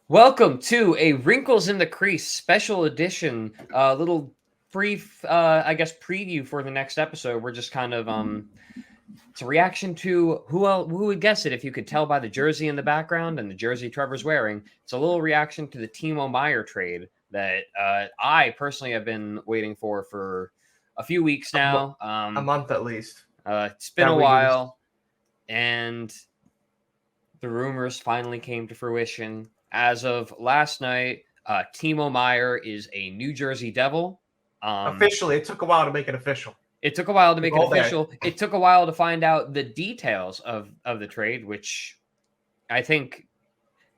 Welcome to a Wrinkles in the Crease special edition. Little brief, preview for the next episode. We're just kind of it's a reaction to who would guess it if you could tell by the jersey in the background and the jersey Trevor's wearing. It's a little reaction to the Timo Meier trade that I personally have been waiting for a few weeks now. A month at least. It's been a while, and the rumors finally came to fruition. As of last night, Timo Meier is a New Jersey Devil. Officially, it took a while to make it official. It took a while to make it official. It took a while to find out the details of the trade, which I think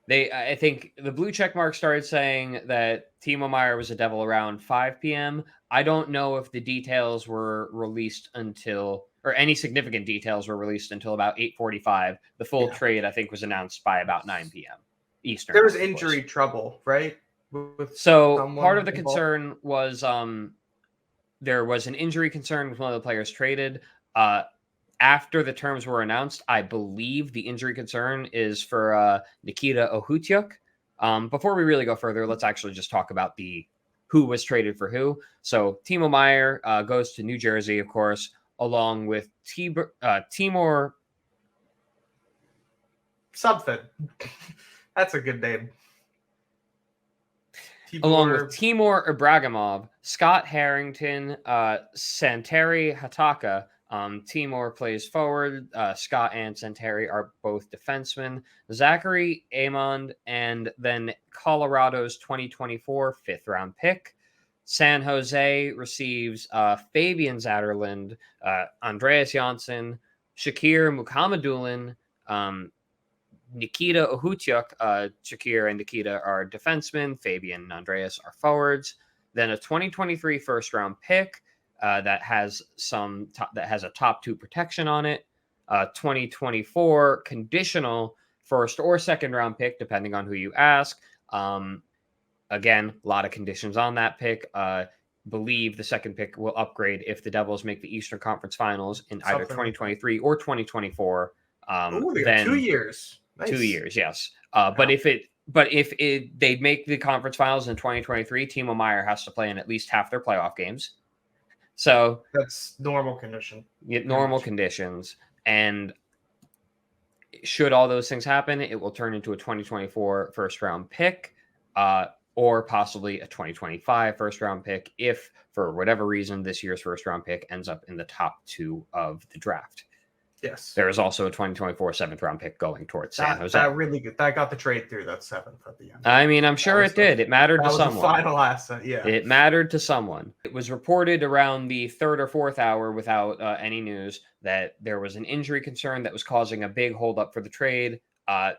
the blue check mark started saying that Timo Meier was a Devil around 5 p.m. I don't know if the details were released or any significant details were released until about 8:45. The full trade, I think, was announced by about 9 p.m. Eastern. There was injury trouble, right? So part of the concern was there was an injury concern with one of the players traded. After the terms were announced, I believe the injury concern is for Nikita Ohutyuk. Before we really go further, let's actually just talk about who was traded for who. So Timo Meier goes to New Jersey, of course, along with Timor something. That's a good name. Along with Timur Ibragimov, Scott Harrington, Santeri Hataka. Timur plays forward. Scott and Santeri are both defensemen. Zachary Amond, and then Colorado's 2024 fifth-round pick. San Jose receives Fabian Zetterlund, Andreas Janssen, Shakir Mukhamadullin, Nikita Ohutyuk. Shakir and Nikita are defensemen. Fabian and Andreas are forwards. Then a 2023 first-round pick that has a top 2 protection on it. 2024 conditional first or second round pick, depending on who you ask. Again, a lot of conditions on that pick. Believe the second pick will upgrade if the Devils make the Eastern Conference Finals in either 2023 or 2024. Then 2 years. Nice. 2 years, yes. But if they make the conference finals in 2023, Timo Meier has to play in at least half their playoff games. So that's normal condition. Normal conditions. And should all those things happen, it will turn into a 2024 first round pick, or possibly a 2025 first round pick if, for whatever reason, this year's first round pick ends up in the top 2 of the draft. Yes. There is also a 2024 seventh round pick going towards San Jose. That really good. That got the trade through that 7th at the end. I mean, I'm sure it did. It mattered to someone. The final asset, yeah. It mattered to someone. It was reported around the 3rd or 4th hour without any news that there was an injury concern that was causing a big holdup for the trade. I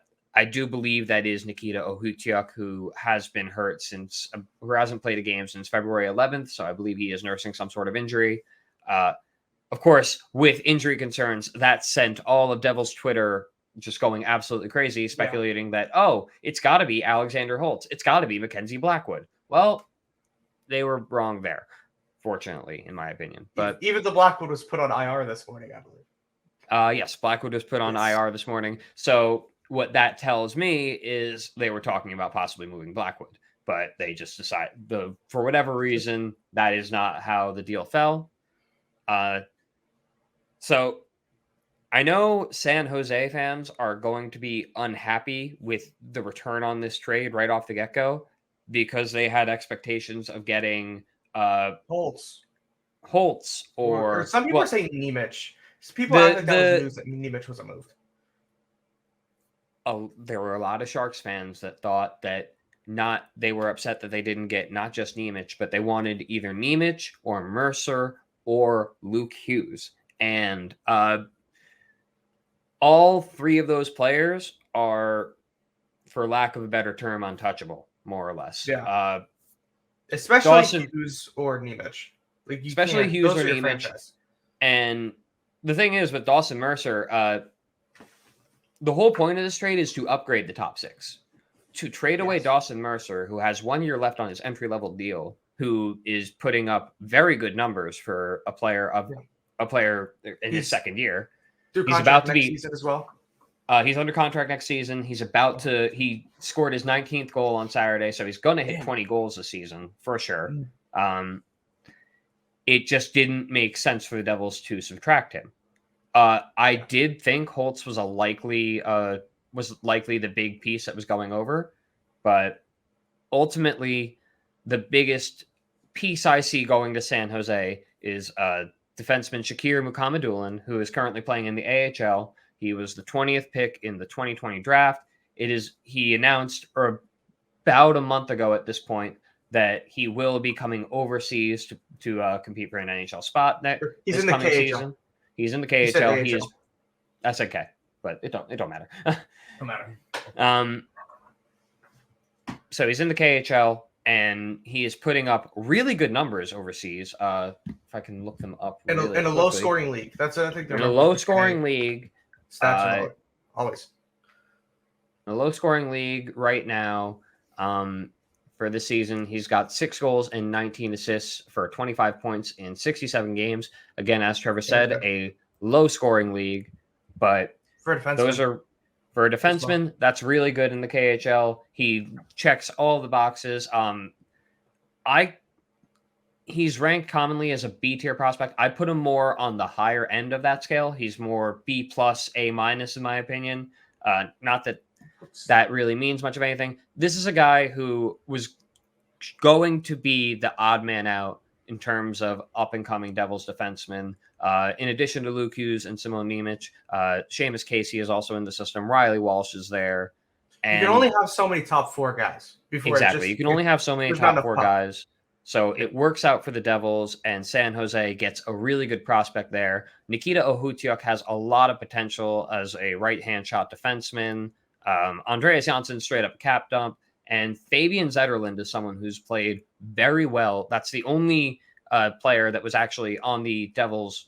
do believe that is Nikita Ohutyuk, who has been hurt who hasn't played a game since February 11th. So I believe he is nursing some sort of injury. Of course, with injury concerns, that sent all of Devils Twitter just going absolutely crazy, speculating that, it's got to be Alexander Holtz. It's got to be Mackenzie Blackwood. Well, they were wrong there, fortunately, in my opinion. But even the Blackwood was put on IR this morning, I believe. Yes, Blackwood was put on IR this morning. So what that tells me is they were talking about possibly moving Blackwood, but they just decided, for whatever reason, that is not how the deal fell. So I know San Jose fans are going to be unhappy with the return on this trade right off the get-go because they had expectations of getting Holtz, or some people are saying Nemec. People act like that was news that Nemec wasn't moved. There were a lot of Sharks fans that thought that they were upset that they didn't get not just Nemec, but they wanted either Nemec or Mercer or Luke Hughes. And all 3 of those players are, for lack of a better term, untouchable, more or less. Yeah. Especially Hughes or Nemec. Especially Hughes or Nemec. And the thing is, with Dawson Mercer, the whole point of this trade is to upgrade the top 6. To trade away Dawson Mercer, who has 1 year left on his entry-level deal, who is putting up very good numbers for a player in his second year. He's about to be season as well. He's under contract next season. He scored his 19th goal on Saturday, so he's going to hit 20 goals this season for sure. It just didn't make sense for the Devils to subtract him. I did think Holtz was likely the big piece that was going over, but ultimately the biggest piece I see going to San Jose is defenseman Shakir Mukhamadullin, who is currently playing in the AHL. He was the 20th pick in the 2020 draft. He announced about a month ago at this point that he will be coming overseas to compete for an NHL spot He's in the KHL. Season. He's in the KHL. I said K, but it don't matter. Don't matter. So he's in the KHL, and he is putting up really good numbers overseas. If I can look them up. In a low-scoring league. That's what I think. In a low-scoring league. Stats always. In a low-scoring league right now, for this season, he's got 6 goals and 19 assists for 25 points in 67 games. Again, as Trevor said, a low-scoring league, but for a defenseman. For a defenseman, that's really good in the KHL. He checks all the boxes. He's ranked commonly as a B tier prospect. I put him more on the higher end of that scale. He's more B plus, A minus in my opinion. Not that really means much of anything. This is a guy who was going to be the odd man out in terms of up and coming Devils defensemen. In addition to Luke Hughes and Simone Nemec, Seamus Casey is also in the system. Riley Walsh is there. And you can only have so many top 4 guys. You can only have so many top 4 guys. So it works out for the Devils, and San Jose gets a really good prospect there. Nikita Ohutiuk has a lot of potential as a right-hand shot defenseman. Andreas Janssen straight up cap dump. And Fabian Zetterlund is someone who's played very well. That's the only player that was actually on the Devils'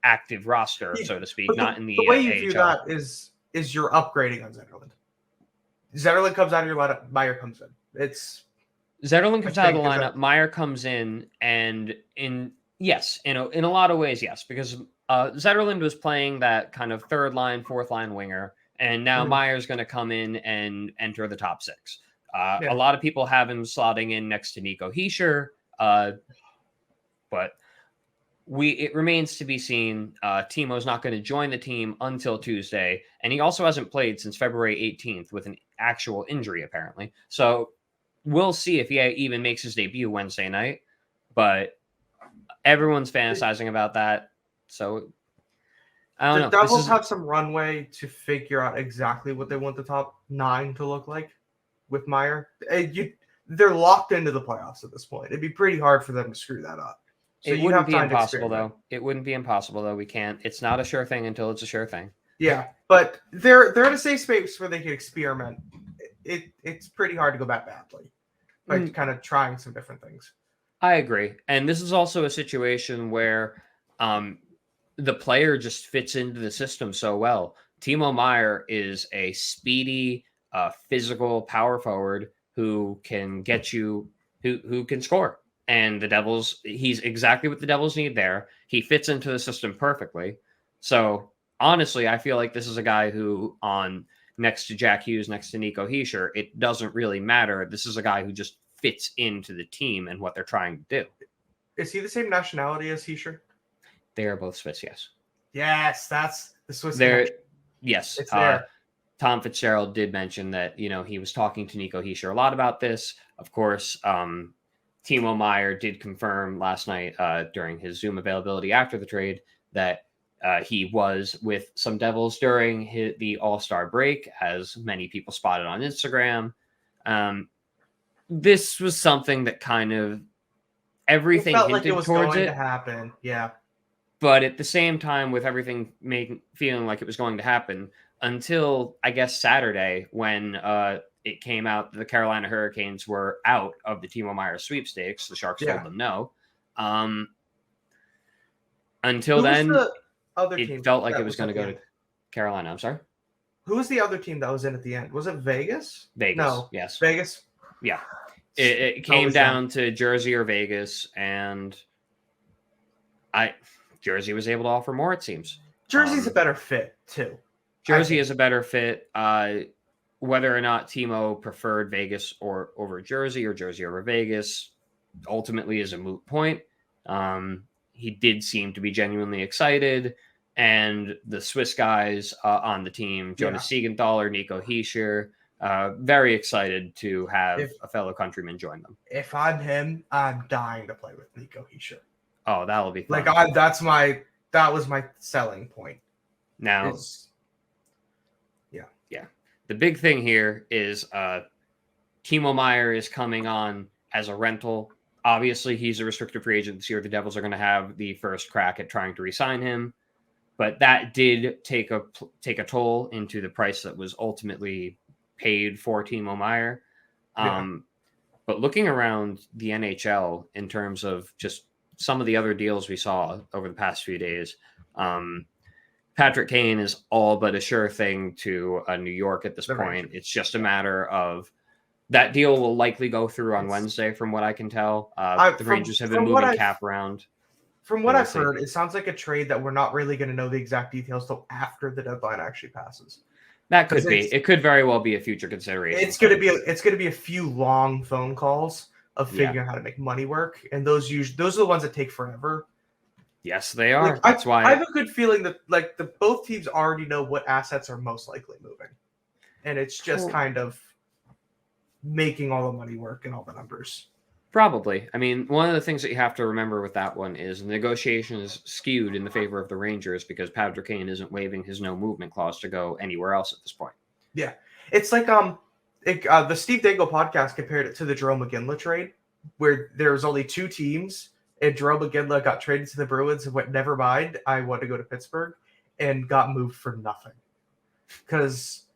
active roster, so to speak, not in the way you AHL. view that is you're upgrading on Zetterlund. Zetterlund comes out of your lineup, Meier comes in. Zetterlund comes out of the lineup, Meier comes in, and in a lot of ways, yes, because Zetterlund was playing that kind of third line, fourth line winger, and now Meier's going to come in and enter the top 6. A lot of people have him slotting in next to Nico Hischier, but it remains to be seen. Timo's not going to join the team until Tuesday, and he also hasn't played since February 18th with an actual injury, apparently. So we'll see if he even makes his debut Wednesday night, but everyone's fantasizing about that. So I don't know. The Devils have some runway to figure out exactly what they want the top 9 to look like with Meier. They're locked into the playoffs at this point. It'd be pretty hard for them to screw that up. So it wouldn't be impossible, though. It wouldn't be impossible, though. We can't. It's not a sure thing until it's a sure thing. Yeah, but they're in a safe space where they can experiment. It's pretty hard to go back badly by kind of trying some different things. I agree. And this is also a situation where the player just fits into the system so well. Timo Meier is a speedy, physical power forward who can get you, who can score. And the Devils, he's exactly what the Devils need there. He fits into the system perfectly. So honestly, I feel like this is a guy who, next to Jack Hughes, next to Nico Hischier, it doesn't really matter. This is a guy who just fits into the team and what they're trying to do. Is he the same nationality as Hischier? They are both Swiss, yes. Yes, that's the Swiss connection. Yes. It's there. Tom Fitzgerald did mention that, he was talking to Nico Hischier a lot about this. Of course, Timo Meier did confirm last night during his Zoom availability after the trade that he was with some Devils during the All-Star break, as many people spotted on Instagram. This was something that kind of everything hinted like it was towards going it to happen. Yeah. But at the same time, with everything feeling like it was going to happen until, I guess, Saturday, when it came out that the Carolina Hurricanes were out of the Timo Meier sweepstakes. The Sharks told them no. Until then, it felt like it was going to go to Carolina. I'm sorry? Who was the other team that was in at the end? Was it Vegas? Vegas. No. Yes. Vegas? Yeah. It came down to Jersey or Vegas, and Jersey was able to offer more, it seems. Jersey's a better fit, too. Jersey is a better fit. Whether or not Timo preferred Vegas or over Jersey or Jersey over Vegas ultimately is a moot point. He did seem to be genuinely excited, and the Swiss guys on the team, Jonas Siegenthaler, Nico Hischier, very excited to have a fellow countryman join them. If I'm him, I'm dying to play with Nico Hischier. Oh, that'll be fun. Like that was my selling point. Now, the big thing here is Timo Meier is coming on as a rental. Obviously, he's a restricted free agent this year. The Devils are going to have the first crack at trying to re-sign him, but that did take a toll into the price that was ultimately paid for Timo Meier. But looking around the NHL in terms of just some of the other deals we saw over the past few days, Patrick Kane is all but a sure thing to New York at this point. It's just a matter of that deal will likely go through on Wednesday, from what I can tell. The Rangers have been moving cap around. From what I've heard, it sounds like a trade that we're not really going to know the exact details till after the deadline actually passes. That could be. It could very well be a future consideration. It's going to be a few long phone calls of figuring out how to make money work, and those are the ones that take forever. Yes, they are. That's why I have a good feeling that both teams already know what assets are most likely moving, and it's just kind of making all the money work and all the numbers. Probably. I mean, one of the things that you have to remember with that one is the negotiation is skewed in the favor of the Rangers because Patrick Kane isn't waiving his no movement clause to go anywhere else at this point. Yeah, it's like the Steve Dangle podcast compared it to the Jerome McGinley trade, where there was only two teams, and Jerome McGinley got traded to the Bruins and went, never mind, I want to go to Pittsburgh, and got moved for nothing. Because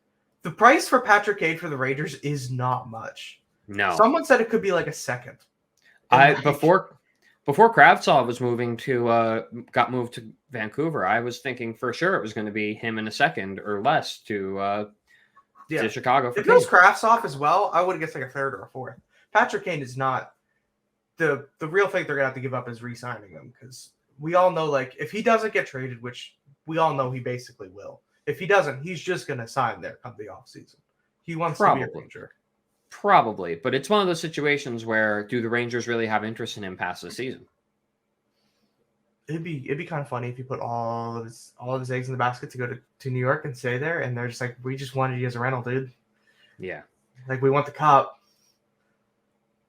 the price for Patrick Kane for the Rangers is not much. No. Someone said it could be like a second. Before Kravtsov was got moved to Vancouver, I was thinking for sure it was going to be him in a second or less to Chicago. If it was Kravtsov as well, I would guess like a third or a fourth. Patrick Kane is not the real thing they're going to have to give up is re-signing him, because we all know, like, if he doesn't get traded, which we all know he basically will, if he doesn't, he's just going to sign there come the offseason. He wants to be a Ranger. Probably, but it's one of those situations where do the Rangers really have interest in him past the season? It'd be kind of funny if you put all of his eggs in the basket to go to New York and stay there, and they're just like, we just wanted you as a rental, dude. Yeah. Like, we want the cup.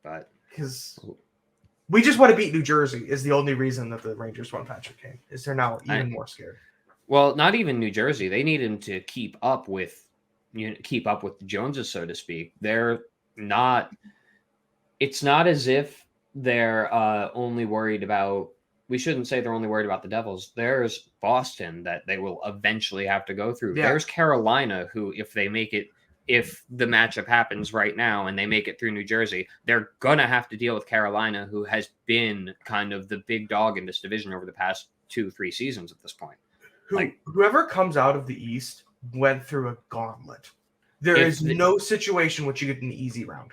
But because we just want to beat New Jersey is the only reason that the Rangers want Patrick Kane. Is they're now even more scared. Well, not even New Jersey. They need him to keep up with the Joneses, so to speak. They're not. It's not as if they're only worried about. We shouldn't say they're only worried about the Devils. There's Boston that they will eventually have to go through. Yeah. There's Carolina, who, if the matchup happens right now and they make it through New Jersey, they're going to have to deal with Carolina, who has been kind of the big dog in this division over the past 2-3 seasons at this point. Whoever comes out of the East went through a gauntlet. There is no situation which you get an easy round.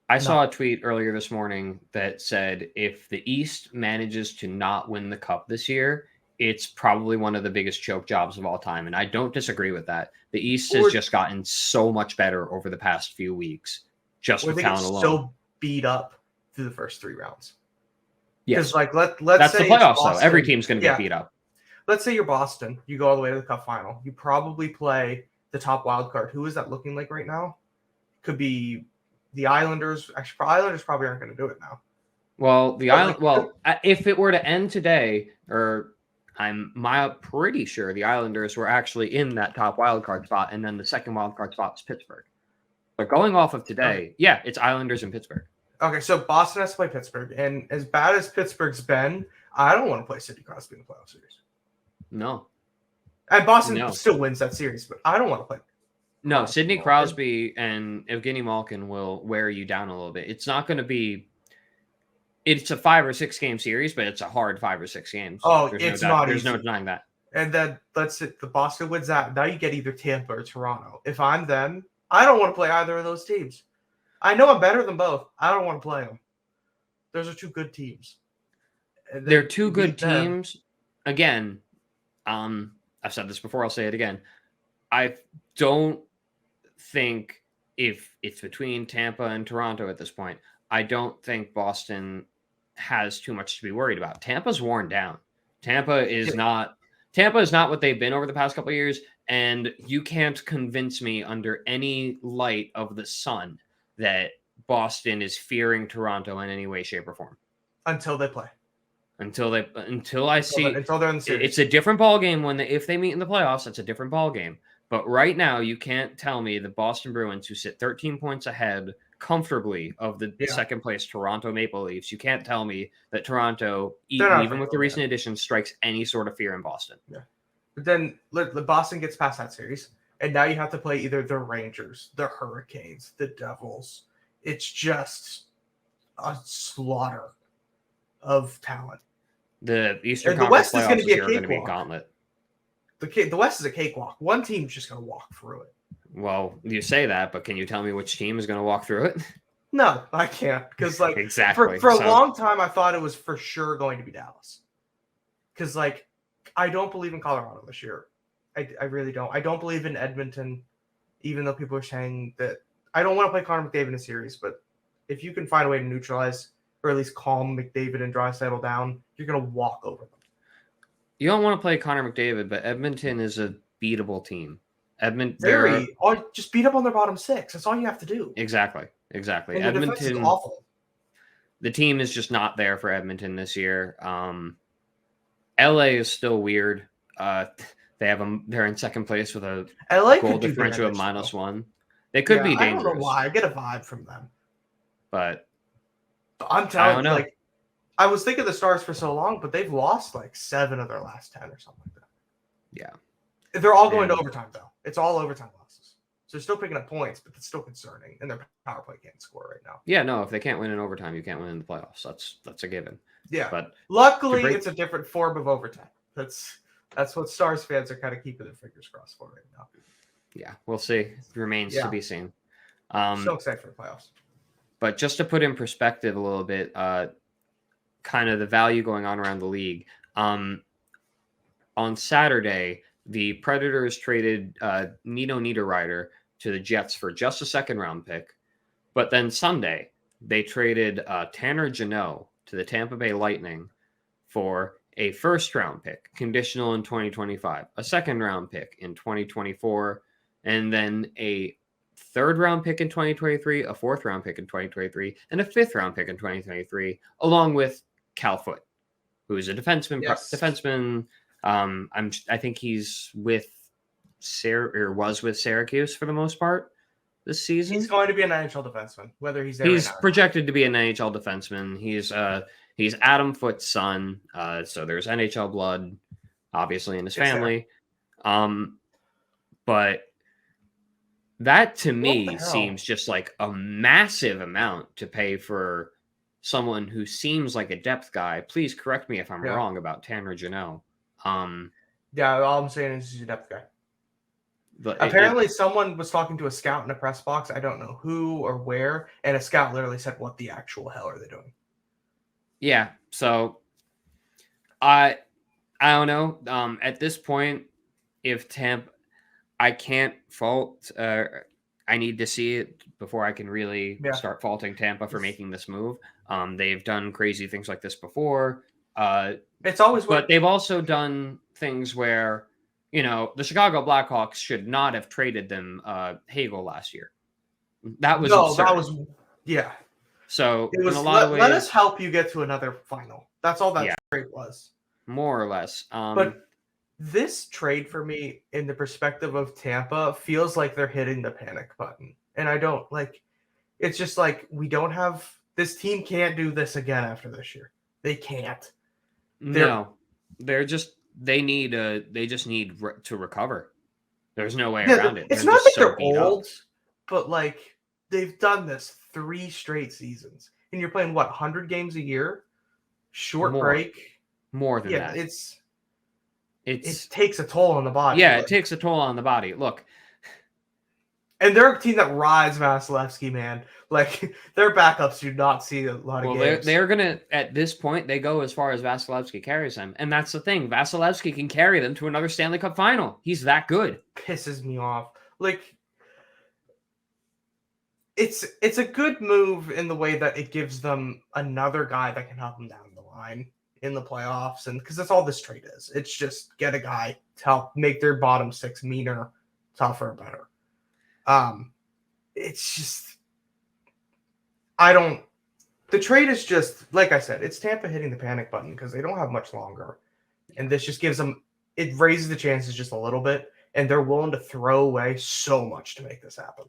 I saw a tweet earlier this morning that said if the East manages to not win the Cup this year, it's probably one of the biggest choke jobs of all time. And I don't disagree with that. The East has just gotten so much better over the past few weeks, just with talent alone. So beat up through the first 3 rounds. Yes. Like let's That's say the playoffs, though. Every team's going to get beat up. Let's say you're Boston. You go all the way to the Cup final. You probably play the top wild card. Who is that looking like right now? Could be the Islanders. Actually, Islanders probably aren't going to do it now. Well, if it were to end today, I'm pretty sure the Islanders were actually in that top wildcard spot, and then the second wildcard spot was Pittsburgh. But going off of today, it's Islanders and Pittsburgh. Okay, so Boston has to play Pittsburgh, and as bad as Pittsburgh's been, I don't want to play Sidney Crosby in the playoff series. No. And Boston still wins that series, but I don't want to play. No, Sidney Crosby and Evgeny Malkin will wear you down a little bit. It's not going to be... It's a 5 or 6 game series, but it's a hard 5 or 6 games. Oh, there's no denying that. And then the Boston wins that. Now you get either Tampa or Toronto. If I'm them, I don't want to play either of those teams. I know I'm better than both. I don't want to play them. Those are 2 good teams. They're 2 good teams. Again, I've said this before. I'll say it again. I don't think if it's between Tampa and Toronto at this point, I don't think Boston has too much to be worried about. Tampa's worn down. Tampa is not what they've been over the past couple of years, and you can't convince me under any light of the sun that Boston is fearing Toronto in any way, shape, or form. Until they play. Until I see until they're in the series. It's a different ball game if they meet in the playoffs. It's a different ball game. But right now, you can't tell me the Boston Bruins, who sit 13 points ahead comfortably of the second place Toronto Maple Leafs, you can't tell me that Toronto, even with the recent additions, strikes any sort of fear in Boston. Yeah. But then the Boston gets past that series, and now you have to play either the Rangers, the Hurricanes, the Devils. It's just a slaughter of talent. The Eastern and the Conference West is going to be a cakewalk. Gauntlet. The West is a cakewalk. One team's just going to walk through it. Well, you say that, but can you tell me which team is going to walk through it? No, I can't. Because exactly for a long time, I thought it was for sure going to be Dallas. Because I don't believe in Colorado this year. I really don't. I don't believe in Edmonton, even though people are saying that. I don't want to play Connor McDavid in a series, but if you can find a way to neutralize or at least calm McDavid and Draisaitl down, you're going to walk over them. You don't want to play Connor McDavid, but Edmonton is a beatable team. Just beat up on their bottom six. That's all you have to do. Exactly. And Edmonton is awful. The team is just not there for Edmonton this year. LA is still weird. They're in second place with a goal differential of -1. They could be dangerous. I don't know why. I get a vibe from them. But I'm telling you, I was thinking the Stars for so long, but they've lost 7 of their last 10 or something like that. Yeah. They're all going to overtime, though. It's all overtime losses. So they're still picking up points, but it's still concerning. And their power play can't score right now. Yeah, no, if they can't win in overtime, you can't win in the playoffs. That's a given. Yeah. But luckily, it's a different form of overtime. That's what Stars fans are kind of keeping their fingers crossed for right now. Yeah, we'll see. It remains to be seen. So excited for the playoffs. But just to put in perspective a little bit, kind of the value going on around the league. On Saturday, the Predators traded Nino Niederreiter to the Jets for just a second-round pick. But then Sunday, they traded Tanner Jeannot to the Tampa Bay Lightning for a first-round pick, conditional in 2025, a second-round pick in 2024, and then a third-round pick in 2023, a fourth-round pick in 2023, and a fifth-round pick in 2023, along with Cal Foote, who is a defenseman. Yes. I think he's with was with Syracuse for the most part this season. He's going to be an NHL defenseman, whether he's there. He's projected to be an NHL defenseman. He's Adam Foote's son, so there's NHL blood, obviously, in his family. But that to me seems just like a massive amount to pay for someone who seems like a depth guy. Please correct me if I'm wrong about Tanner Jeannot. All I'm saying is he's a depth guy. Apparently, someone was talking to a scout in a press box. I don't know who or where, and a scout literally said, "What the actual hell are they doing?" Yeah, so I don't know. At this point, if Tampa, I can't fault. I need to see it before I can really start faulting Tampa for making this move. They've done crazy things like this before. It's always, but they've also done things where, the Chicago Blackhawks should not have traded them Hagel last year. That was absurd. So it was, in a lot of ways, let us help you get to another final. That's all that trade was, more or less. But this trade for me, in the perspective of Tampa, feels like they're hitting the panic button, and I don't like. It's just like we don't have this team can't do this again after this year. They can't. They just need to recover. There's no way around it. It's not like they're old, but they've done this 3 straight seasons, and you're playing 100 games a year, short break, more than that. It takes a toll on the body. Yeah, it takes a toll on the body. Look, And they're a team that rides Vasilevsky, man. Like, their backups do not see a lot of games. They're going to, at this point, they go as far as Vasilevsky carries them. And that's the thing. Vasilevsky can carry them to another Stanley Cup final. He's that good. Pisses me off. Like, it's a good move in the way that it gives them another guy that can help them down the line in the playoffs. And because that's all this trade is. It's just get a guy to help make their bottom six meaner, tougher, better. It's just, the trade is just, like I said, it's Tampa hitting the panic button because they don't have much longer. And this just gives them, it raises the chances just a little bit. And they're willing to throw away so much to make this happen.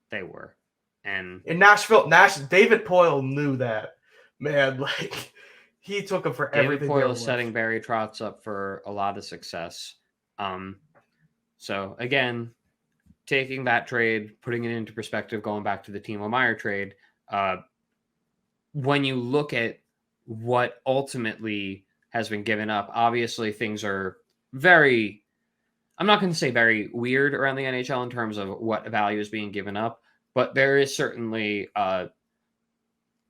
They were. And in Nashville, David Poile knew that, man. Like, he took him for everything. David Poile setting Barry Trotz up for a lot of success. So again, taking that trade, putting it into perspective, going back to the Timo Meier trade, when you look at what ultimately has been given up, obviously things are very, I'm not going to say very weird around the NHL in terms of what value is being given up, but there is certainly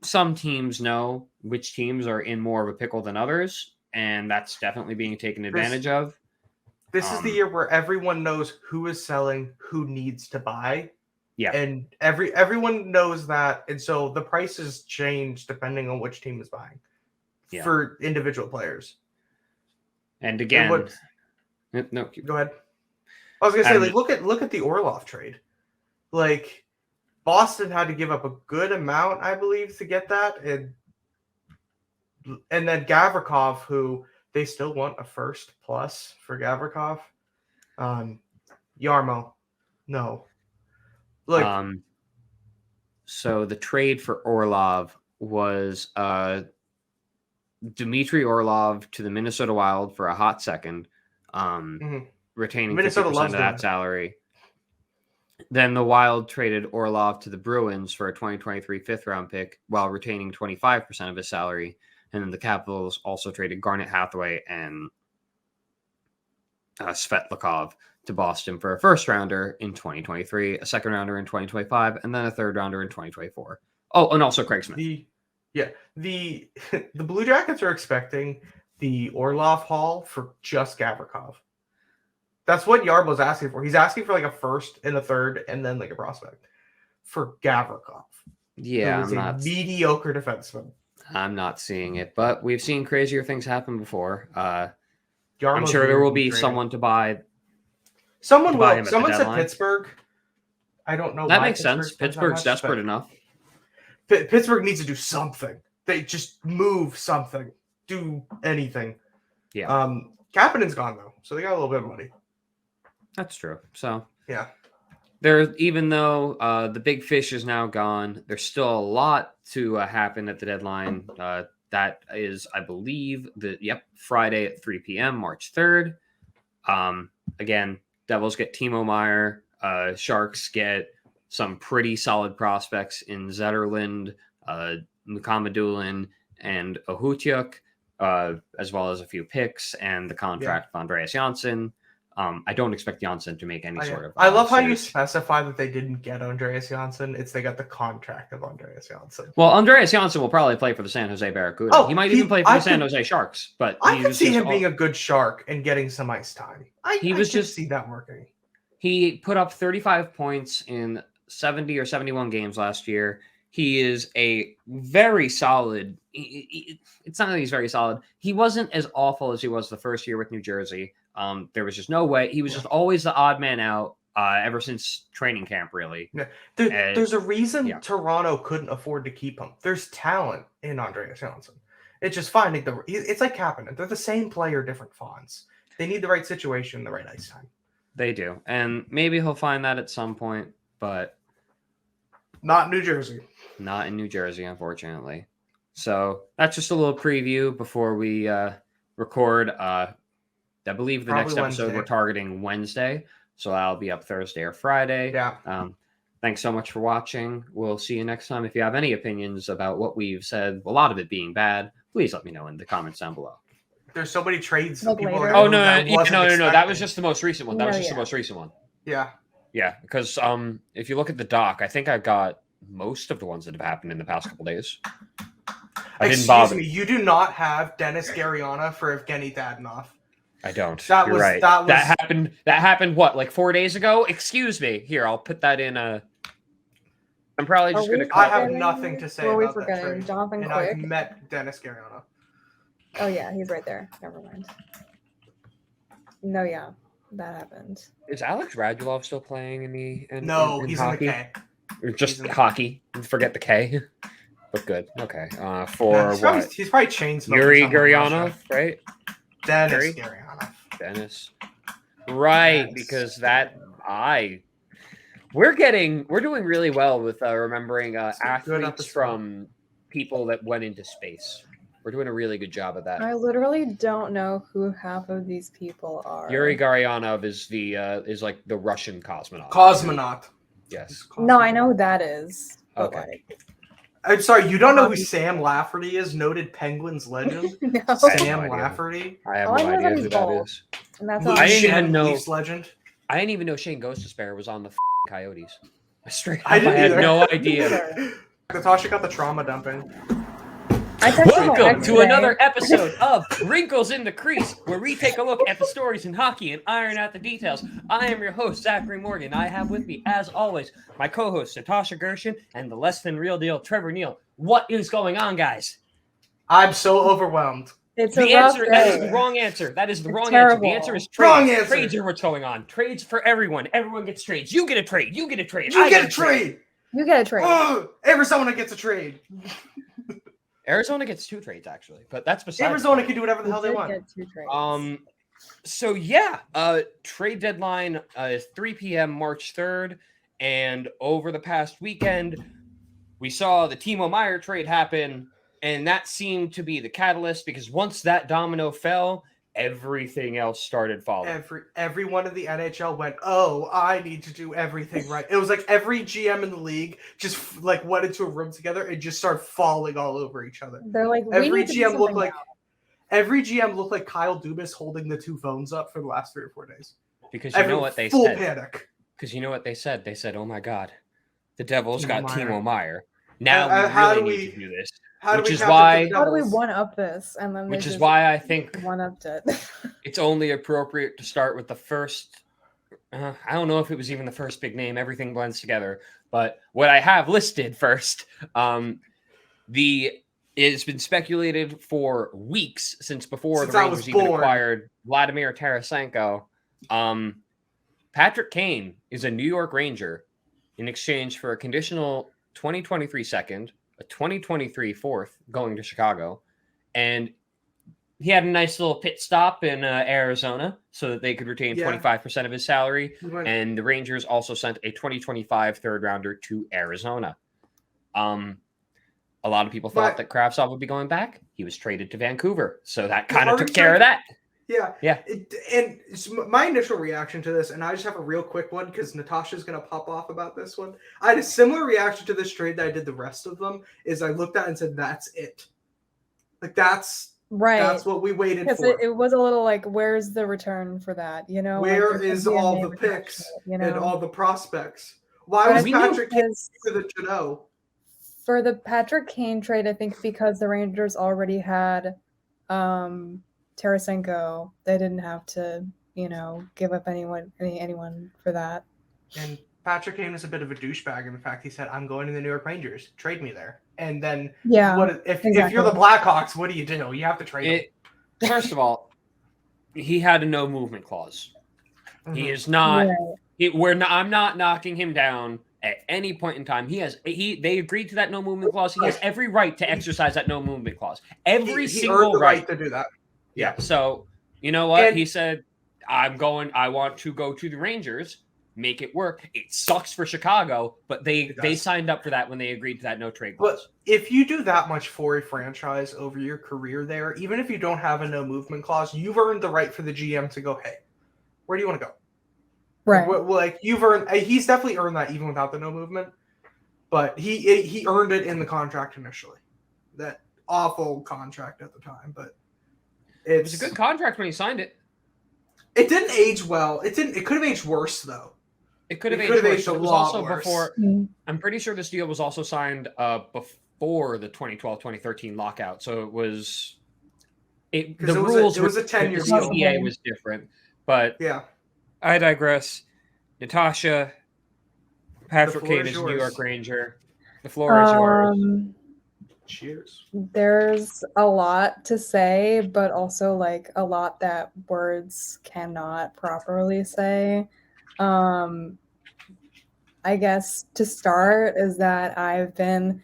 some teams know which teams are in more of a pickle than others, and that's definitely being taken advantage of. This is the year where everyone knows who is selling, who needs to buy. Yeah. And everyone knows that. And so the prices change depending on which team is buying for individual players. And again, no, go ahead. I was going to say, like, look at the Orlov trade. Like, Boston had to give up a good amount, I believe, to get that. And then Gavrikov, who they still want a first plus for Gavrikov. Yarmo, no. Look. So the trade for Orlov was Dmitry Orlov to the Minnesota Wild for a hot second, retaining Minnesota 50% of that salary. Then the Wild traded Orlov to the Bruins for a 2023 fifth-round pick while retaining 25% of his salary. And then the Capitals also traded Garnet Hathaway and Svetlikov to Boston for a first-rounder in 2023, a second-rounder in 2025, and then a third-rounder in 2024. Oh, and also Craig Smith. The Blue Jackets are expecting the Orlov haul for just Gavrikov. That's what Yarbo's asking for. He's asking for like a first and a third and then like a prospect for Gavrikov. Yeah, I'm not mediocre defenseman. I'm not seeing it, but we've seen crazier things happen before. I'm sure there will be someone to buy. Someone will. Someone said Pittsburgh. I don't know. That makes sense. Pittsburgh's desperate enough. Pittsburgh needs to do something. They just move something. Do anything. Yeah. Kapanen's gone though, so they got a little bit of money. That's true. So yeah. Even though the big fish is now gone, there's still a lot to happen at the deadline. That is, I believe, Friday at 3 p.m., March 3rd. Again, Devils get Timo Meier. Sharks get some pretty solid prospects in Zetterlund, Mukamadulin, and Ohutiuk, as well as a few picks and the contract of Andreas Janssen. I don't expect Janssen to make any sort of. I love how you specify that they didn't get Andreas Janssen. It's they got the contract of Andreas Janssen. Well, Andreas Janssen will probably play for the San Jose Barracuda. Oh, he might even play for the San Jose Sharks. But I could see him being a good Shark and getting some ice time. I could see that working. He put up 35 points in 70 or 71 games last year. He is a very solid. It's not that he's very solid. He wasn't as awful as he was the first year with New Jersey. There was just no way. He was just always the odd man out ever since training camp, really. Yeah. There's a reason Toronto couldn't afford to keep him. There's talent in Andreas Janssen. It's just finding it's like Kapanen. They're the same player, different fonts. They need the right situation, the right ice time. They do. And maybe he'll find that at some point, but not in New Jersey. Not in New Jersey, unfortunately. So that's just a little preview before we record. I believe the next episode we're targeting Wednesday, so that'll be up Thursday or Friday. Yeah. Thanks so much for watching. We'll see you next time. If you have any opinions about what we've said, a lot of it being bad, please let me know in the comments down below. There's so many trades. Oh, no. That was just the most recent one. That was just the most recent one. Yeah. Yeah, because if you look at the doc, I think I've got most of the ones that have happened in the past couple days. I didn't Excuse bother. me, you do not have Dennis Gariana for Evgeny Dadonov. I don't. That You're was right. that happened. That happened. What, like 4 days ago? Excuse me. Here, I'll put that in a. I'm probably just going to. I have nothing to say about that trade. Jonathan and Quick? I've met Dennis Gariana. Oh yeah, he's right there. Never mind. No, yeah, that happened. Is Alex Radulov still playing in the? No, in he's hockey? in the K. Or just hockey. Forget the K. But good. Okay. For what? He's probably chain smoking. Yuri Gurianov, right? Dennis Gurianov. Dennis. Right, Yes. because we're doing really well with remembering athletes from people that went into space. We're doing a really good job of that. I literally don't know who half of these people are. Yuri Gurianov is like the Russian cosmonaut. Cosmonaut. Yes. No, I know who that is. Okay. Like, I'm sorry, you don't know who Sam Lafferty is? Noted Penguins legend. no. Sam Lafferty. I have All I no know idea is who he's that bald. is. And that's I didn't even know. Leafs legend. I didn't even know Shane Goes to Spare was on the Coyotes. Straight up, I didn't had either. no idea. Natasha got the trauma dumping. Welcome to another episode of Wrinkles in the Crease, where we take a look at the stories in hockey and iron out the details. I am your host, Zachary Morgan. I have with me, as always, my co-host, Natasha Gershon, and the less than real deal, Trevor Neal. What is going on, guys? I'm so overwhelmed. It's The answer, that is the wrong answer. That is the wrong answer. The answer is trades. Wrong answer. Trades are what's going on. Trades for everyone. Everyone gets trades. You get a trade. You get a trade. You get a trade. You get a trade. Oh, Arizona gets a trade. Arizona gets 2 trades, actually, but that's beside. Arizona can do whatever the hell they want. Get 2 trades. So yeah, trade deadline is 3 p.m. March 3rd, and over the past weekend, we saw the Timo Meier trade happen, and that seemed to be the catalyst because once that domino fell, everything else started following. Everyone in the NHL went, oh, I need to do everything right. It was like every GM in the league just like went into a room together and just started falling all over each other. They're like, every GM looked like Kyle Dubas holding the 2 phones up for the last 3 or 4 days. Because you know what they full said. Panic. Because you know what they said. They said, "Oh my God, the Devils got Meier. Timo Meier. Now we really need to do this." How do we one up this? And then which is why I think one upped it. It's only appropriate to start with the first. I don't know if it was even the first big name. Everything blends together. But what I have listed first, it's been speculated for weeks since before the Rangers even acquired Vladimir Tarasenko. Patrick Kane is a New York Ranger in exchange for a conditional 2023 second, a 2023 fourth going to Chicago, and he had a nice little pit stop in Arizona so that they could retain 25% of his salary. And the Rangers also sent a 2025 third rounder to Arizona. A lot of people thought that Kravtsov would be going back. He was traded to Vancouver, so that kind of took care of that. Yeah. And my initial reaction to this, and I just have a real quick one because Natasha's going to pop off about this one. I had a similar reaction to this trade that I did the rest of them, is I looked at it and said, that's it. Like, that's what we waited for. It was a little like, where's the return for that? You know, where is all the picks and all the prospects? Why was Patrick Kane for the Janot? For the Patrick Kane trade, I think because the Rangers already had Tarasenko, they didn't have to, give up anyone for that. And Patrick Kane is a bit of a douchebag in the fact he said, I'm going to the New York Rangers. Trade me there. And then if you're the Blackhawks, what do? You have to trade him. First of all, he had a no movement clause. Mm-hmm. He is not I'm not knocking him down at any point in time. They agreed to that no movement clause. He has every right to exercise that no movement clause. Every single earned the right to do that. Yeah. So, you know what? He said, I want to go to the Rangers, make it work. It sucks for Chicago, but they signed up for that when they agreed to that no trade clause. But if you do that much for a franchise over your career there, even if you don't have a no movement clause, you've earned the right for the GM to go, hey, where do you want to go? Right. Like you've earned, he's definitely earned that even without the no movement, but he earned it in the contract initially. That awful contract at the time, but it was a good contract when he signed it. It didn't age well. It could have aged worse though. It could have It aged worse. a It was lot also worse. before. Mm. I'm pretty sure this deal was also signed before the 2012-2013 lockout. So it was. The rules it was a 10-year deal. The CBA was different, but Yeah. I digress. Natasha, Patrick floor Kane is is New yours. York Ranger. The floor is yours. Cheers. There's a lot to say, but also like a lot that words cannot properly say. I guess to start is that I've been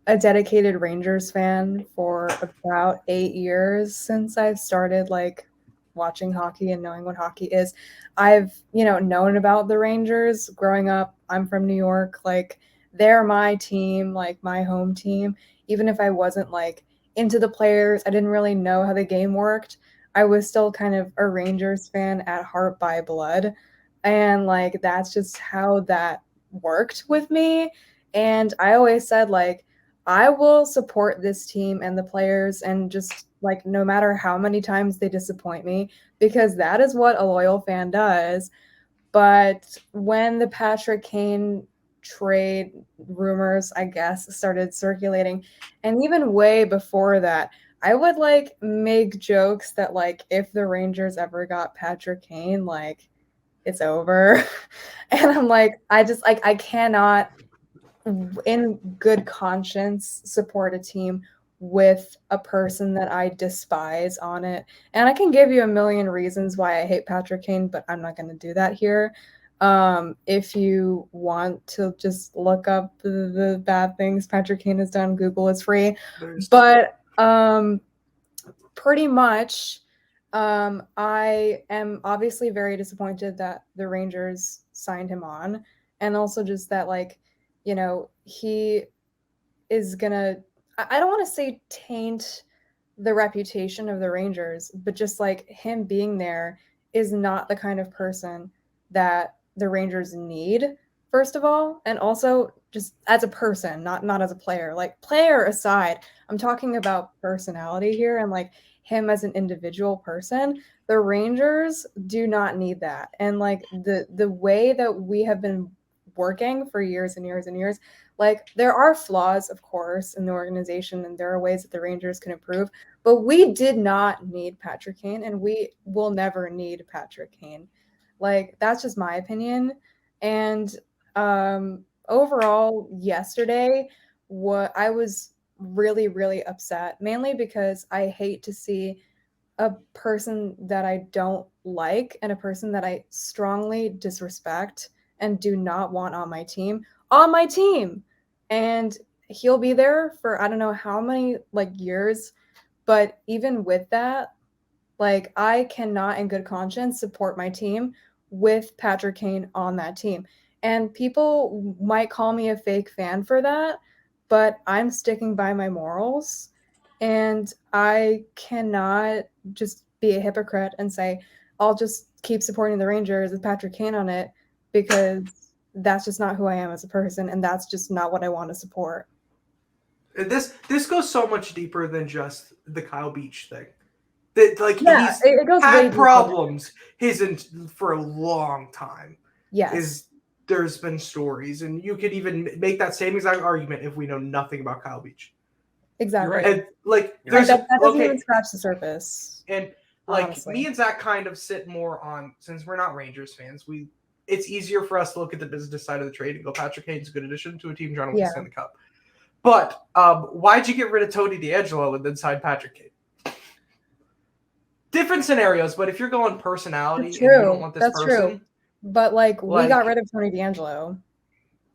a dedicated Rangers fan for about 8 years since I've started like watching hockey and knowing what hockey is. I've, known about the Rangers growing up. I'm from New York. Like they're my team, like my home team. Even if I wasn't like into the players, I didn't really know how the game worked. I was still kind of a Rangers fan at heart by blood. And like that's just how that worked with me. And I always said like I will support this team and the players and just like no matter how many times they disappoint me, because that is what a loyal fan does. But when the Patrick Kane trade rumors, I guess, started circulating, and even way before that, I would like make jokes that like if the Rangers ever got Patrick Kane, like it's over. And I'm like, I cannot in good conscience support a team with a person that I despise on it. And I can give you a million reasons why I hate Patrick Kane, but I'm not going to do that here. If you want to just look up the bad things Patrick Kane has done, Google is free. But pretty much, I am obviously very disappointed that the Rangers signed him on, and also just that like, he is gonna, I don't want to say taint the reputation of the Rangers, but just like him being there is not the kind of person that the Rangers need, first of all, and also just as a person, not as a player. Like player aside, I'm talking about personality here and like him as an individual person. The Rangers do not need that. And like the way that we have been working for years and years and years, like there are flaws, of course, in the organization, and there are ways that the Rangers can improve. But we did not need Patrick Kane, and we will never need Patrick Kane. Like that's just my opinion. And overall, yesterday, what I was really, really upset, mainly because I hate to see a person that I don't like and a person that I strongly disrespect and do not want on my team. And he'll be there for I don't know how many like years, but even with that, like I cannot in good conscience support my team with Patrick Kane on that team. And people might call me a fake fan for that, but I'm sticking by my morals. And I cannot just be a hypocrite and say, I'll just keep supporting the Rangers with Patrick Kane on it, because that's just not who I am as a person. And that's just not what I want to support. This goes so much deeper than just the Kyle Beach thing. That like Yeah, it goes way had deeper. problems for a long time. Yes. There's been stories, and you could even make that same exact argument if we know nothing about Kyle Beach. Exactly. You're right. And like that doesn't even scratch the surface. And like honestly. Me and Zach kind of sit more on, since we're not Rangers fans, it's easier for us to look at the business side of the trade and go, Patrick Kane's a good addition to a team trying to win the Stanley Cup. But why'd you get rid of Tony DeAngelo and then sign Patrick Kane? Different scenarios, but if you're going personality and you don't want this person. True. But like we got rid of Tony DeAngelo.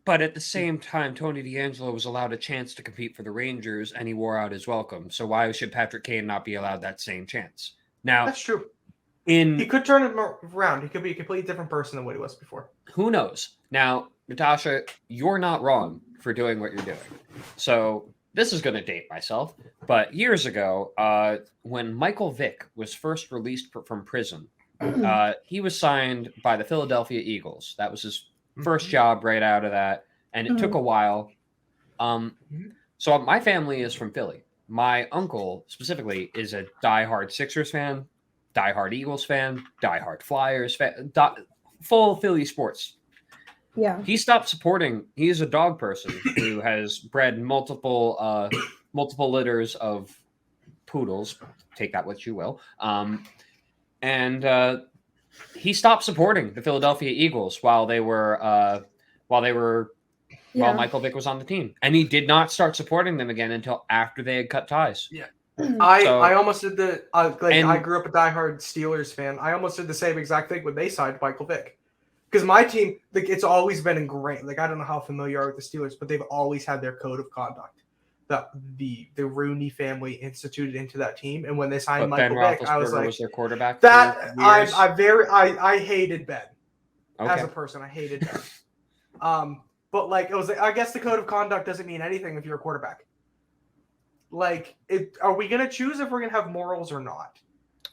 But at the same time, Tony DeAngelo was allowed a chance to compete for the Rangers, and he wore out his welcome. So why should Patrick Kane not be allowed that same chance? Now, that's true. He could turn it around. He could be a completely different person than what he was before. Who knows? Now, Natasha, you're not wrong for doing what you're doing. So this is going to date myself, but years ago, when Michael Vick was first released from prison, he was signed by the Philadelphia Eagles. That was his first job right out of that, and it took a while. So my family is from Philly. My uncle specifically is a diehard Sixers fan, diehard Eagles fan, diehard Flyers fan, full Philly sports. Yeah. He stopped supporting. He is a dog person who has bred multiple litters of poodles. Take that what you will. And he stopped supporting the Philadelphia Eagles while Michael Vick was on the team, and he did not start supporting them again until after they had cut ties. Yeah. Mm. I almost did the And- I grew up a diehard Steelers fan. I almost did the same exact thing when they signed Michael Vick. Because my team, like, it's always been ingrained. Like, I don't know how familiar you are with the Steelers, but they've always had their code of conduct that the Rooney family instituted into that team. And when they signed But Ben Michael Vick, I was Roethlisberger like, was their quarterback. that for years. I hated Ben as Okay. a person. I hated Ben. But like, it was like, I guess the code of conduct doesn't mean anything if you're a quarterback. Like, are we gonna choose if we're gonna have morals or not?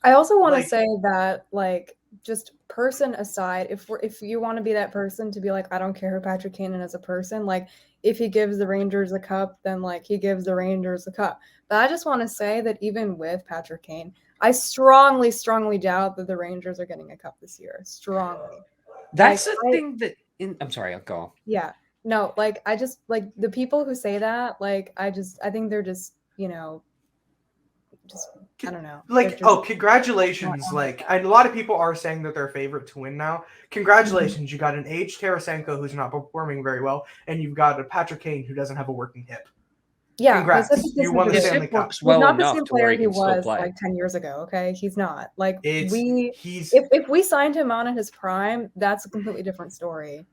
I also want to Like- say that, like, just person aside, if you want to be that person to be like, I don't care who Patrick Kane is as a person, like, if he gives the Rangers a cup, then like he gives the Rangers a cup. But I just want to say that even with Patrick Kane, I strongly, strongly doubt that the Rangers are getting a cup this year. Strongly. That's Like, the thing that. I'm sorry. I'll go. Yeah. No, like, I just, like, the people who say that, like, I think they're just, I don't know. Like, They're just- congratulations. Like, and a lot of people are saying that they're favorite to win now. Congratulations. You got an aged Tarasenko who's not performing very well, and you've got a Patrick Kane who doesn't have a working hip. Yeah, Congrats. that's You won the His Stanley hip Cup. works He's well not the enough same to where player he he can still was play. like 10 years ago. Okay, he's not. Like, He's if we signed him on in his prime, that's a completely different story.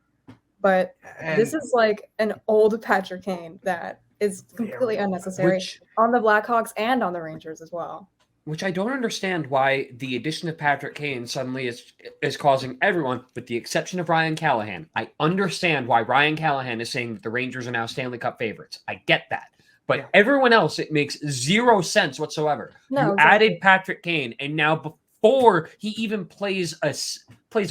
But this is like an old Patrick Kane that is completely unnecessary on the Blackhawks and on the Rangers as well. Which I don't understand why the addition of Patrick Kane suddenly is causing everyone, with the exception of Ryan Callahan. I understand why Ryan Callahan is saying that the Rangers are now Stanley Cup favorites. I get that. But everyone else, it makes zero sense whatsoever. No, you exactly. added Patrick Kane, and now before he even plays a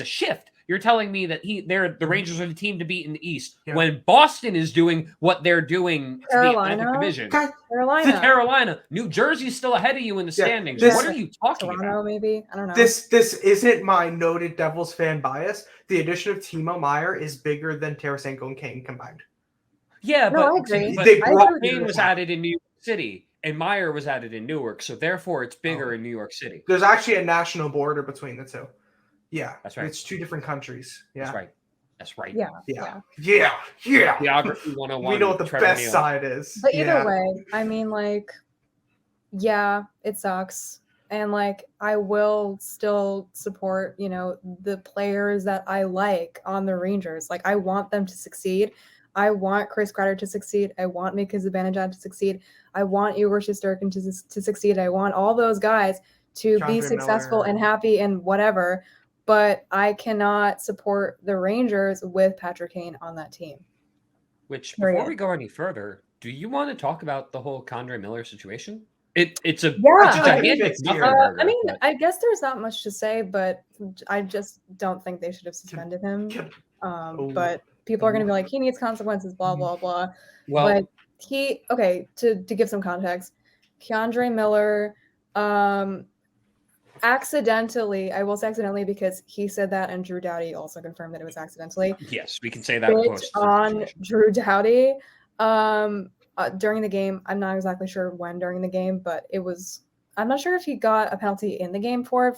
shift, you're telling me that the Rangers are the team to beat in the East when Boston is doing what they're doing to the Atlantic Division. Carolina. New Jersey's still ahead of you in the standings. What are you talking Toronto, about? maybe? I don't know. This isn't my noted Devils fan bias. The addition of Timo Meier is bigger than Tarasenko and Kane combined. Yeah, No, I but agree. Kane was added in New York City, and Meier was added in Newark, so therefore it's bigger in New York City. There's actually a national border between the two. Yeah, that's right. It's two different countries. Yeah, That's right. Yeah. Geography 101. We know what the best side is. But either way, I mean, like, yeah, it sucks. And like, I will still support, the players that I like on the Rangers. Like, I want them to succeed. I want Chris Kreider to succeed. I want Mika Zibanejad to succeed. I want Igor Shesterkin to succeed. I want all those guys to be successful and happy and whatever. But I cannot support the Rangers with Patrick Kane on that team. Which, before we go any further, do you want to talk about the whole Condre Miller situation? It's a gigantic nothing. I mean, I guess there's not much to say, but I just don't think they should have suspended him. But people are going to be like, he needs consequences, blah, blah, blah. Well, but to give some context, Condre Miller accidentally, I will say accidentally because he said that, and Drew Doughty also confirmed that it was accidentally. Yes, we can say that. On Drew Doughty during the game. I'm not exactly sure when during the game, but it was. I'm not sure if he got a penalty in the game for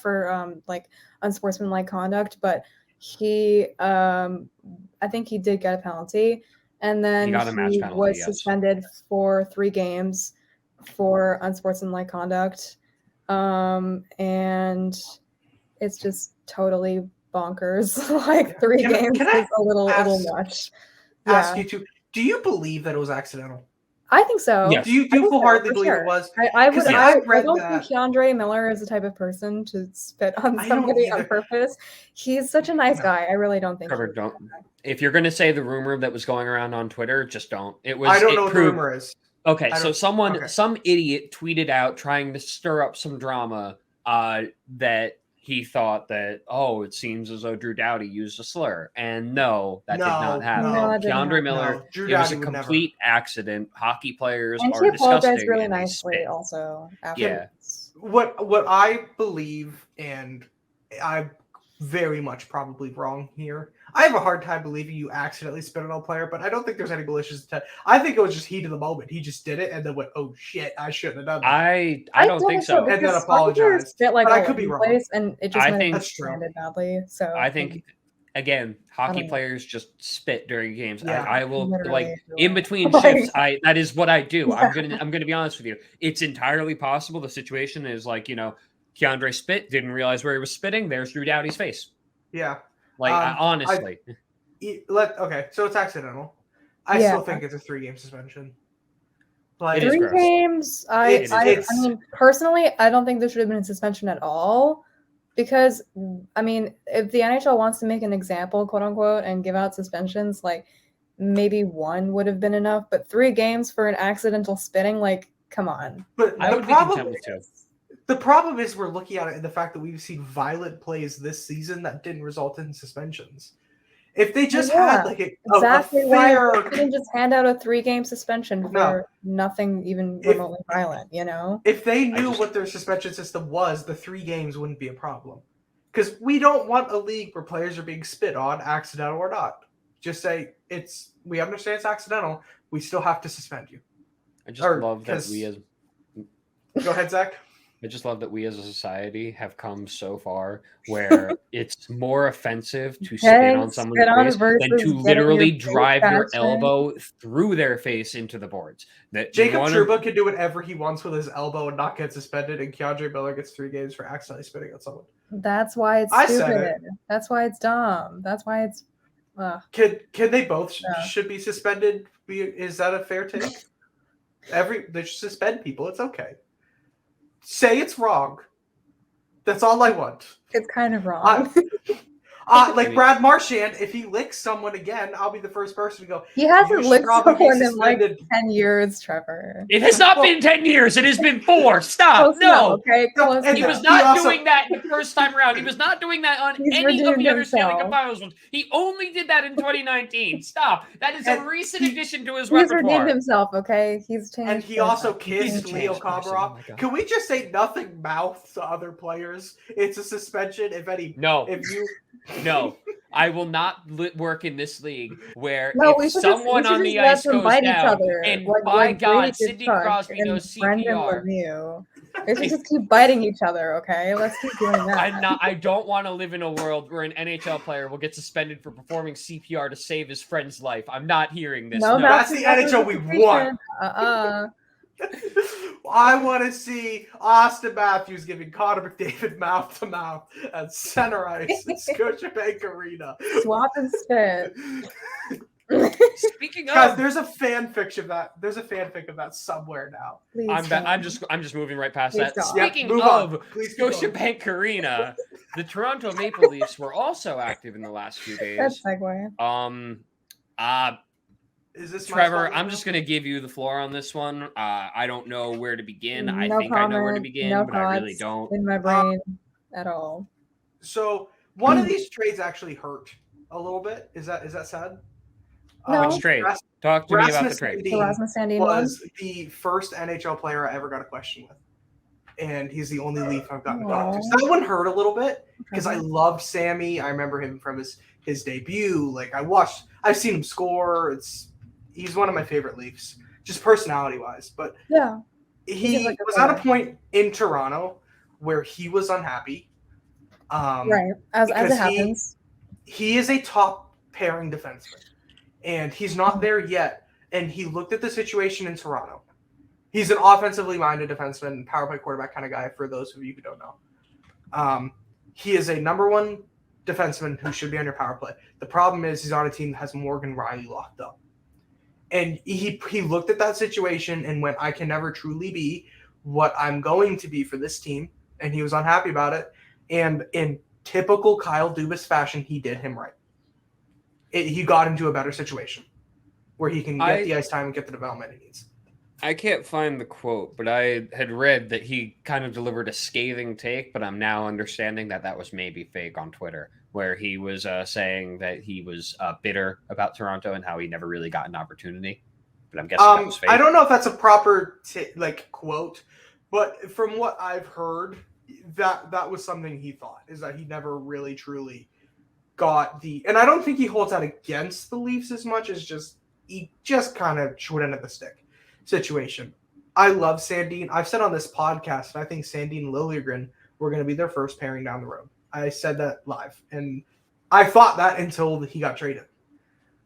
like unsportsmanlike conduct, but he, I think he did get a penalty, and then he was suspended for 3 games for unsportsmanlike conduct. And it's just totally bonkers. Like 3 games is a little much. Ask you to, do you believe that it was accidental? I think so. Yes. Do you full-heartedly believe it was? I don't think Condre Miller is the type of person to spit on somebody on purpose. He's such a nice guy. I really don't think. Trevor, don't. If you're going to say the rumor that was going around on Twitter, just don't. It was. I don't know what the rumor is. Okay, so some idiot tweeted out trying to stir up some drama that he thought that, it seems as though Drew Doughty used a slur. And no, that did not happen. Condre Miller, it was a complete accident. Hockey players and are he disgusting. apologized really nicely also afterwards. What I believe, and I'm very much probably wrong here. I have a hard time believing you accidentally spit on a player, but I don't think there's any malicious intent. I think it was just heat of the moment. He just did it and then went, "Oh shit, I shouldn't have done that." I don't think so. And then apologized. Spit like But I all could be over the wrong. place, and it just I might think- have That's true. landed badly. So I think again, hockey know. players just spit during games. Yeah, I will literally like do in it. between Like- shifts. That is what I do. Yeah. I'm gonna be honest with you. It's entirely possible the situation is like, Keandre spit, didn't realize where he was spitting. There's Drew Doughty's face. Yeah. Like honestly, Okay, so it's accidental. I Yeah. still think it's a 3-game suspension. Like, It is 3 gross. games. It I is mean, personally, I don't think there should have been a suspension at all. Because, I mean, if the NHL wants to make an example, quote unquote, and give out suspensions, like maybe 1 would have been enough. But 3 games for an accidental spitting, like, come on. but I the would be problem, content with 2. the problem is we're looking at it in the fact that we've seen violent plays this season that didn't result in suspensions. If they just Yeah, had like a Exactly fair, why they didn't just hand out a 3-game suspension for No. nothing even If- remotely violent, if they knew what their suspension system was, the 3 games wouldn't be a problem. Because we don't want a league where players are being spit on, accidental or not. Just say we understand it's accidental. We still have to suspend you. I just love that we as Go ahead, Zach. I just love that we as a society have come so far where it's more offensive to spit on someone's face than to literally drive your elbow through their face into the boards. That Jacob Trouba can do whatever he wants with his elbow and not get suspended, and Keandre Miller gets 3 games for accidentally spitting on someone. That's why it's I said stupid. That's why it's dumb. That's why it's. Can they both should be suspended? Is that a fair take? They should suspend people. It's okay. Say it's wrong. That's all I want. It's kind of wrong. Like Brad Marchand, if he licks someone again, I'll be the first person to go. He hasn't "You should licked probably be someone in like suspended." 10 years, Trevor. It has not been 10 years. It has been 4. Stop. Close enough, No. okay, close and He enough. was not also- doing that the first time around. He was not doing that on He's any of the redeemed other Stanley Cup himself. Finals ones. He only did that in 2019. Stop. That is a And recent he- addition to his He's redeemed repertoire. himself, okay? He's changed. And he also himself. kissed He's a Leo changed person. Oh Komarov. my God. Can we just say nothing mouth to other players? It's a suspension. If No, I will not work in this league where No, we if should someone just on the let ice them goes bite each down, other, and like by Brady God, did Sidney Chuck Crosby and knows Brendan CPR. Lemieux. They should just keep biting each other, okay? Let's keep doing that. I don't want to live in a world where an NHL player will get suspended for performing CPR to save his friend's life. I'm not hearing this. No, No. That's the NHL we want. I want to see Austin Matthews giving Connor McDavid mouth to mouth at center ice in Scotiabank Arena. Swap and spit. Speaking Guys, of, there's a fan fiction of that. There's a fanfic of that somewhere now. Please I'm don't. just moving right past Please that. don't. Speaking move on. of Please keep going. Scotiabank Arena, the Toronto Maple Leafs were also active in the last few Good days. segue. Is this my Trevor, spot I'm now? just going to give you the floor on this one. I don't know where to begin. I No think I know where to comment, begin, no but I really thoughts don't. in my brain at all. So one of these trades actually hurt a little bit. Is that sad? No. Which trade? Ras- Talk to me about the Rasmus trade. The Sandin Rasmus Sandin one? was the first NHL player I ever got a question with, and he's the only Leaf I've gotten to talk to. So that one hurt a little bit because I loved Sammy. I remember him from his debut. Like I've seen him score. He's one of my favorite Leafs, just personality wise. But Yeah. he He's like a was at a player. point in Toronto where he was unhappy. Right. As because it happens. He is a top pairing defenseman, and he's not there yet. And he looked at the situation in Toronto. He's an offensively minded defenseman, power play quarterback kind of guy, for those of you who don't know. He is a number 1 defenseman who should be on your power play. The problem is he's on a team that has Morgan Riley locked up. And he looked at that situation and went, I can never truly be what I'm going to be for this team. And he was unhappy about it. And in typical Kyle Dubas fashion, he did him right. He got into a better situation where he can get the ice time and get the development he needs. I can't find the quote, but I had read that he kind of delivered a scathing take, but I'm now understanding that was maybe fake on Twitter, where he was saying that he was bitter about Toronto and how he never really got an opportunity. But I'm guessing that was fake. I don't know if that's a proper quote, but from what I've heard, that was something he thought, is that he never really truly got and I don't think he holds out against the Leafs as much as he just kind of short end of the stick situation. I love Sandin. I've said on this podcast, I think Sandin and Liljegren were going to be their first pairing down the road. I said that live, and I thought that until he got traded.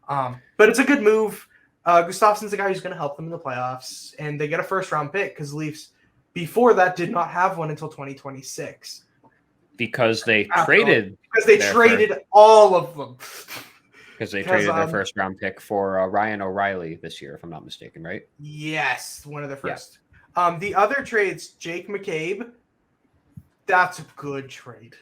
But it's a good move. Gustafsson's the guy who's going to help them in the playoffs, and they get a first-round pick because Leafs, before that, did not have one until 2026. Because they traded all of them. Because they traded their first round pick for Ryan O'Reilly this year, if I'm not mistaken, right? Yes, one of the first. Yeah. The other trades, Jake McCabe, that's a good trade.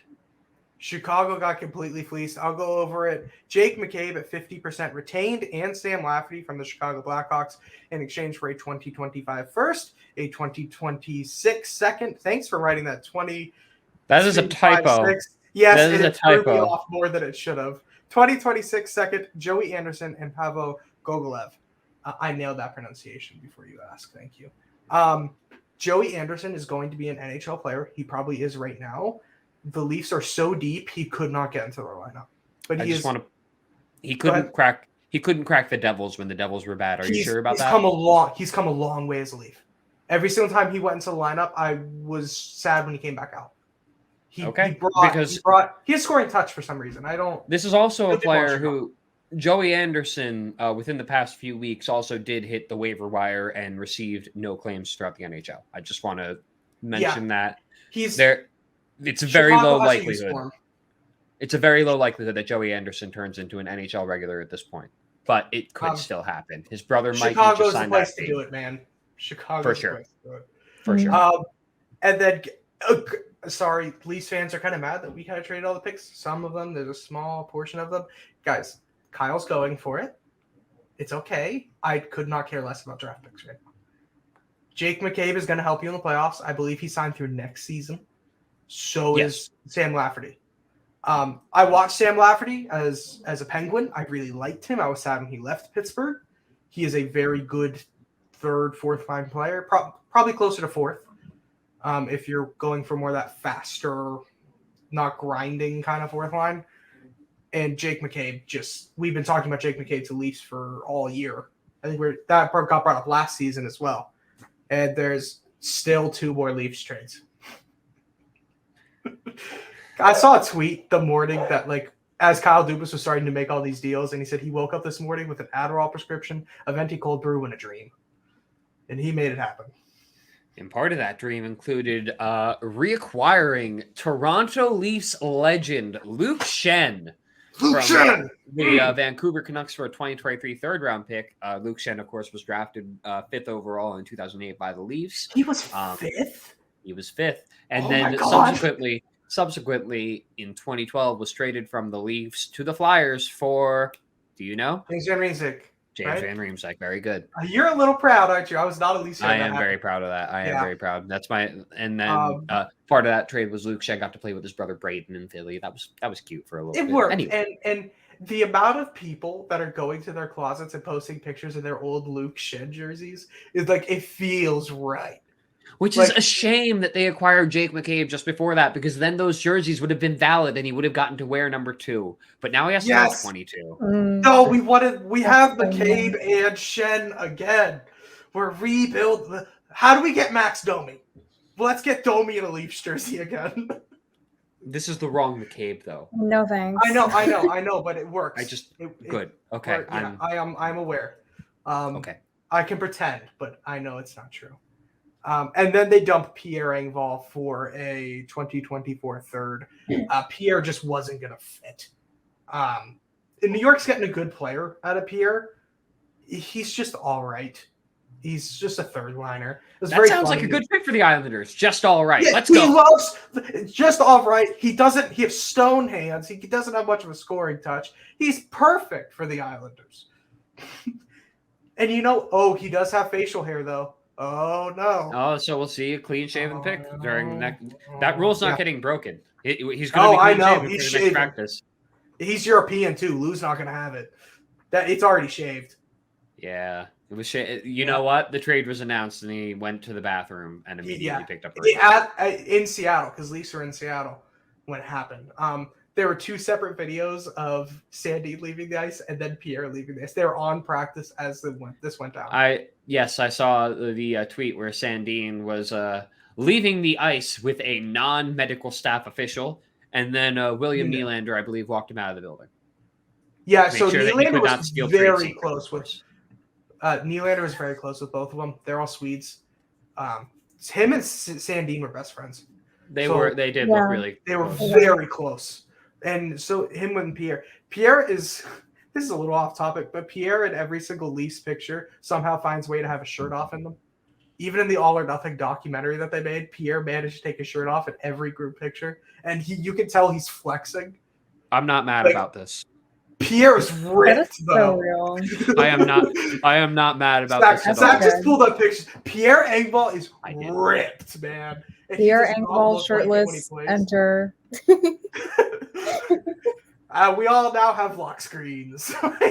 Chicago got completely fleeced. I'll go over it. Jake McCabe at 50% retained, and Sam Lafferty from the Chicago Blackhawks in exchange for a 2025 first, a 2026 second. Thanks for writing that 20. That is a typo. Yes, that is a typo. Threw me off more than it should have. 2026 second, Joey Anderson and Pavel Gogolev. I nailed that pronunciation before you ask. Thank you. Joey Anderson is going to be an NHL player. He probably is right now. The Leafs are so deep, he could not get into their lineup. But he couldn't crack the Devils when the Devils were bad. Are you sure about that? He's come a long way as a Leaf. Every single time he went into the lineup, I was sad when he came back out. He has scoring touch for some reason. This is also a player who, Joey Anderson, within the past few weeks, also did hit the waiver wire and received no claims throughout the NHL. I just want to mention that he's there. It's a very low likelihood. It's a very low likelihood that Joey Anderson turns into an NHL regular at this point, but it could still happen. His brother might just sign that. Chicago's the place to do it, man. Chicago's for sure. For sure. And then, sorry, Leafs fans are kind of mad that we kind of traded all the picks. Some of them, there's a small portion of them. Guys, Kyle's going for it. It's okay. I could not care less about draft picks right now. Jake McCabe is going to help you in the playoffs. I believe he signed through next season. So is Sam Lafferty. I watched Sam Lafferty as a Penguin. I really liked him. I was sad when he left Pittsburgh. He is a very good third, fourth line player, probably closer to fourth. If you're going for more of that faster, not grinding kind of fourth line. And Jake McCabe, we've been talking about Jake McCabe to Leafs for all year. I think that part got brought up last season as well. And there's still 2 more Leafs trades. I saw a tweet the morning that, as Kyle Dubas was starting to make all these deals, and he said he woke up this morning with an Adderall prescription, a venti cold brew, and a dream. And he made it happen. And part of that dream included reacquiring Toronto Leafs legend Luke Schenn. The Vancouver Canucks for a 2023 third-round pick. Luke Schenn, of course, was drafted 5th overall in 2008 by the Leafs. He was 5th? He was 5th. And then subsequently in 2012 was traded from the Leafs to the Flyers for, do you know? James Van Riemsdyk. James Van Riemsdyk, very good. You're a little proud, aren't you? I was not a Leafs fan. I am very proud of that. I am very proud. That's and then part of that trade was Luke Schenn got to play with his brother Braden in Philly. That was cute for a little bit. It worked. Anyway. And the amount of people that are going to their closets and posting pictures of their old Luke Schenn jerseys is it feels right. Which is a shame that they acquired Jake McCabe just before that, because then those jerseys would have been valid and he would have gotten to wear number 2. But now he has to wear 22. No, we have McCabe and Schenn again. We're rebuild. How do we get Max Domi? Let's get Domi in a Leafs jersey again. This is the wrong McCabe, though. No thanks. I know, but it works. Good. Okay. I'm aware. Okay. I can pretend, but I know it's not true. And then they dumped Pierre Engvall for a 2024 third. Pierre just wasn't going to fit. And New York's getting a good player out of Pierre. He's just all right. He's just a third liner. That sounds like a good fit for the Islanders. Just all right. Yeah, Let's go. He loves just all right. He has stone hands. He doesn't have much of a scoring touch. He's perfect for the Islanders. And he does have facial hair though. Oh no! Oh, so we'll see a clean-shaven pick during that rule's not getting broken. He's going to be clean-shaven for the next practice. He's European too. Lou's not going to have it. It's already shaved. Yeah. It was you know what? The trade was announced, and he went to the bathroom and immediately picked up. In Seattle, because Leafs were in Seattle when it happened. There were 2 separate videos of Sandin leaving the ice and then Pierre leaving the ice. They were on practice as this went down. I saw the tweet where Sandin was leaving the ice with a non-medical staff official, and then William Nylander, I believe, walked him out of the building. Yeah, so Nylander was very close with. Nylander was very close with both of them. They're all Swedes. Him and Sandin were best friends. They did look really. They were very close. And so him and Pierre is, this is a little off topic, but Pierre in every single Leafs picture somehow finds a way to have a shirt off in them. Even in the All or Nothing documentary that they made, Pierre managed to take his shirt off in every group picture, and you can tell he's flexing. I'm not mad about this. Pierre is ripped, though. So real. I am not mad about this. Zach just pulled up pictures. Pierre Engvall is ripped, man. Pierre Engvall shirtless. Enter. We all now have lock screens. But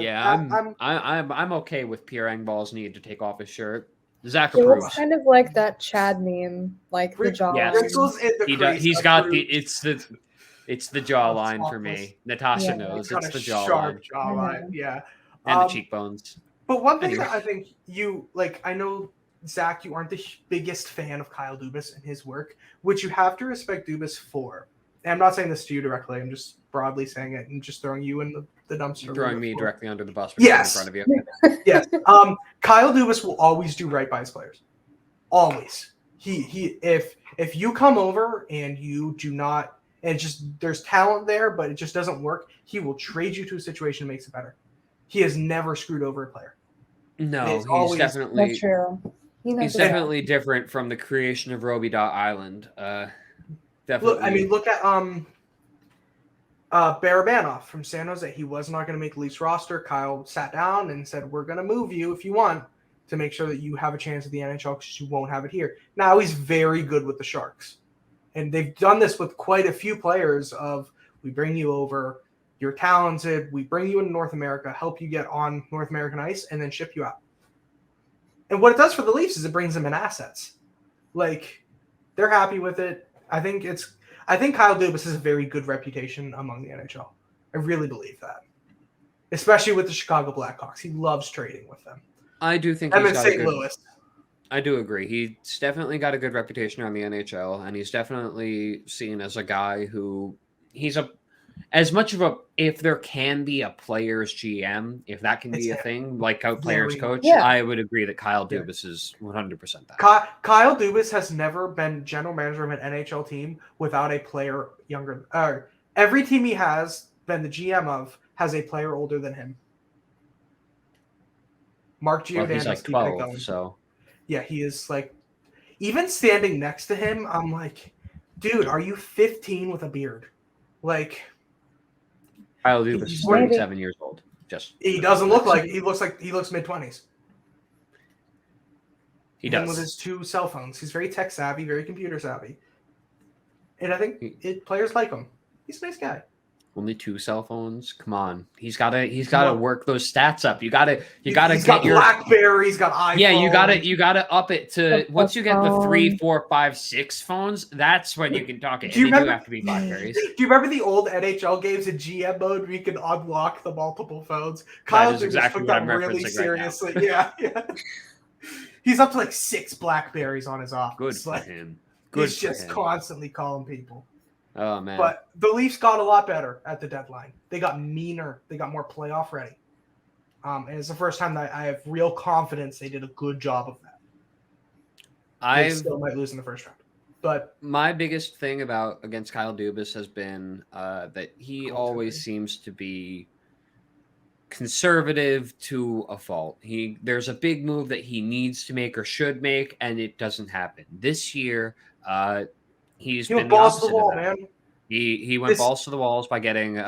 yeah, I'm okay with Pierre Engvall's need to take off his shirt. Zach it approves. looks kind of like that Chad meme, like the jawline. Yes. He's got it's the jawline for me. Natasha knows it's the jawline. Sharp jawline, yeah. And the cheekbones. But one thing that I think I know, Zach, you aren't the biggest fan of Kyle Dubas and his work, which you have to respect Dubas for. And I'm not saying this to you directly. I'm just broadly saying it and just throwing you in the dumpster. You're throwing me directly under the bus. Yes. In front of you. Yes. Kyle Dubas will always do right by his players. Always. If you come over and you do not, and there's talent there, but it just doesn't work, he will trade you to a situation that makes it better. He has never screwed over a player. No, he's definitely That's true. He's definitely different from the creation of Roby Island. Definitely. Look at Barabanov from San Jose. He was not going to make the Leafs roster. Kyle sat down and said, "We're going to move you if you want to make sure that you have a chance at the NHL because you won't have it here." Now he's very good with the Sharks. And they've done this with quite a few players of, we bring you over, you're talented, we bring you into North America, help you get on North American ice, and then ship you out. And what it does for the Leafs is it brings them in assets. They're happy with it. I think Kyle Dubas has a very good reputation among the NHL. I really believe that. Especially with the Chicago Blackhawks. He loves trading with them. I do think he's got St. Louis. I do agree. He's definitely got a good reputation on the NHL, and he's definitely seen as a guy who as much of a, if there can be a player's GM, if that can be a thing, like a player's coach, I would agree that Kyle Dubas is 100% that. Kyle Dubas has never been general manager of an NHL team without a player younger. Every team he has been the GM of has a player older than him. Mark Giordano. He's like 12, so. Yeah, he is even standing next to him, I'm like, dude, are you 15 with a beard? Kyle Dubas is 37 years old. He doesn't look he looks mid-20s. He does. With his 2 cell phones. He's very tech savvy, very computer savvy. And I think players like him. He's a nice guy. Only 2 cell phones. Come on, he's got to work those stats up. You got to he's get got your BlackBerry. He's got iPhone. Yeah, you got to up it to once you get the 3, 4, 5, 6 phones. That's when you can talk it. Do have to be BlackBerries. Do you remember the old NHL games in GM mode where you can unlock the multiple phones? Kyle Dubas took that really seriously. Right yeah. He's up to 6 BlackBerries on his office. Good for him. He's just constantly calling people. Oh, man. But the Leafs got a lot better at the deadline. They got meaner. They got more playoff ready. And it's the first time that I have real confidence they did a good job of that. They still might lose in the first round. But my biggest thing against Kyle Dubas has been that he always seems to be conservative to a fault. There's a big move that he needs to make or should make, and it doesn't happen. This year, he's been balls to the wall, man. He went balls to the walls by getting.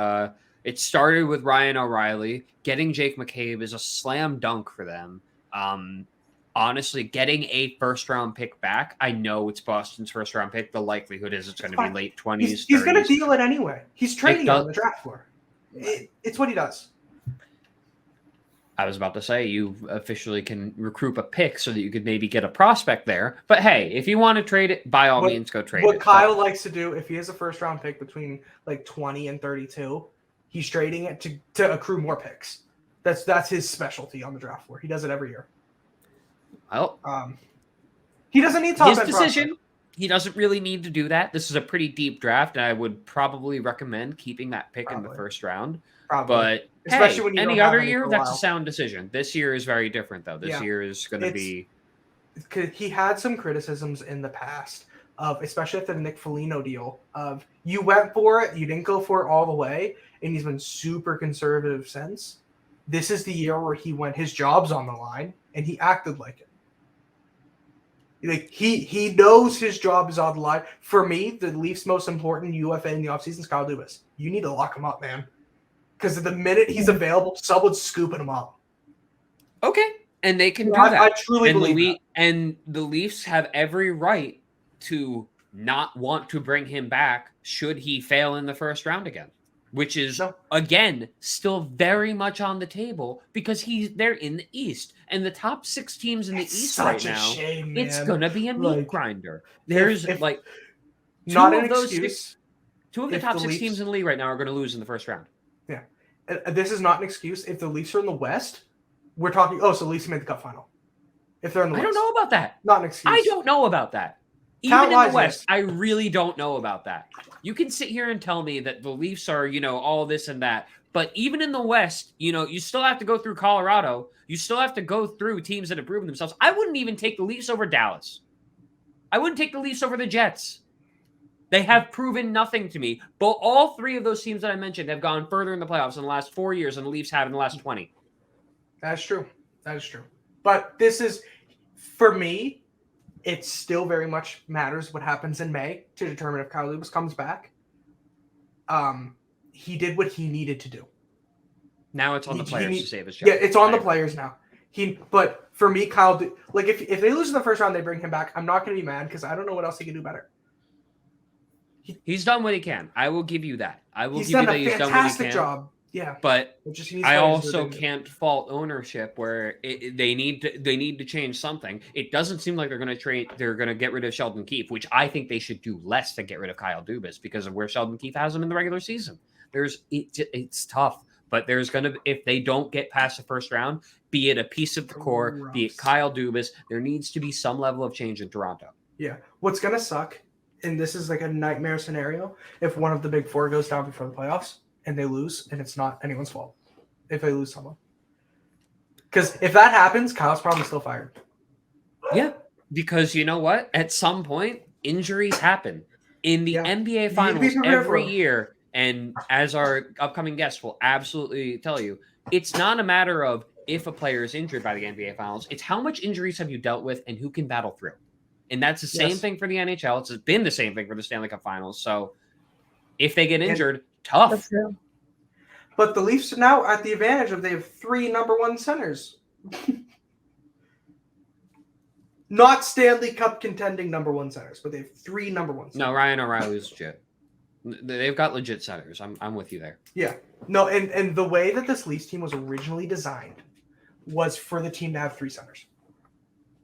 It started with Ryan O'Reilly. Getting Jake McCabe is a slam dunk for them. Honestly, getting a first-round pick back, I know it's Boston's first-round pick. The likelihood is it's going to be late 20s. He's going to deal it anyway. He's trading on the draft floor. It's what he does. I was about to say you officially can recruit a pick so that you could maybe get a prospect there. But hey, if you want to trade it, by all means, go trade it. What Kyle likes to do, if he has a first-round pick between like 20 and 32, he's trading it to accrue more picks. That's his specialty on the draft floor. He does it every year. Well, he doesn't need top his end decision. prospect. He doesn't really need to do that. This is a pretty deep draft, and I would probably recommend keeping that pick in the first round. Probably. But Especially hey, when you any don't have other any year, for a that's a while. sound decision. This year is very different, though. This year is going to be... He had some criticisms in the past of, especially at the Nick Foligno deal, of you went for it, you didn't go for it all the way, and he's been super conservative since. This is the year where his job's on the line, and he acted like it. Like he knows his job is on the line. For me, the Leafs' most important UFA in the offseason is Kyle Dubas. You need to lock him up, man. Because the minute he's available, someone's scooping him up. Okay, and they can do that. I truly believe that. And the Leafs have every right to not want to bring him back should he fail in the first round again, which is, again, still very much on the table because they're in the East. And the top 6 teams in the East right now, shame, it's man. going to be a meat grinder. There's not two an excuse. Two of the top 6 teams in the league right now are going to lose in the first round. Yeah. This is not an excuse. If the Leafs are in the West, we're talking, so the Leafs made the Cup final. If they're in the West. I don't know about that. Not an excuse. I don't know about that. Even in the West, I really don't know about that. You can sit here and tell me that the Leafs are, all this and that. But even in the West, you still have to go through Colorado. You still have to go through teams that have proven themselves. I wouldn't even take the Leafs over Dallas. I wouldn't take the Leafs over the Jets. They have proven nothing to me. But all 3 of those teams that I mentioned have gone further in the playoffs in the last 4 years than the Leafs have in the last 20. That's true. That is true. But this is, for me, it still very much matters what happens in May to determine if Kyle Dubas comes back. He did what he needed to do. Now it's on the players to save his job. Yeah, it's on the players now. But for me, if they lose in the first round, they bring him back. I'm not going to be mad because I don't know what else he can do better. He's done what he can. I will give you that. He's done a fantastic job. Yeah, but I also can't fault ownership where they need to change something. It doesn't seem like they're going to get rid of Sheldon Keefe, which I think they should do less to get rid of Kyle Dubas because of where Sheldon Keefe has him in the regular season. It's tough, but there's going to, if they don't get past the first round, be it a piece of the core, be it Kyle Dubas, there needs to be some level of change in Toronto. Yeah, what's going to suck, and this is like a nightmare scenario, if one of the big 4 goes down before the playoffs. And they lose, and it's not anyone's fault if they lose someone. Because if that happens, Kyle's probably still fired. Yeah, because you know what? At some point, injuries happen. In the NBA Finals every year, and as our upcoming guest will absolutely tell you, it's not a matter of if a player is injured by the NBA Finals. It's how much injuries have you dealt with and who can battle through. And that's the same thing for the NHL. It's been the same thing for the Stanley Cup Finals. So if they get injured, tough. That's true. But the Leafs are now at the advantage of they have 3 number 1 centers. Not Stanley Cup contending number 1 centers, but they have 3 number 1 centers. No, Ryan O'Reilly's legit. They've got legit centers. I'm with you there. Yeah. No, and the way that this Leafs team was originally designed was for the team to have 3 centers.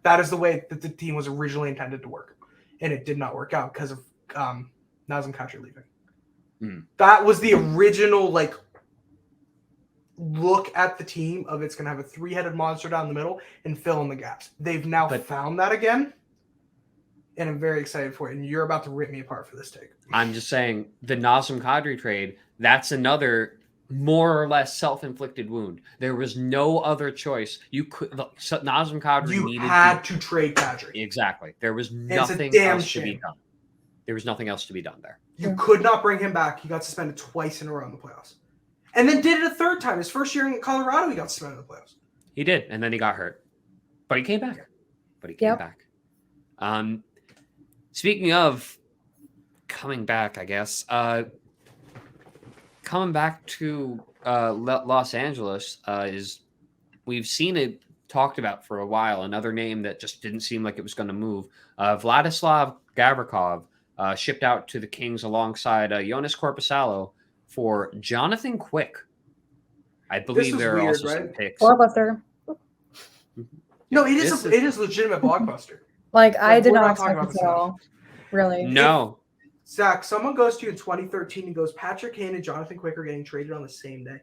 That is the way that the team was originally intended to work. And it did not work out because of Nazem Kadri leaving. That was the original look at the team of it's going to have a 3-headed monster down the middle and fill in the gaps. They've now found that again, and I'm very excited for it. And you're about to rip me apart for this take. I'm just saying the Nazem Kadri trade, that's another more or less self-inflicted wound. There was no other choice. Nazem Kadri had to trade Kadri. Exactly. There was nothing else to be done. There was nothing else to be done there. You could not bring him back. He got suspended twice in a row in the playoffs. And then did it a 3rd time. His first year in Colorado, he got suspended in the playoffs. He did, and then he got hurt. But he came back. Speaking of coming back, I guess, coming back to Los Angeles is we've seen it talked about for a while. Another name that just didn't seem like it was going to move. Vladislav Gavrikov shipped out to the Kings alongside Jonas Korpisalo for Jonathan Quick. I believe was there are weird, also some right? picks. Blockbuster. No, it This is legitimate blockbuster. Like I did we're not not talking expect about this this at enough. all. Really. No. Zach, someone goes to you in 2013 and goes, Patrick Kane and Jonathan Quick are getting traded on the same day.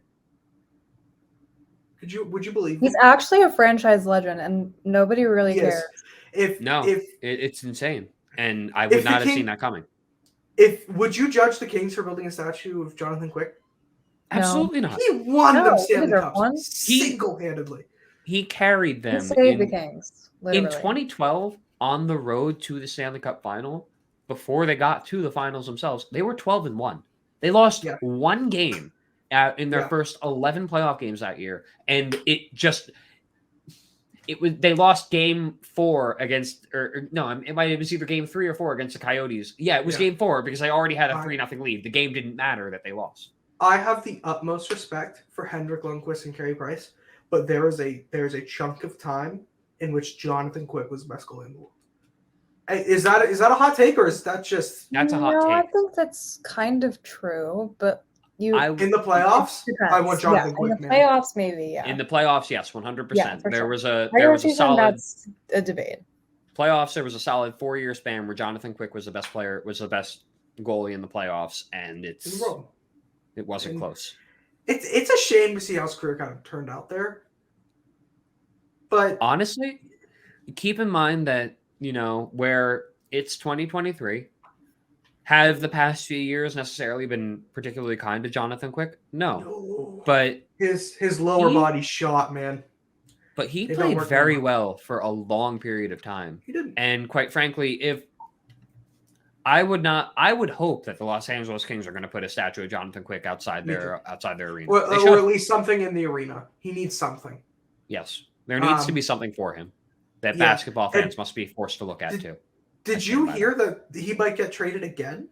Would you believe He's them? actually a franchise legend, and nobody really He is. cares. It's insane, and I would not have seen that coming. Would you judge the Kings for building a statue of Jonathan Quick? No. Absolutely not. He won them he Stanley deserved Cups one. single-handedly. He carried He them saved the Kings, literally. in 2012 on the road to the Stanley Cup final. Before they got to the finals themselves, they were 12-1. They lost one game in their first 11 playoff games that year, and they lost game 4 against, it was either game 3 or 4 against the Coyotes. Yeah, it was game 4 because they already had a 3-0 lead. The game didn't matter that they lost. I have the utmost respect for Henrik Lundqvist and Carey Price, but there's a chunk of time in which Jonathan Quick was the best goalie in the world. Is that a hot take, or is that just? That's a hot take. No, I think that's kind of true, but in the playoffs, I want Jonathan Quick. In the playoffs, maybe. Yeah. In the playoffs, yes, 100%. Yeah, there was a season, solid. That's a debate. Playoffs, there was a solid 4-year span where Jonathan Quick was the best player, was the best goalie in the playoffs, and it wasn't close. It's a shame to see how his career kind of turned out there. But honestly, keep in mind that, where it's 2023, have the past few years necessarily been particularly kind to Jonathan Quick? No. But his lower body shot, man. But he played very well for a long period of time. He did. And quite frankly, I would hope that the Los Angeles Kings are going to put a statue of Jonathan Quick outside their arena. Or at least something in the arena. He needs something. Yes. There needs to be something for him that basketball fans must be forced to look at too. Did you hear that he might get traded again?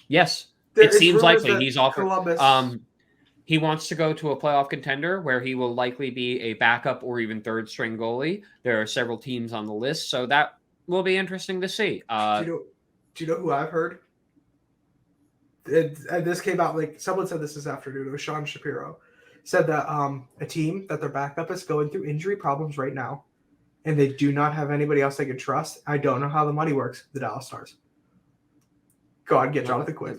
Yes. It seems likely. He's offered Columbus. He wants to go to a playoff contender where he will likely be a backup or even third string goalie. There are several teams on the list, so that will be interesting to see. Do you know who I've heard? And this came out someone said this afternoon. It was Sean Shapiro. Said that a team that their backup is going through injury problems right now, and they do not have anybody else they can trust. I don't know how the money works. The Dallas Stars. Go on, get Jonathan Quick.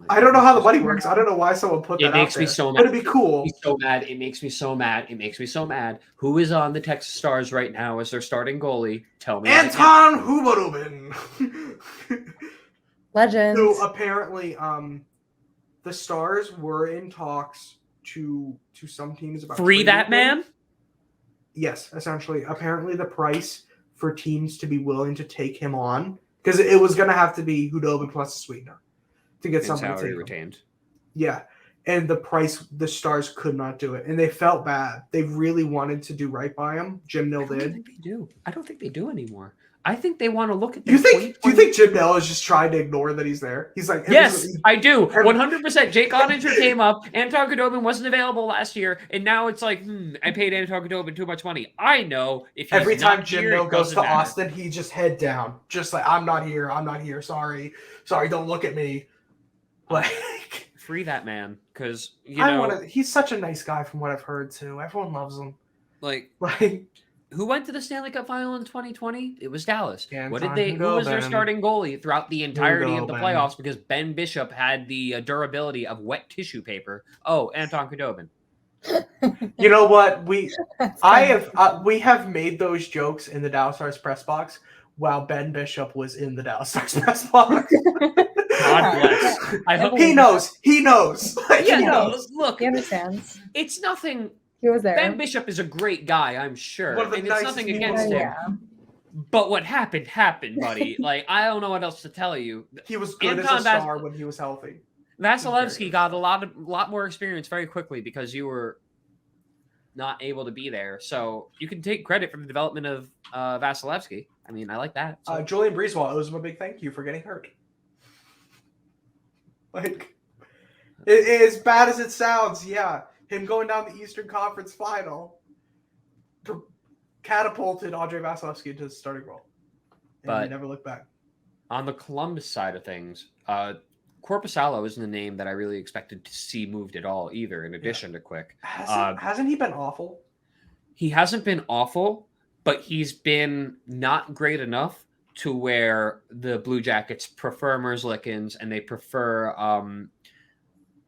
I don't know how the money works. I don't know why someone put that out there. It makes me so mad. But it'd be cool. It makes me so mad. Who is on the Texas Stars right now as their starting goalie? Tell me. Anton Huberdeau. Legend. So apparently, the Stars were in talks to some teams about free that man. Yes, essentially. Apparently, the price for teams to be willing to take him on, because it was going to have to be Hudobin plus a sweetener to get somebody retained. Yeah, and the price, the Stars could not do it, and they felt bad. They really wanted to do right by him. Jim Nill did. I don't think they do anymore. I think they want to look at. Do you think Jim Nill is just trying to ignore that he's there? He's like, yes, I do. 100%. Jake Ottinger came up. Anton Khudobin wasn't available last year, and now it's like, I paid Anton Khudobin too much money. I know if he's every time Jim here, Nill goes to Austin, he just head down, just like, I'm not here. Sorry, don't look at me. Like, free that man, because he's such a nice guy from what I've heard too. Everyone loves him. Like who went to the Stanley Cup final in 2020? It was Dallas. Who was their starting goalie throughout the entirety of the playoffs? Because Ben Bishop had the durability of wet tissue paper. Oh, Anton Khudobin. You know what? We have made those jokes in the Dallas Stars press box while Ben Bishop was in the Dallas Stars press box. God bless. I hope he knows. He knows. He knows. Look, he understands. It's nothing. He was there. Ben Bishop is a great guy, I'm sure. And it's nothing against him. Yeah. But what happened, buddy. I don't know what else to tell you. He was good as a star when he was healthy. Vasilevsky got a lot more experience very quickly because you were not able to be there. So you can take credit for the development of Vasilevsky. I mean, I like that. So. Julian Breezewall owes him a big thank you for getting hurt. As bad as it sounds, yeah. Him going down the Eastern Conference Final catapulted Andrei Vasilevsky into the starting role. And he never looked back. On the Columbus side of things, Korpisalo isn't a name that I really expected to see moved at all either, in addition to Quick. Hasn't he been awful? He hasn't been awful, but he's been not great enough to where the Blue Jackets prefer Merzlikins and they prefer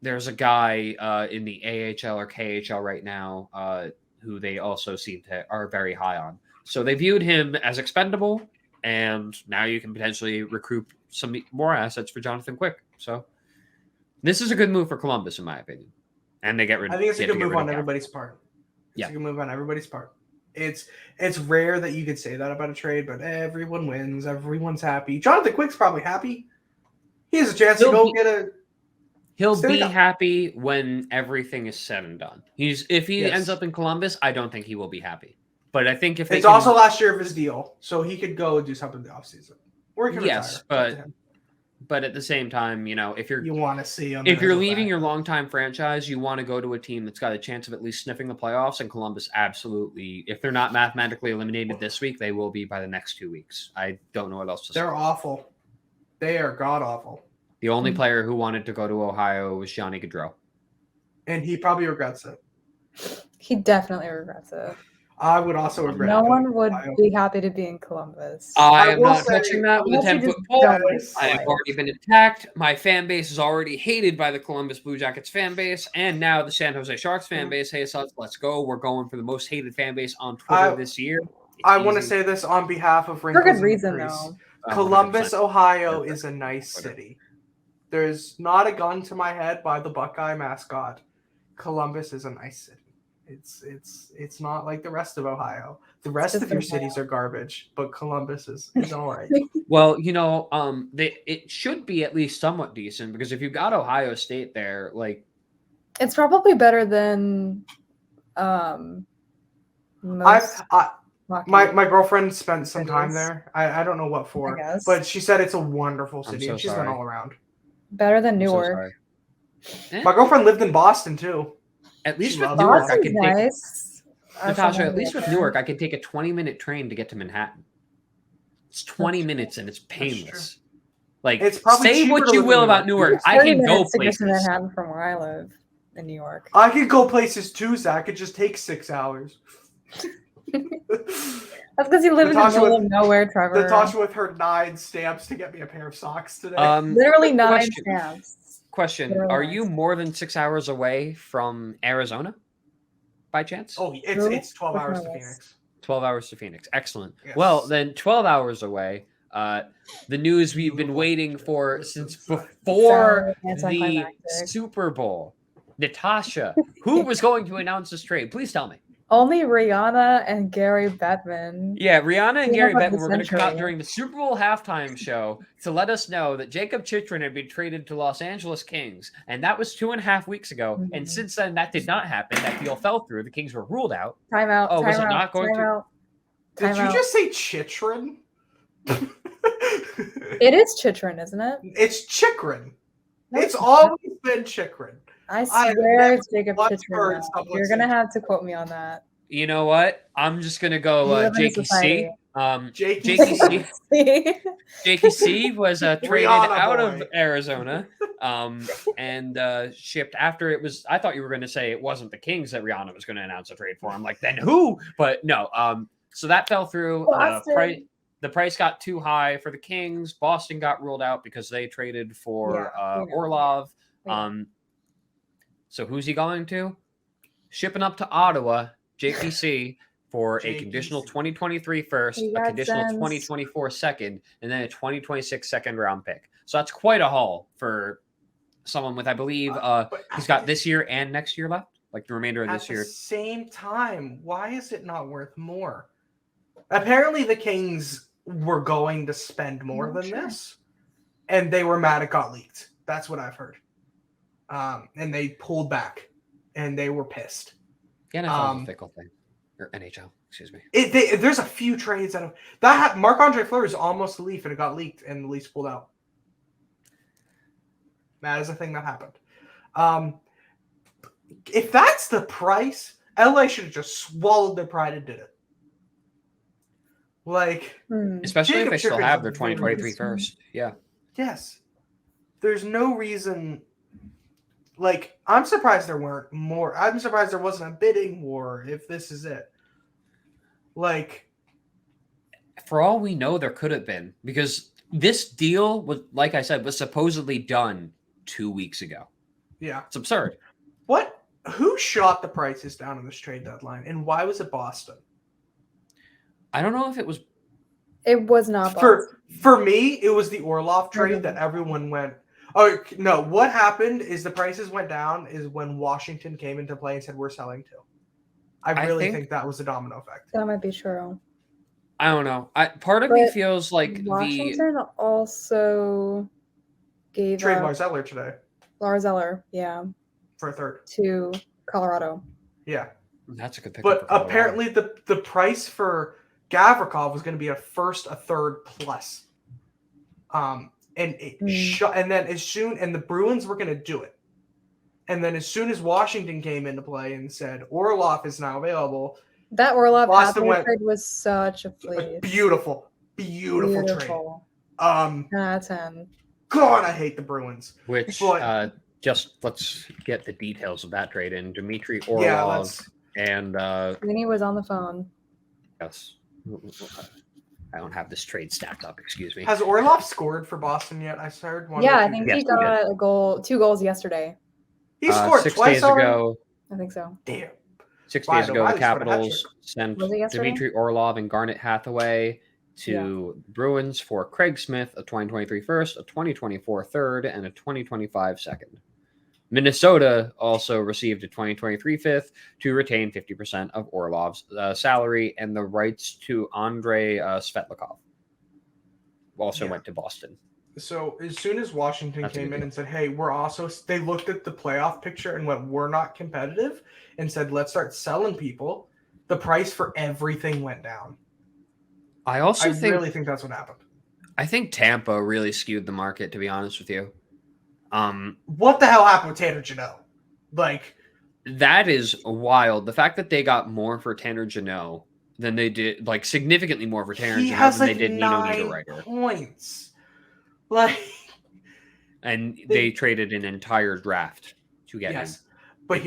there's a guy in the AHL or KHL right now who they also are very high on. So they viewed him as expendable, and now you can potentially recruit some more assets for Jonathan Quick. So this is a good move for Columbus, in my opinion. And they get rid. I think it's a good move on Gavin. everybody's part. It's Yeah. a good move on everybody's part. It's rare that you could say that about a trade, but everyone wins. Everyone's happy. Jonathan Quick's probably happy. He has a chance to go get a. He'll Stanley be Cup. happy when everything is said and done. If he Yes. ends up in Columbus, I don't think he will be happy. But I think if they It's also last year of his deal, so he could go do something in the offseason. Or he could retire. But at the same time, if You want to see him. if you're leaving your longtime franchise, you want to go to a team that's got a chance of at least sniffing the playoffs. And Columbus, absolutely, if they're not mathematically eliminated this week, they will be by the next 2 weeks. I don't know what else to say. They're awful. They are god awful. The only player who wanted to go to Ohio was Johnny Gaudreau. And he probably regrets it. He definitely regrets it. I would also regret it. No one would be happy to be in Columbus. I am will not say- touching that with a Unless you 10-foot just pole. don't like I have life. already been attacked. My fan base is already hated by the Columbus Blue Jackets fan base, and now the San Jose Sharks fan base. Hey, Suds, let's go. We're going for the most hated fan base on Twitter this year. I want to say this on behalf of For Wrinkles good and reason, Crease. though. Columbus, 100%. Ohio is a nice city. There's not a gun to my head by the Buckeye mascot. Columbus is a nice city. It's not like the rest of Ohio. The rest just of your Ohio. cities are garbage, but Columbus is all right. Well, it should be at least somewhat decent because if you've got Ohio State there, like It's probably better than most hockey. My girlfriend spent some time cities. there. I don't know what I for, guess. but she said it's a wonderful I'm city, so and she's sorry. been all around. Better than I'm so Newark. sorry. My girlfriend lived in Boston too. At least She with loves Newark, I Boston's can take nice. Natasha. At least with Newark, I can take a 20-minute train to get to Manhattan. It's 20 minutes and it's painless. Like, It's probably say cheaper what to you live will in about Newark. Newark, I can go to get to places. Manhattan from where I live in New York. I could go places too, Zach. It just takes 6 hours. That's because you live Natasha in the middle with- of nowhere, Trevor. Natasha with her 9 stamps to get me a pair of socks today. Literally 9 question. stamps. Question: Literally Are 9 you more than 6 hours away from Arizona, by chance? Oh, Really? it's 12 Which hours one to was? Phoenix. 12 hours to Phoenix. Excellent. Yes. Well, then 12 hours away. The news we've been waiting for since before So the anticlimactic. Super Bowl. Natasha, who was going to announce this trade? Please tell me. Only Rihanna and Gary Bettman. Yeah, Rihanna and Team Gary of the Bettman were going to come out century. during the Super Bowl halftime show to let us know that Jacob Chitrin had been traded to Los Angeles Kings, and that was 2.5 weeks ago. And Mhm. since then, that did not happen. That deal fell through. The Kings were ruled out. Timeout. Oh, was it timeout, not going to- timeout, Did you timeout. just say Chitrin? It is Chitrin, isn't it? It's Chikrin. No, It's it's always been Chikrin. I I swear never it's Jacob once Chitrin. heard now. someone You're say gonna have to quote me on that. You know what? I'm just going to go You live in a JKC. society. JKC. JKC was traded Rihanna out boy. of Arizona and shipped after it was. I thought you were going to say it wasn't the Kings that Rihanna was going to announce a trade for. I'm like, then who? But no. So that fell through. Boston. The price got too high for the Kings. Boston got ruled out because they traded for Yeah, we know. Orlov. Yeah. So who's he going to? Shipping up to Ottawa, JPC, for a conditional JPC. 2023 first, He a got conditional sense. 2024 second, and then a 2026 second round pick. So that's quite a haul for someone with, I believe, But he's got this year and next year left, like the remainder of at this the year. same time, why is it not worth more? Apparently, the Kings were going to spend more Not than sure. this, and they were mad it got leaked. That's what I've heard. And they pulled back, and they were pissed. The NFL is a fickle thing, or NHL, excuse me. There's a few trades that Marc-Andre Fleury is almost a Leaf, and it got leaked, and the Leafs pulled out. That is a thing that happened. If that's the price, LA should have just swallowed their pride and did it. Like, Hmm. Especially if Jacob they still Chikrin's have their really 2023 smart. first. Yeah. yes. there's no reason. Like, I'm surprised there weren't more. I'm surprised there wasn't a bidding war if this is it. Like, for all we know, there could have been, because this deal was, like I said, was supposedly done 2 weeks ago. yeah. It's absurd. Who shot the prices down on this trade deadline, and why was it Boston? I don't know if it was. It was not Boston. For me, it was the Orlov trade that everyone went, oh, no, what happened is the prices went down is when Washington came into play and said, we're selling too. I really think that was a domino effect. That might be true. I don't know. Part of me feels like Washington also gave Trade up Lars Eller today. Lars Eller, yeah, for a third to Colorado. Yeah, that's a good pick. But apparently, the price for Gavrikov was going to be a first, a third plus. And then the Bruins were going to do it. And then as soon as Washington came into play and said Orlov is now available, that Orlov trade was such a fleece. Beautiful trade. 10 out of 10. God, I hate the Bruins. Just let's get the details of that trade in. Dmitry Orlov and Vinny was on the phone. Yes. I don't have this trade stacked up. Excuse me. Has Orlov scored for Boston yet? I heard one. Yeah, I think he got a goal, 2 goals yesterday. He scored 6 twice days already? ago. I think so. Damn. 6 days ago, the Capitals sent Dmitry Orlov and Garnet Hathaway to Bruins for Craig Smith, a 2023 first, a 2024 third, and a 2025 second. Minnesota also received a 2023 fifth to retain 50% of Orlov's salary, and the rights to Andrei Svetlikov also went to Boston. So as soon as Washington came in and said, hey, they looked at the playoff picture and went, we're not competitive, and said, let's start selling people, the price for everything went down. I really think that's what happened. I think Tampa really skewed the market, to be honest with you. What the hell happened with Tanner Jeannot? That is wild. The fact that they got more for Tanner Jeannot than they did, significantly more for Tanner Jeannot than they did Nino Niederreiter. Points. And they traded an entire draft to get him. But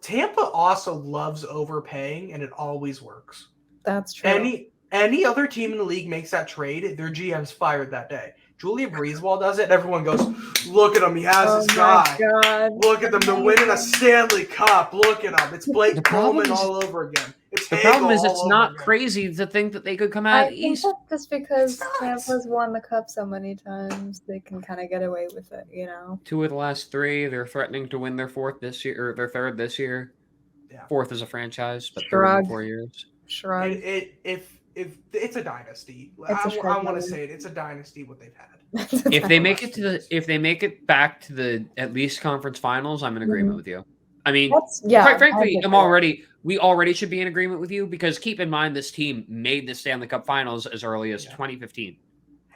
Tampa also loves overpaying, and it always works. That's true. Any other team in the league makes that trade, their GM's fired that day. Julia Breezewald does it, and everyone goes, look at him, he has his guy. God. Look at them, they're winning a Stanley Cup. Look at him. It's Blake Coleman all over again. The problem is it's not crazy to think that they could come out east. Just because Tampa's won the cup so many times, they can kind of get away with it, 2 of the last 3, they're threatening to win their 4th this year, or their 3rd this year. Yeah. 4th as a franchise, but 3rd in 4 years. Shrug. If it's a dynasty, I want to say it's a dynasty what they've had. If they make it back to the at least conference finals, I'm in agreement with you. I mean, quite frankly, we already should be in agreement with you, because keep in mind this team made the Stanley Cup Finals as early as 2015.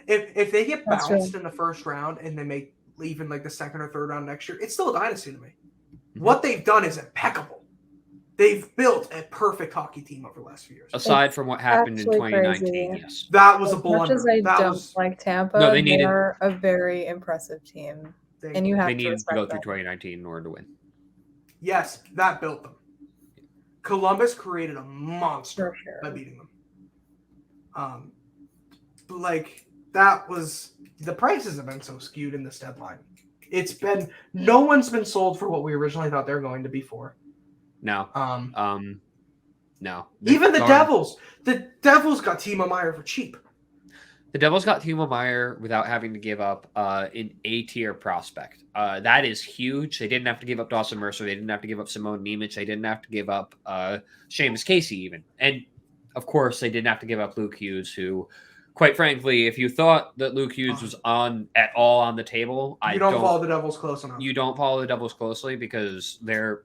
If they get bounced in the first round and they make even the second or third round next year, it's still a dynasty to me. Mm-hmm. What they've done is impeccable. They've built a perfect hockey team over the last few years. Aside from what happened in 2019, yes. That was a blunder. As much as I don't like Tampa, they're a very impressive team. And you have to needed to go through 2019 in order to win. Yes, that built them. Columbus created a monster by beating them. That was... The prices have been so skewed in this deadline. No one's been sold for what we originally thought they were going to be for. No. No. Even the Devils. The Devils got Timo Meier for cheap. The Devils got Timo Meier without having to give up an A-tier prospect. That is huge. They didn't have to give up Dawson Mercer. They didn't have to give up Simone Nemec. They didn't have to give up Seamus Casey even. And, of course, they didn't have to give up Luke Hughes, who, quite frankly, if you thought that Luke Hughes was at all on the table, you don't follow the Devils close enough. You don't follow the Devils closely, because they're...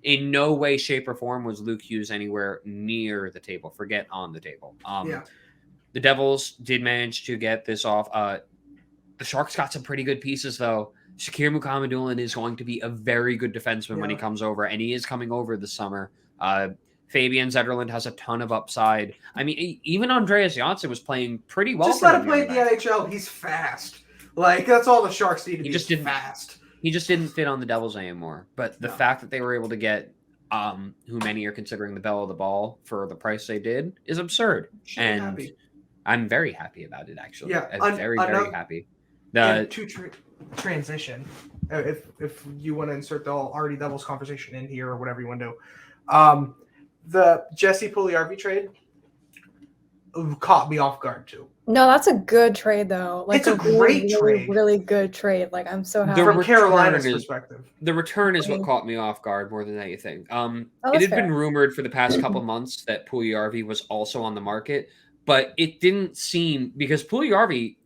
In no way, shape, or form was Luke Hughes anywhere near the table. Forget on the table. The Devils did manage to get this off. The Sharks got some pretty good pieces, though. Shakir Mukhamadullin is going to be a very good defenseman when he comes over, and he is coming over this summer. Fabian Zetterlund has a ton of upside. I mean, even Andreas Janssen was playing pretty well. Just let him play in the NHL. He's fast. Like, that's all the Sharks need to He be just didn't- fast. He just didn't fit on the Devils anymore. But the fact that they were able to get who many are considering the belle of the ball for the price they did is absurd. And happy. I'm very happy about it, actually. Yeah, I'm very happy. And to transition, if you want to insert the already Devils conversation in here or whatever you want to do, the Jesse Puljujarvi trade caught me off guard too. No, that's a good trade though. Like it's a great trade, really good trade. Like I'm so happy. From Carolina's perspective. The return is what caught me off guard more than anything. It had been rumored for the past couple months that Puljujarvi was also on the market, but it didn't seem because Puljujarvi,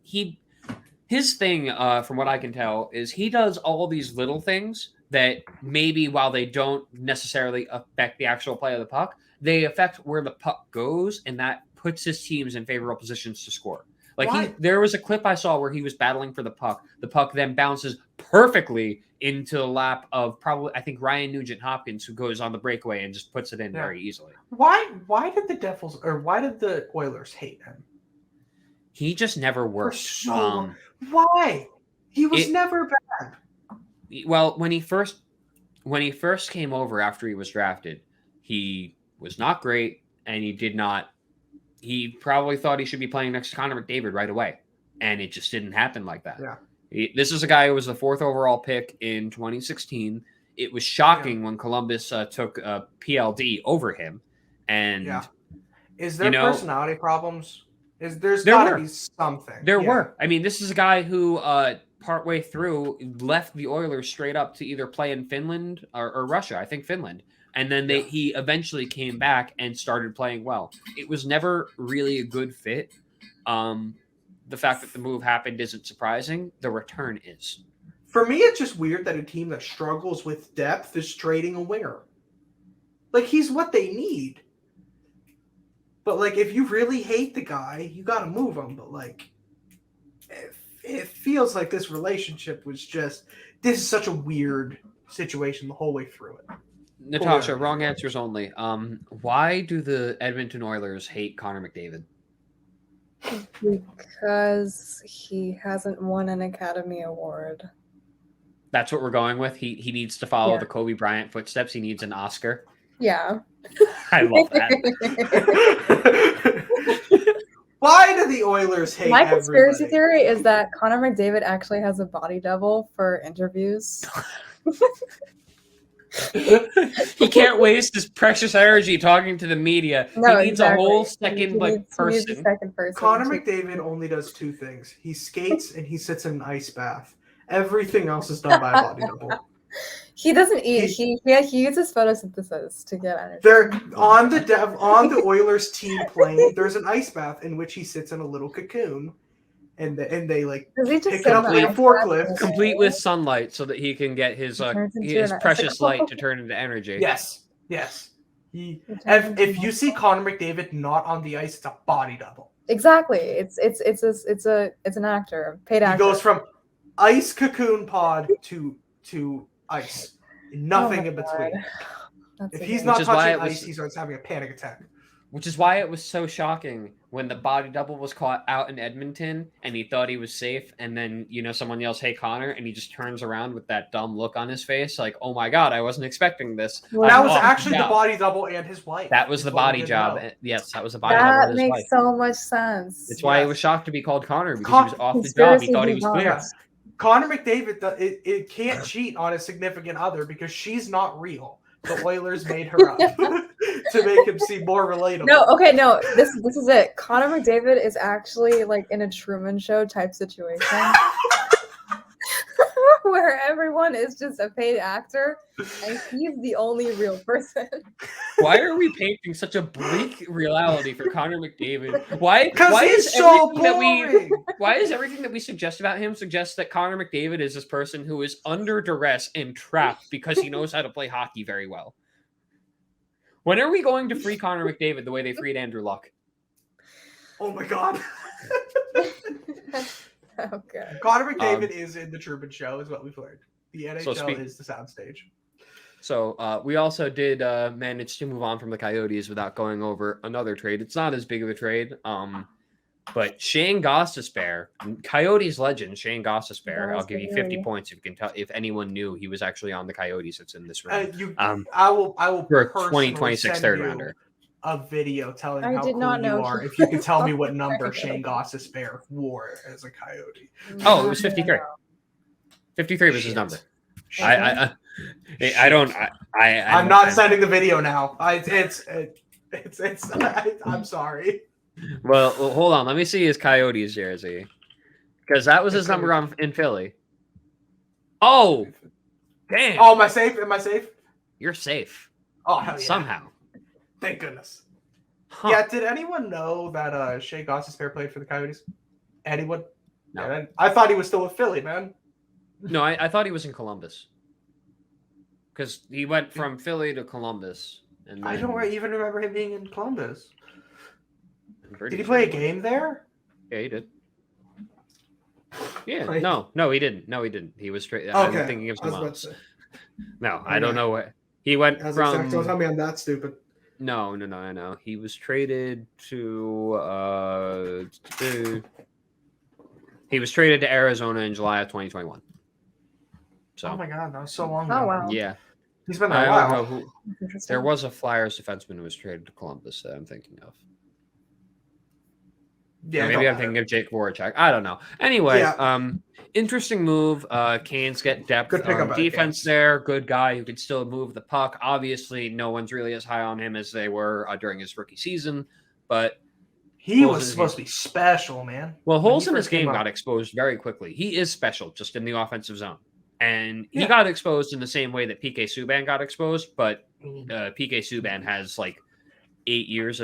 his thing, from what I can tell, is he does all these little things that maybe while they don't necessarily affect the actual play of the puck, they affect where the puck goes, and that puts his teams in favorable positions to score. Like there was a clip I saw where he was battling for the puck. The puck then bounces perfectly into the lap of probably, I think, Ryan Nugent-Hopkins, who goes on the breakaway and just puts it in very easily. Why did the Devils or why did the Oilers hate him? He just never worked. Why? He was never bad. Well, when he first came over after he was drafted, he was not great, and he probably thought he should be playing next to Connor McDavid right away, and it just didn't happen like that. Yeah. This is a guy who was the 4th overall pick in 2016. It was shocking when Columbus took PLD over him. And is there personality problems? There's got to be something. There were. I mean, this is a guy who partway through left the Oilers straight up to either play in Finland or Russia. I think Finland. And then he eventually came back and started playing well. It was never really a good fit. The fact that the move happened isn't surprising. The return is. For me, it's just weird that a team that struggles with depth is trading a winger. Like, he's what they need. But, like, if you really hate the guy, you got to move him. But, like, it feels like this relationship was just... This is such a weird situation the whole way through it. Natasha, wrong answers only. Why do the Edmonton Oilers hate Connor McDavid? Because he hasn't won an Academy Award. That's what we're going with? He needs to follow the Kobe Bryant footsteps. He needs an Oscar. Yeah. I love that. Why do the Oilers hate My conspiracy theory is that Connor McDavid actually has a body double for interviews. He can't waste his precious energy talking to the media. No, he needs a whole second person. He needs a second person. Connor McDavid only does 2 things. He skates and he sits in an ice bath. Everything else is done by a body double. He doesn't eat. He uses photosynthesis to get energy. They're on the Oilers team plane. There's an ice bath in which he sits in a little cocoon. And they like pick it up like a forklift, complete with sunlight, so that he can get his precious light to turn into energy. Yes. If you see Connor McDavid not on the ice, it's a body double. Exactly. It's an actor, paid actor. He goes from ice cocoon pod to ice, nothing in between. If he's not touching ice, he starts having a panic attack. Which is why it was so shocking when the body double was caught out in Edmonton and he thought he was safe. And then, someone yells, "Hey, Connor," and he just turns around with that dumb look on his face. Like, oh my God, I wasn't expecting this. That was actually the body double and his wife. That was the body job. Yes, that was the body double. That makes so much sense. That's why he was shocked to be called Connor, because he was off the job. He thought he was clear. Yeah. Connor McDavid, it can't cheat on his significant other because she's not real. The Oilers made her up to make him seem more relatable. No. This is it. Connor McDavid is actually like in a Truman Show type situation where everyone is just a paid actor and he's the only real person. Why are we painting such a bleak reality for Connor McDavid? Why is so boring? Why is everything that we suggest about him suggest that Connor McDavid is this person who is under duress and trapped because he knows how to play hockey very well? When are we going to free Connor McDavid the way they freed Andrew Luck? Oh my God. Okay. Connor McDavid is in the Truman Show, is what we've learned. The NHL is the soundstage. So we also did manage to move on from the Coyotes without going over another trade. It's not as big of a trade. But Shane Gostisbehere, Coyotes legend Shane Gostisbehere, I'll give you 50 Really? points if you can tell if anyone knew he was actually on the Coyotes that's in this room. I will For a personally 2026 send third you rounder. a video telling I how did cool not know you are he if you could was tell me on what the number Coyotes. Shane Gostisbehere wore as a Coyote. Oh, it was 53. 53 was his number. Shit. I'm not sending the video now. I'm sorry. Well, hold on. Let me see his Coyotes jersey, because that was his number in Philly. Oh, damn! Oh, am I safe? Am I safe? You're safe. Oh, hell yeah! Somehow. Thank goodness. Huh. Yeah. Did anyone know that Shane Gostisbehere played for the Coyotes? Anyone? No. Yeah, I thought he was still with Philly, man. No, I thought he was in Columbus, because he went from Philly to Columbus. And I don't even remember him being in Columbus. Did he sure play a game there? Yeah, he did. Yeah, no, he didn't. No, he didn't. He was straight. Okay. I'm thinking of someone else. No, Okay. I don't know what he went from. Don't tell me I'm that stupid. No. He was traded to. He was traded to Arizona in July of 2021. So. Oh my god, that was so long ago. Oh wow. Yeah. He's been there a while. I don't know who. There was a Flyers defenseman who was traded to Columbus that I'm thinking of. Yeah, maybe I'm thinking of Jake Voracek. I don't know. Anyway, interesting move. Canes get depth on defense there. Good guy who can still move the puck. Obviously, no one's really as high on him as they were during his rookie season, but he was supposed to be special, man. Well, holes in his game got exposed very quickly. He is special just in the offensive zone. And he got exposed in the same way that PK Subban got exposed, but PK Subban has like 6 years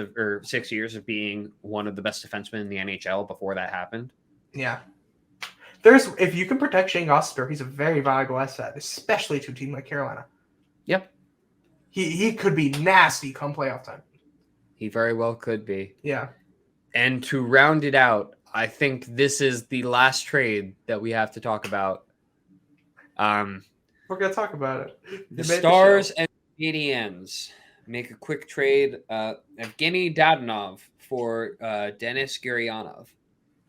of being one of the best defensemen in the NHL before that happened. Yeah. If you can protect Shane Gostisbehere, he's a very valuable asset, especially to a team like Carolina. Yep. He could be nasty come playoff time. He very well could be. Yeah. And to round it out, I think this is the last trade that we have to talk about. We're going to talk about it. The Stars and Canadiens make a quick trade. Evgeny Dadonov for Denis Gurianov.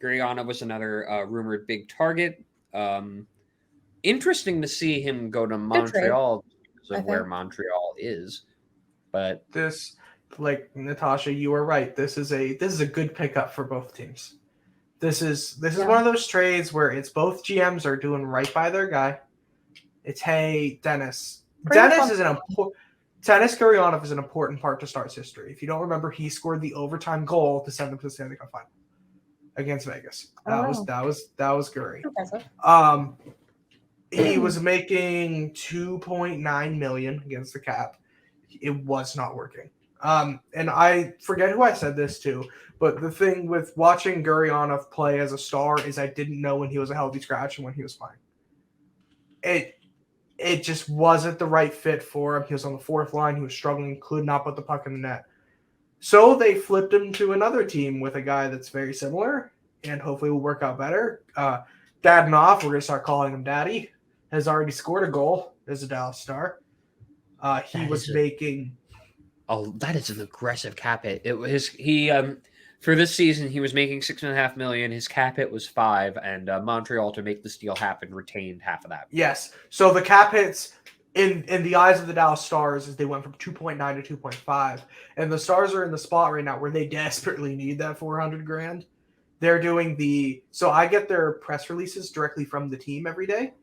Gurianov was another rumored big target. Interesting to see him go to Montreal because of where Montreal is. But this, like Natasha, you are right. This is a good pickup for both teams. This is one of those trades where it's both GMs are doing right by their guy. It's Denis. Denis Gurianov is an important part to Stars history. If you don't remember, he scored the overtime goal to send them to the Stanley Cup final against Vegas. That was Guri. He was making $2.9 million against the cap. It was not working. And I forget who I said this to, but the thing with watching Gurianov play as a Star is I didn't know when he was a healthy scratch and when he was fine. It just wasn't the right fit for him. He was on the fourth line. He was struggling, could not put the puck in the net. So they flipped him to another team with a guy that's very similar and hopefully will work out better. Dadonov, we're going to start calling him Daddy, has already scored a goal as a Dallas Star. He was making... Oh, that is an aggressive cap hit. For this season, he was making $6.5 million. His cap hit was $5 million, and Montreal, to make this deal happen, retained half of that. Yes. So the cap hits in the eyes of the Dallas Stars is they went from 2.9 to 2.5, and the Stars are in the spot right now where they desperately need that $400,000. They're doing so I get their press releases directly from the team every day.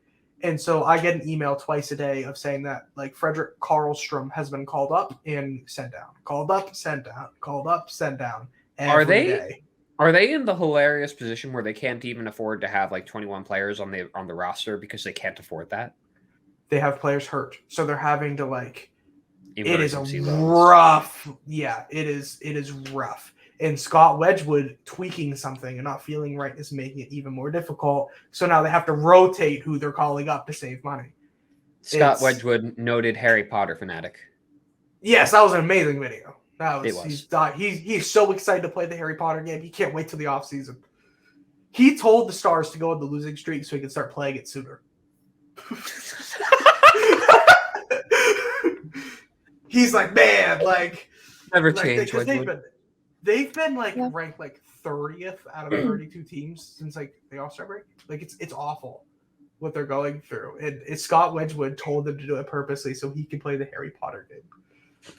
And so I get an email twice a day of saying that like Frederick Karlstrom has been called up and sent down, called up, sent down, called up, sent down. Are they in the hilarious position where they can't even afford to have like 21 players on the roster because they can't afford that? They have players hurt, so they're having to like. It is rough. Yeah, it is rough. And Scott Wedgwood tweaking something and not feeling right is making it even more difficult. So now they have to rotate who they're calling up to save money. Scott Wedgwood, noted Harry Potter fanatic. Yes, that was an amazing video. It was. He's so excited to play the Harry Potter game. He can't wait till the offseason. He told the Stars to go on the losing streak so he can start playing it sooner. He's like, man, like never change. They've been like ranked like 30th out of 32 teams since like the All-Star break. Like it's awful what they're going through. And Scott Wedgwood told them to do it purposely so he could play the Harry Potter game.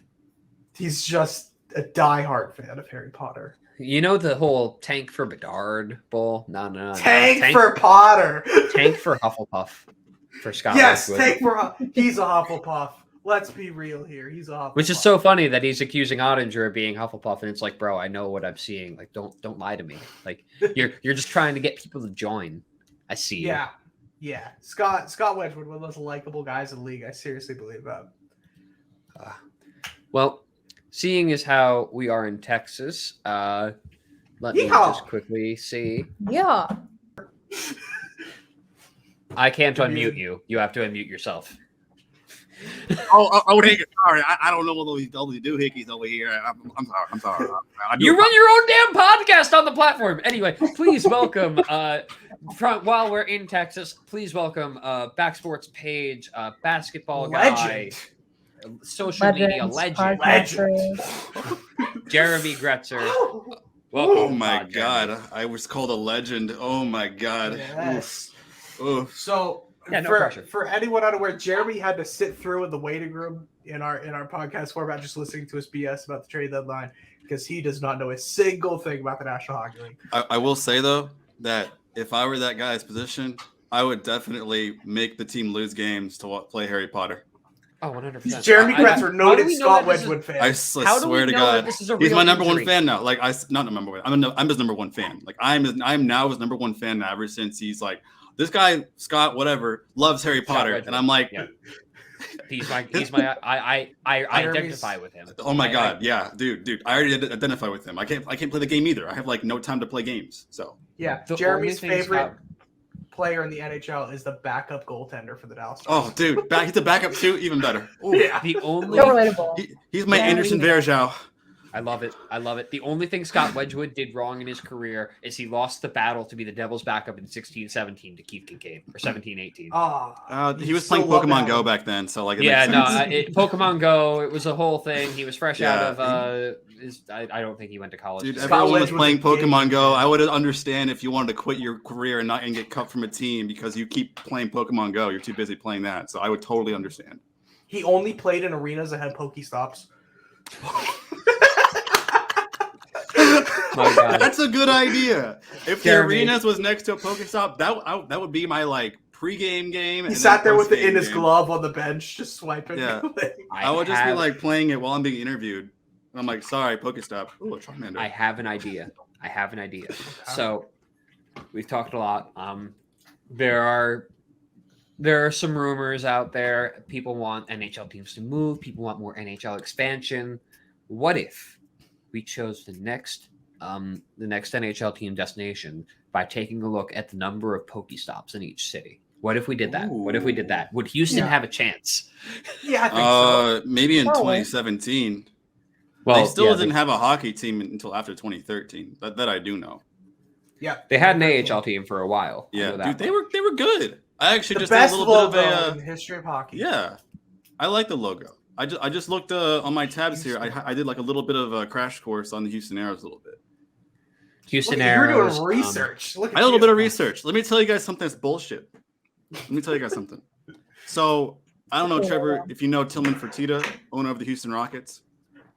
He's just a diehard fan of Harry Potter. You know the whole tank for Bedard bull? No. Tank for Potter. Tank for Hufflepuff for Scott. Yes, Wedgwood. tank for he's a Hufflepuff. Let's be real here. He's a Hufflepuff. Which is so funny that he's accusing Ottinger of being Hufflepuff, and it's like, bro, I know what I'm seeing. Like, don't lie to me. Like, you're just trying to get people to join. I see you. Yeah. Scott Wedgwood, one of the most likable guys in the league. I seriously believe that. Well, seeing as how we are in Texas, let me Yeehaw! just quickly see. Yeah. I can't unmute you. You have to unmute yourself. Oh, Hickey. Sorry, I don't know what those doohickeys over here. I'm sorry. You run your own damn podcast on the platform. Anyway, please welcome, while we're in Texas, please welcome BackSportsPage, basketball guy, social media legend, Jeremy Gretzer. Welcome. Oh my God, I was called a legend. Oh my God. Yes. Oof. So Yeah, no pressure. For anyone unaware, Jeremy had to sit through in the waiting room in our podcast format, just listening to us BS about the trade deadline because he does not know a single thing about the National Hockey League. I will say though that if I were that guy's position, I would definitely make the team lose games to play Harry Potter. Oh, 100%. Jeremy Gretzer, noted Scott Wedgwood fan. I swear to God, he's my number one fan now. Like not number one. I'm his number one fan. Like I'm now his number one fan now, ever since he's like, this guy Scott whatever loves Harry Potter, and I'm like, yeah. he's my I identify with him. Oh my God, yeah, dude, I already identify with him. I can't play the game either. I have like no time to play games. So yeah, Jeremy's favorite player in the NHL is the backup goaltender for the Dallas Stars. Oh, dude, he's a backup too, even better. Ooh. Yeah. The only So relatable. He's my Anderson Varejao. I love it. The only thing Scott Wedgwood did wrong in his career is he lost the battle to be the Devils' backup in 16-17 to Keith Kincaid, or 17-18. He was playing Pokemon Go back then, so like Pokemon Go. It was a whole thing. He was fresh out of. I don't think he went to college. Dude, everyone was playing Pokemon Go. I would understand if you wanted to quit your career and get cut from a team because you keep playing Pokemon Go. You're too busy playing that, so I would totally understand. He only played in arenas that had Pokestops. My God. That's a good idea. If the arenas was next to a Pokestop, that would be my like pregame game. He sat there with it in his glove on the bench, just swiping. Yeah, I would just be like playing it while I'm being interviewed. And I'm like, sorry, Pokestop. Ooh, a Charmander. I have an idea. So we've talked a lot. There are some rumors out there. People want NHL teams to move. People want more NHL expansion. What if we chose the next NHL team destination by taking a look at the number of Pokestops in each city? What if we did that? Ooh. Would Houston have a chance? Yeah, I think so. Maybe in 2017. Well, they still didn't have a hockey team until after 2013. That I do know. Yeah, they had an AHL team for a while. Yeah, dude, they were good. I actually just best did a little bit logo of in the history of hockey. Yeah, I like the logo. I just looked on my tabs here. I did like a little bit of a crash course on the Houston Aeros a little bit. Houston Aeros. You're Aeros. doing research. I had a little bit of research. Let me tell you guys something that's bullshit. So I don't know, Trevor, if you know Tillman Fertitta, owner of the Houston Rockets.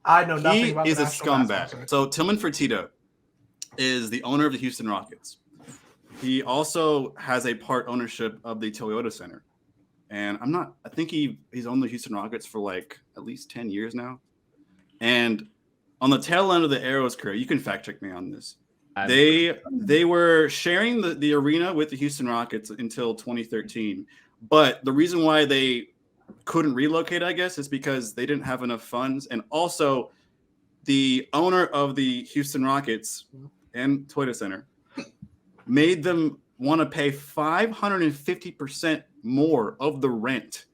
I know nothing he about is the a National scumbag. So Tillman Fertitta is the owner of the Houston Rockets. He also has a part ownership of the Toyota Center. And I think he's owned the Houston Rockets for like at least 10 years now. And on the tail end of the Aeros career, you can fact check me on this. They were sharing the arena with the Houston Rockets until 2013. But the reason why they couldn't relocate, I guess, is because they didn't have enough funds. And also the owner of the Houston Rockets and Toyota Center made them want to pay 550% more of the rent,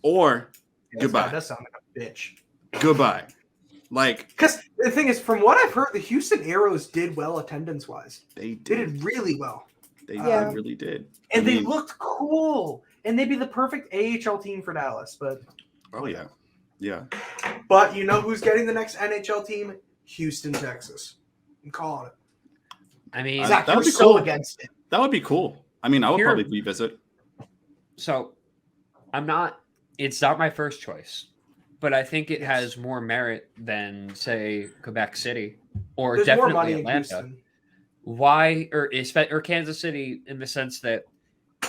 or goodbye. That sounds like a bitch. Goodbye. Like, because the thing is, from what I've heard, the Houston Aeros did well attendance-wise. They did really well. They really did. And they looked cool. And they'd be the perfect AHL team for Dallas. But yeah. But you know who's getting the next NHL team? Houston, Texas. I'm calling it. I mean, Zach, that you're would be so cool. against it. That would be cool. I mean, I would Here- probably revisit. so it's not my first choice, but I think it Yes. has more merit than, say, Quebec City or There's more definitely money in Atlanta. Houston. Why, or Kansas City, in the sense that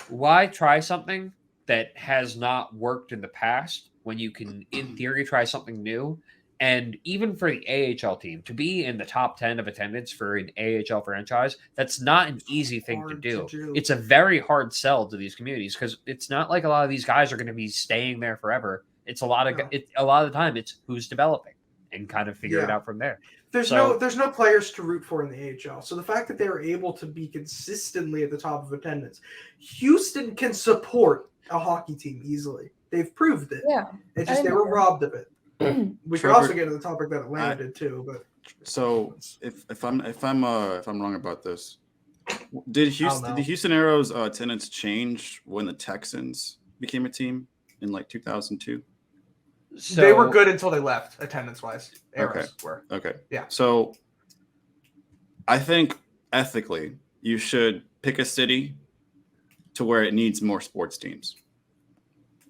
why try something that has not worked in the past when you can, in theory, try something new? And even for the AHL team to be in the top 10 of attendance for an AHL franchise, that's not an easy thing to Hard do. to do. It's a very hard sell to these communities because it's not like a lot of these guys are going to be staying there forever. It's a lot of No. a lot of the time it's who's developing and kind of figure it Yeah. out from there. There's no players to root for in the AHL. So the fact that they were able to be consistently at the top of attendance, Houston can support a hockey team easily. They've proved it. Yeah. It's just I they were agree. robbed of it. We could Trevor- also get to the topic that Atlanta did too, but So if I'm wrong about this, did know. the Houston Aeros attendance change when the Texans became a team in like 2002? So, they were good until they left, attendance wise. Okay. Were. Okay. Yeah. So I think ethically you should pick a city to where it needs more sports teams.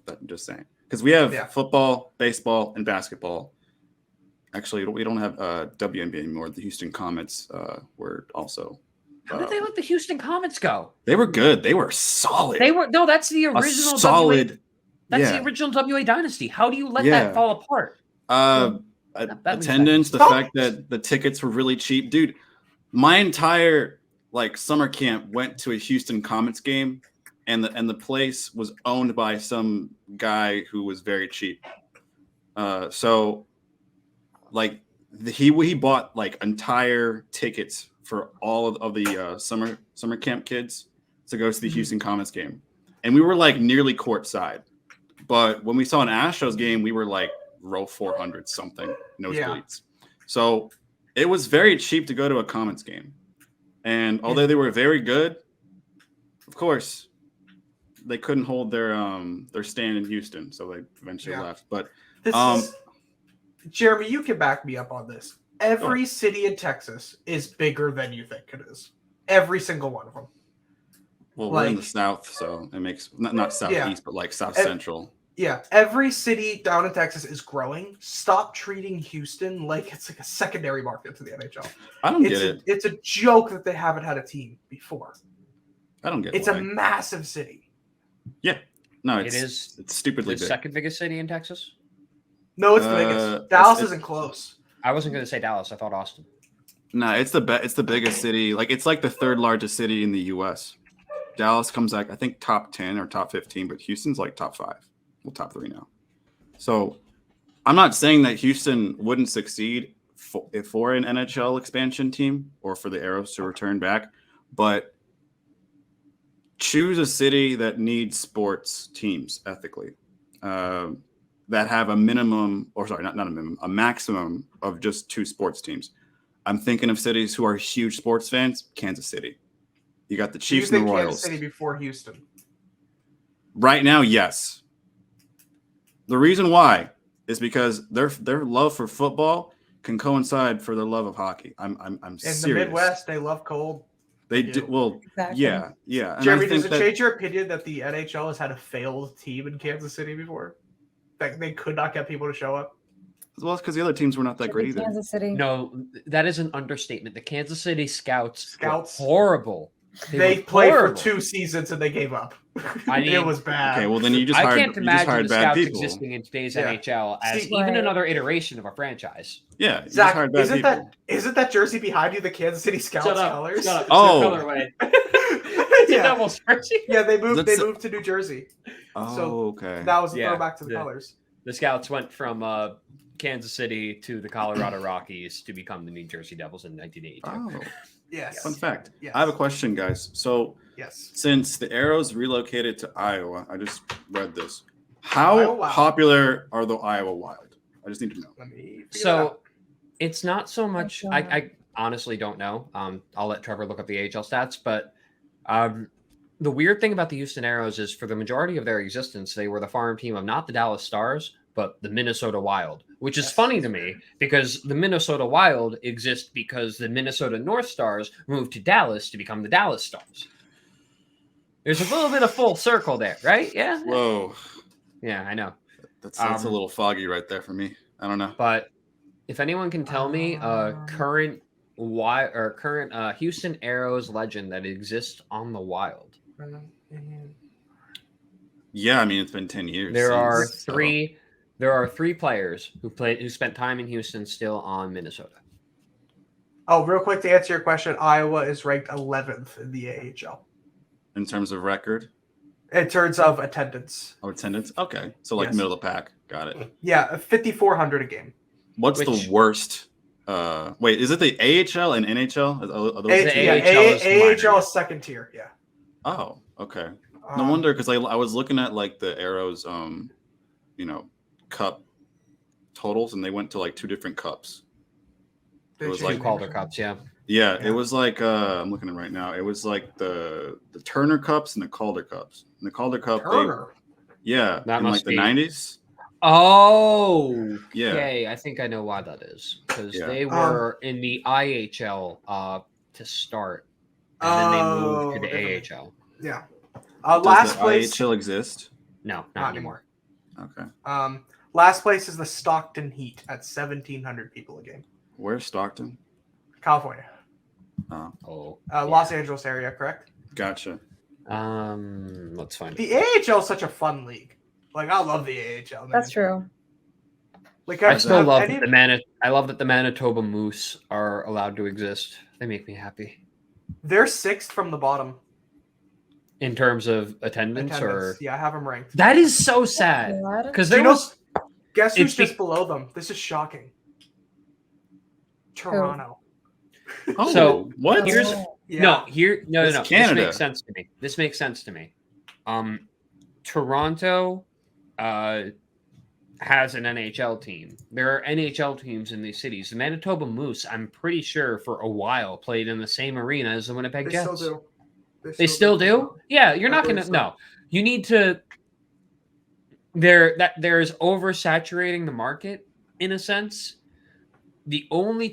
But I'm just saying. Because we have football, baseball, and basketball. Actually, we don't have WNBA anymore. The Houston Comets were also. How did they let the Houston Comets go? They were good. They were solid. That's the original solid. WA. That's the original WA dynasty. How do you let that fall apart? Attendance, the fact that the tickets were really cheap, dude. My entire summer camp went to a Houston Comets game, and the place was owned by some guy who was very cheap. So he bought entire tickets for all of the summer camp kids to go to the Houston Comets game, and we were nearly courtside. But when we saw an Astros game, we were row 400 something, nosebleeds. So it was very cheap to go to a Comets game. And although they were very good, of course, they couldn't hold their stand in Houston, so they eventually left. But Jeremy, you can back me up on this. Every city in Texas is bigger than you think it is. Every single one of them. Well, we're in the south, so it makes not southeast, but south central. Yeah, every city down in Texas is growing. Stop treating Houston like it's a secondary market to the NHL. I don't get it. It's a joke that they haven't had a team before. I don't get it. It's a massive city. Yeah. No, it's stupidly the big. second biggest city in Texas. No, it's the biggest. Dallas isn't close. I wasn't going to say Dallas. I thought Austin. No, it's the biggest city. It's the third largest city in the U.S. Dallas comes I think top 10 or top 15, but Houston's top 5. Well, top 3 now. So I'm not saying that Houston wouldn't succeed for an NHL expansion team or for the Aeros to return back, but choose a city that needs sports teams ethically that have a minimum, or sorry, not a minimum, a maximum of just 2 sports teams. I'm thinking of cities who are huge sports fans. Kansas City. You got the Chiefs and the Royals. Kansas City before Houston? Right now, yes. The reason why is because their love for football can coincide for their love of hockey. I'm serious. In the Midwest, they love cold. They do. Well, Exactly. yeah. And Jeremy, does it change your opinion that the NHL has had a failed team in Kansas City before? That they could not get people to show up? Well, it's because the other teams were not that great either. Kansas City. No, that is an understatement. The Kansas City Scouts were Scouts? horrible. They were played horrible. for 2 seasons and they gave up. I mean, it was bad. Okay, well then you just I hired, can't you just imagine hired the bad Scouts people. existing in today's Yeah. NHL as See, even right. another iteration of a franchise. Yeah, you just Zach, hired bad people. isn't that jersey behind you the Kansas City Scouts colors? Shut up. Oh. It's a colorway. It's a Yeah. double jersey. Yeah, they moved. That's- They moved to New Jersey. Oh, So okay. That was a Yeah, throwback to the yeah. colors. The Scouts went from Kansas City to the Colorado Rockies to become the New Jersey Devils in 1982. Oh, Yes. fun fact. Yes. I have a question, guys. So Yes. since the Arrows relocated to Iowa, I just read this. How Iowa Wild. popular are the Iowa Wild? I just need to know. Let me figure it So out. it's not so much. That's, I honestly don't know. I'll let Trevor look up the AHL stats, but the weird thing about the Houston Aeros is for the majority of their existence, they were the farm team of not the Dallas Stars, but the Minnesota Wild, which is Yes, funny that's to me weird. because the Minnesota Wild exist because the Minnesota North Stars moved to Dallas to become the Dallas Stars. There's a little bit of full circle there, right? Yeah. Whoa, Yeah, I know. that's a little foggy right there for me. I don't know. But if anyone can tell me current Houston Aeros legend that exists on the Wild, Yeah, I mean it's been 10 years. there are since, so- three. There are three players who spent time in Houston still on Minnesota. Oh, real quick to answer your question, Iowa is ranked 11th in the AHL in terms of record in terms of attendance. or attendance. Okay, so like Yes. middle of the pack. Got it. Yeah, 5,400 a game. What's the worst? Wait, is it the AHL and NHL? Are those The Yeah, AHL is AHL minor. is second tier. Yeah. Oh, okay. No wonder, because I was looking at like the Arrows, cup totals, and they went to like two different cups. It was Two like Calder Cups, yeah. Yeah, Yeah. it was like I'm looking at it right now. It was like the Turner Cups and the Calder Cups. And the Calder Cup, Turner. yeah, That in must like the be- 90s. Oh, Yeah. okay. I think I know why that is because Yeah. they were in the IHL to start, and then they moved to the different. AHL. Yeah. Does Last the place. IHL exist? No, Not not anymore. Okay. Last place is the Stockton Heat at 1,700 people a game. Where's Stockton? California. Oh, Los Angeles area, correct? Gotcha. let's find it. The AHL is such a fun league. Like I love the AHL. Man. That's true. Like I still have love any- I love that the Manitoba Moose are allowed to exist. They make me happy They're sixth from the bottom. in terms of attendance. Or Yeah, I have them ranked. that is so sad What? because Do there you know- was Guess who's It's be- just below them? This is shocking. Toronto. Oh, So, what? here's- Oh. Yeah. no no. That's This Canada. makes sense to me. This makes sense to me. Toronto has an NHL team. There are NHL teams in these cities. The Manitoba Moose, I'm pretty sure, for a while played in the same arena as the Winnipeg They Jets. still do. They still do? Yeah, you're I not believe gonna. so. No, you need to. There's oversaturating the market in a sense. The only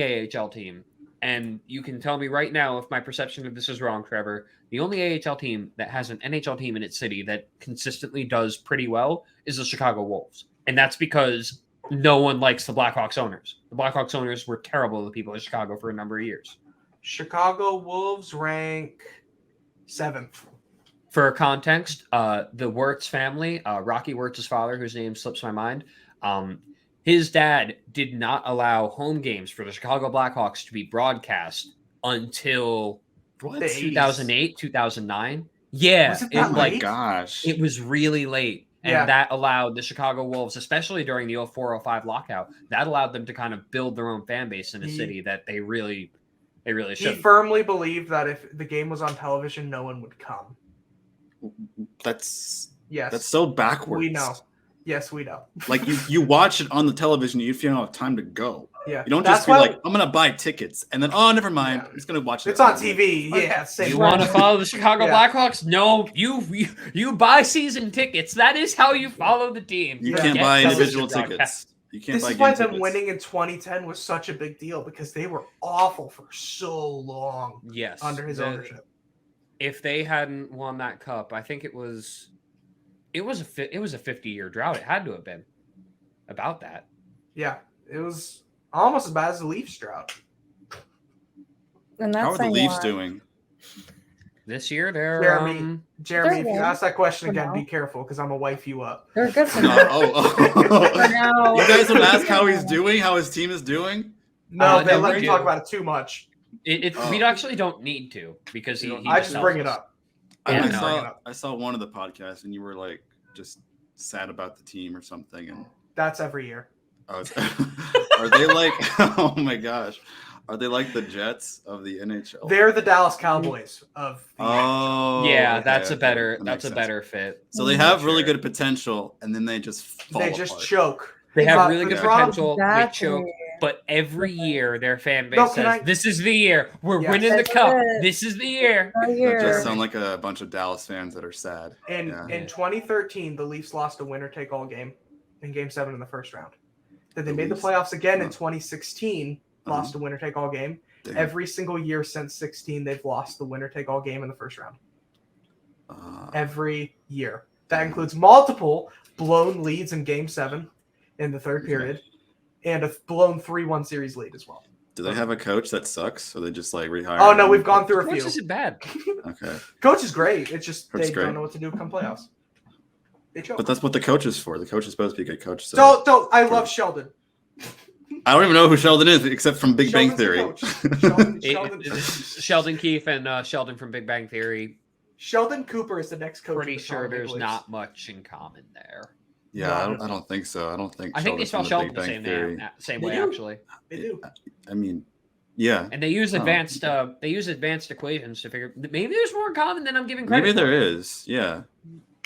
AHL team, and you can tell me right now if my perception of this is wrong, Trevor. The only AHL team that has an NHL team in its city that consistently does pretty well is the Chicago Wolves, and that's because no one likes the Blackhawks owners. The Blackhawks owners were terrible to the people of Chicago for a number of years. Chicago Wolves rank 7th. For context, the Wirtz family, Rocky Wirtz's father, whose name slips my mind, his dad did not allow home games for the Chicago Blackhawks to be broadcast until What? The 80s. 2008, 2009. Yeah, Was it Oh that my late? gosh. it was really late. And Yeah. that allowed the Chicago Wolves, especially during the 04-05 lockout, that allowed them to kind of build their own fan base in a He- city that they really He should. firmly believed that if the game was on television, no one would come. That's Yes. so backwards. We know. Yes, we know. Like you watch it on the television, you feel you don't have time to go. Yeah. You don't That's just be why like, I'm gonna buy tickets, and then oh, never mind, Yeah. I'm just gonna watch it. it's on TV. Yeah. Same. You Right. want to follow the Chicago Yeah. Blackhawks? No, you buy season tickets. That is how you follow the team. You Yeah. can't Get buy television individual broadcast. tickets. You can't This buy is why game them tickets. winning in 2010 was such a big deal because they were awful for so long Yes, under his ownership. If they hadn't won that cup, I think it was a 50-year drought. It had to have been about that. Yeah, it was almost as bad as the Leafs drought. And that's How are the saying Leafs a lot. doing? This year, they're Jeremy, Jeremy, if you good ask that question for again, now. be careful because I'm gonna wife you up. They're good for No, now. For now. You guys don't ask how he's doing, how his team is doing. No, they no, let we me do. talk about it too much. Oh. we actually don't need to because he I just tells bring it us. up. Yeah, I, no. saw one of the podcasts, and you were like just sad about the team or something, and That's every year. I was, are they like? Oh my gosh, are they like the Jets of the NHL? They're the Dallas Cowboys of the Oh, Yeah, okay, that's a okay. better That that's makes a sense. better fit. So they have really Sure. good potential, and then they just fall They just apart. choke. They have But really the good problem- potential. Exactly. They choke, but every year their fan base No, says, can I- "This is the year we're Yes. winning the This is cup. it. This is the year." Right That here. just sound like a bunch of Dallas fans that are sad. In Yeah. in 2013, the Leafs lost a winner take all game. in Game 7 in the first round. Then they made the playoffs again in 2016, lost a winner-take-all game. Damn. Every single year since 16, they've lost the winner-take-all game in the first round. Every year. That includes multiple blown leads in Game 7 in the third period, and a blown 3-1 series lead as well. Do they have a coach that sucks, or they just like rehire? Oh no, we've gone through a Coach few. isn't bad. Okay. Coach is great. It's just Coach is they great. don't know what to do come playoffs. They choke. But that's what the coach is for. The coach is supposed to be a good coach. So Don't. I love Sheldon. I don't even know who Sheldon is, except from Big Bang Sheldon's Theory. the coach. Sheldon Keefe and Sheldon from Big Bang Theory. Sheldon Cooper is the next coach. Pretty sure there's not much in common there. Yeah, I don't think so. I don't think. I think they spell Sheldon's Sheldon from the Big same Bang same They way, do. actually. They do. I mean, yeah. And they use advanced equations to figure. Maybe there's more in common than I'm giving credit. Maybe there for. is. Yeah.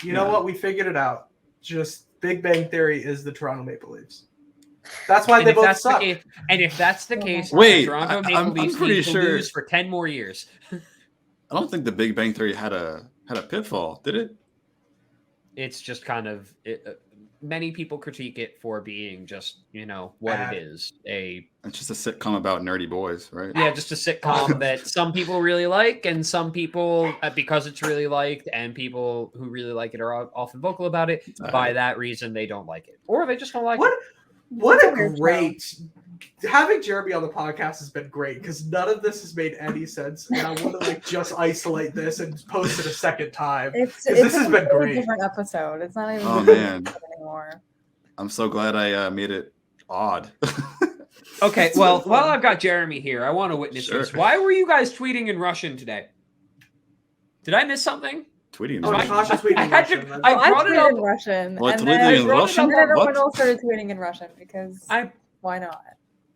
You know what? We figured it out. Just Big Bang Theory is the Toronto Maple Leafs. That's why they both suck. And if that's the case, Wait, the Toronto Maple I'm Leafs pretty need to sure- lose for 10 more years. I don't think the Big Bang Theory had a pitfall, did it? It's just kind of many people critique it for being just what it is, It's just a sitcom about nerdy boys, right? just a sitcom that some people really like, and some people because it's really liked, and people who really like it are often vocal about it. By that reason, they don't like it, or they just don't like it. What a great having Jeremy on the podcast has been great because none of this has made any sense, and I want to just isolate this and post it a second time. It's this has been a great. different episode. It's not even Oh man, anymore. I'm so glad I made it odd. Okay, well, while I've got Jeremy here, I want to witness this. Why were you guys tweeting in Russian today? Did I miss something? Tweeting. Oh, Natasha's tweeting in Russian. I brought it up in Russian. What, and tweeting then, in Russian? and then everyone What? else started tweeting in Russian because why not?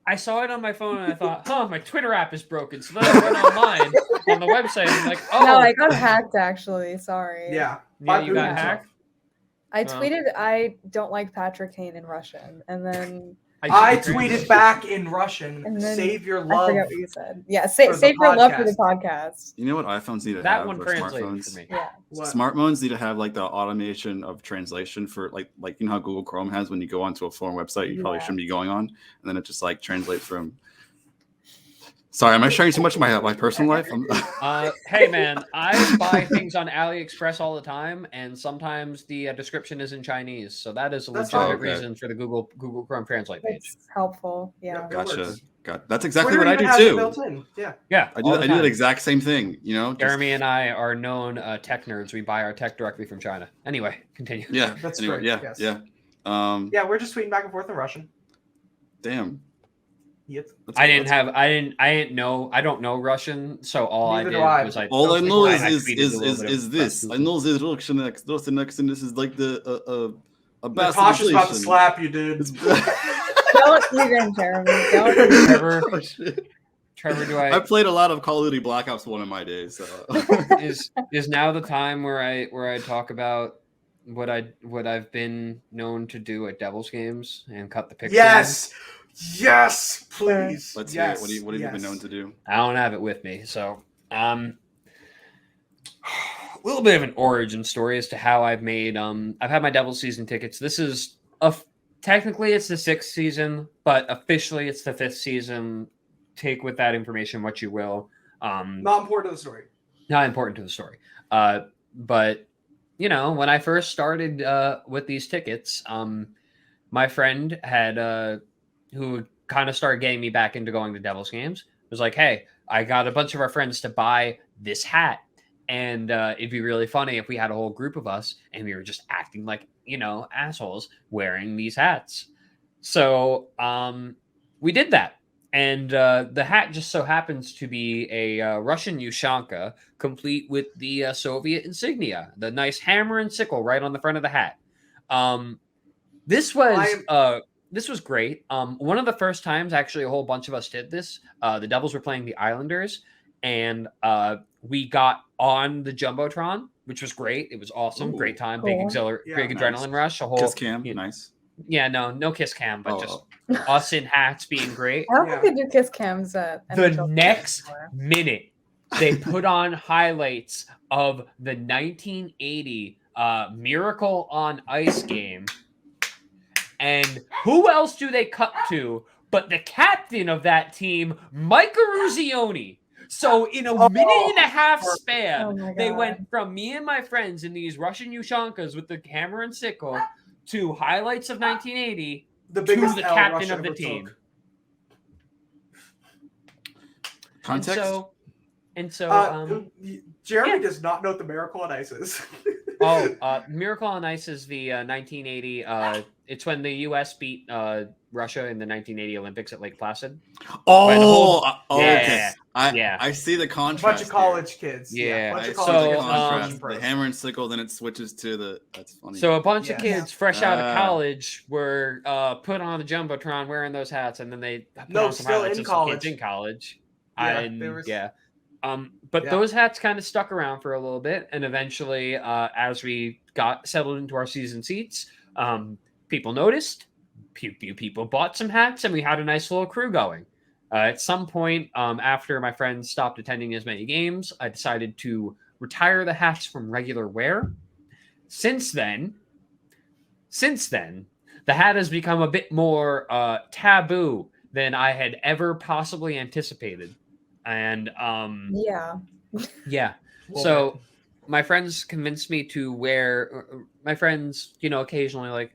I saw it on my phone and I thought, my Twitter app is broken. So then I went online on the website and I'm like, No, I got hacked actually. Sorry. Yeah. You got hacked? I tweeted I don't like Patrick Kane in Russian, and then I tweeted back in Russian, and then save your I love. forget what you said. Yeah, save your love for the podcast. You know what iPhones need to That have? one or translated smartphones? for me. Yeah. Smartphones need to have like the automation of translation for like you know how Google Chrome has when you go onto a foreign website you probably shouldn't be going on, and then it just like translates from. Sorry, am I sharing too much of my personal life? Hey man, I buy things on AliExpress all the time, and sometimes the description is in Chinese, so that is a legitimate reason for the Google Chrome Translate page. It's helpful. Yeah. Gotcha. That's exactly Twitter what I even do has it too. built in. Yeah. Yeah, I do that exact same thing. You know, Jeremy and I are known tech nerds. We buy our tech directly from China. Anyway, continue. Yeah, That's anyway, true. yeah, Yes. yeah. Yeah, we're just tweeting back and forth in Russian. Damn. Yep. I don't know Russian, so all Neither I do did I. was I. All I know I is tweeted a little bit of this. Russian. I know this Russian accent. This is like the a Natasha's about to slap you, dude. Don't even, Jeremy. Don't even. Trevor, Oh, shit. Trevor, do I played a lot of Call of Duty Black Ops 1 in my days. So. is now the time where I talk about what I've been known to do at Devils games and cut the picture? Yes, please. Let's hear it. What have you been known to do? I don't have it with me, so a little bit of an origin story as to how I've made. I've had my Devils season tickets. This is technically it's the 6th season, but officially it's the 5th season. Take with that information what you will. Not important to the story. Not important to the story. But when I first started with these tickets, my friend had who kind of started getting me back into going to Devils games was like, "Hey, I got a bunch of our friends to buy this hat, and it'd be really funny if we had a whole group of us and we were just acting like assholes wearing these hats." So we did that. And the hat just so happens to be a Russian Ushanka, complete with the Soviet insignia, the nice hammer and sickle right on the front of the hat. This was great. One of the first times, actually, a whole bunch of us did this. The Devils were playing the Islanders, and we got on the Jumbotron, which was great. It was awesome. Ooh, great time. cool. Big adrenaline rush. A whole Kiss cam, nice. Yeah, no kiss cam, but just us in hats being great. I don't think they do kiss cams at The NHL next anymore. minute, they put on highlights of the 1980 Miracle on Ice game, And who else do they cut to but the captain of that team, Mike Eruzione? So in a minute and a half span, Oh my they God. went from me and my friends in these Russian Ushankas with the hammer and sickle to highlights of 1980 The to biggest the L captain Russia of the ever team. took. Context? And so, Jeremy does not know what the Miracle on Ice is. Miracle on Ice is the 1980. It's when the U.S. beat Russia in the 1980 Olympics at Lake Placid. Okay. Yeah. I see the A contrast. bunch of college kids. Yeah. Bunch I of saw college the kids contrast. watching pros. The hammer and sickle, then it switches to the. That's funny. So a bunch of Yes. kids fresh out of college were put on the jumbotron wearing those hats, and then they put No, on some still highlights in of some college. kids in college. Yeah, there was- Those hats kind of stuck around for a little bit, and eventually, as we got settled into our season seats, people noticed. People bought some hats, and we had a nice little crew going. At some point, after my friends stopped attending as many games, I decided to retire the hats from regular wear. Since then, the hat has become a bit more taboo than I had ever possibly anticipated. And Yeah. So my friends convinced me to wear. My friends, occasionally like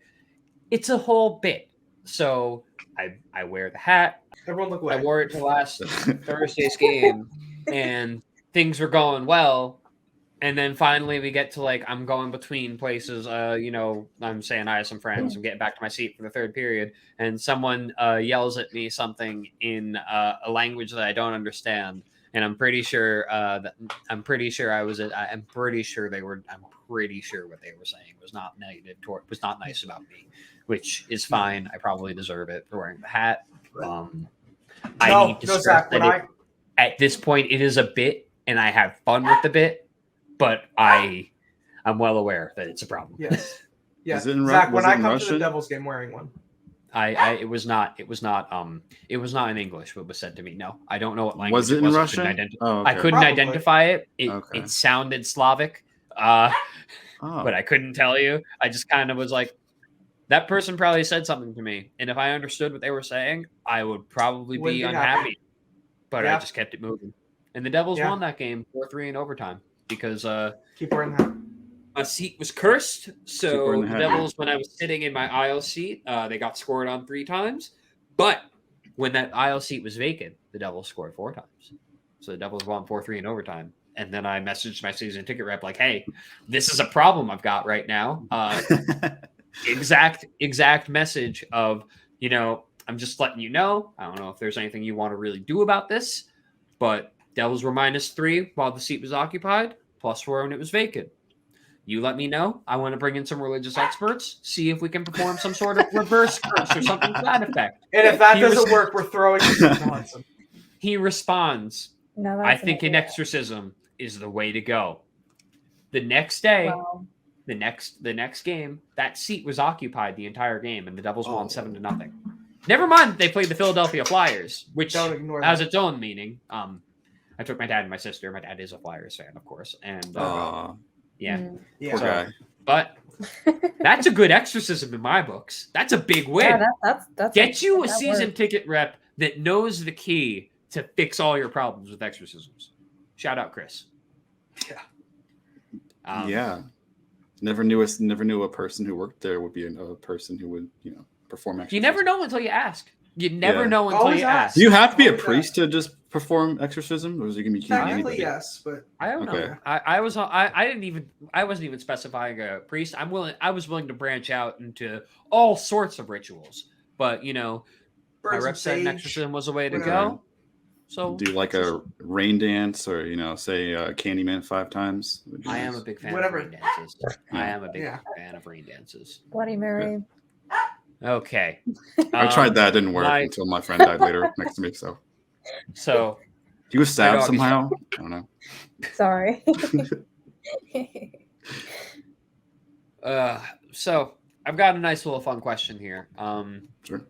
it's a whole bit. So I wear the hat. Everyone look away. I wore it to last Thursday's game, and things were going well. And then finally we get to I'm going between places. I'm saying hi to some friends. I'm getting back to my seat for the third period, and someone yells at me something in a language that I don't understand. And I'm pretty sure what they were saying was not negative was not nice about me, which is fine. I probably deserve it for wearing the hat. I need to stress Zach, that at this point it is a bit, and I have fun with the bit, but I'm well aware that it's a problem. Yes. Yeah. Is it in Zach, when was it I in come Russian? to the Devils game wearing one. It was not in English what was said to me. No, I don't know what language Was it in Russian? I Okay. couldn't Probably. identify it. Okay. It sounded Slavic, but I couldn't tell you. I just kind of was like, that person probably said something to me, and if I understood what they were saying, I would probably be unhappy. But I just kept it moving, and the Devils won that game 4-3 in overtime because keep wearing that. a seat was cursed. So the hat. Devils, when I was sitting in my aisle seat, they got scored on 3 times. But when that aisle seat was vacant, the Devils scored 4 times. So the Devils won 4-3 in overtime. And then I messaged my season ticket rep like, "Hey, this is a problem I've got right now." Exact message of, I'm just letting you know. I don't know if there's anything you want to really do about this, but Devils were -3 while the seat was occupied, +4 when it was vacant. You let me know. I want to bring in some religious experts, see if we can perform some sort of reverse curse or something to that effect. And if that doesn't work, we're throwing you to Johnson. He responds, No, I think an exorcism is the way to go. The next day, Wow. the next game, that seat was occupied the entire game, and the Devils won 7-0. Never mind, they played the Philadelphia Flyers, which Don't ignore has that. its own meaning. I took my dad and my sister. My dad is a Flyers fan, of course, and yeah. Yeah. Poor guy. But that's a good exorcism in my books. That's a big win. Yeah, that's Get you a that season works. ticket rep that knows the key to fix all your problems with exorcisms. Shout out, Chris. Yeah. Never knew a person who worked there would be a person who would, perform exorcisms. You never know until you ask. You never know until Always you ask. ask. Do you have to be a Always priest to just perform exorcism, or is it gonna be Technically, anybody? yes, but I don't know. Okay. I wasn't even specifying a priest. I was willing to branch out into all sorts of rituals. But my birds rep of said an sage. exorcism was a way to whatever. go. So Do like a rain dance, or say Candyman 5 times? Would be I am nice. a big fan Whatever. of rain dances. I am a big Yeah. fan of rain dances. Bloody Mary. Okay. I tried that, didn't work until my friend died later next to me. So he was My stabbed dog is- somehow. I don't know. Sorry. So I've got a nice little fun question here. Sure.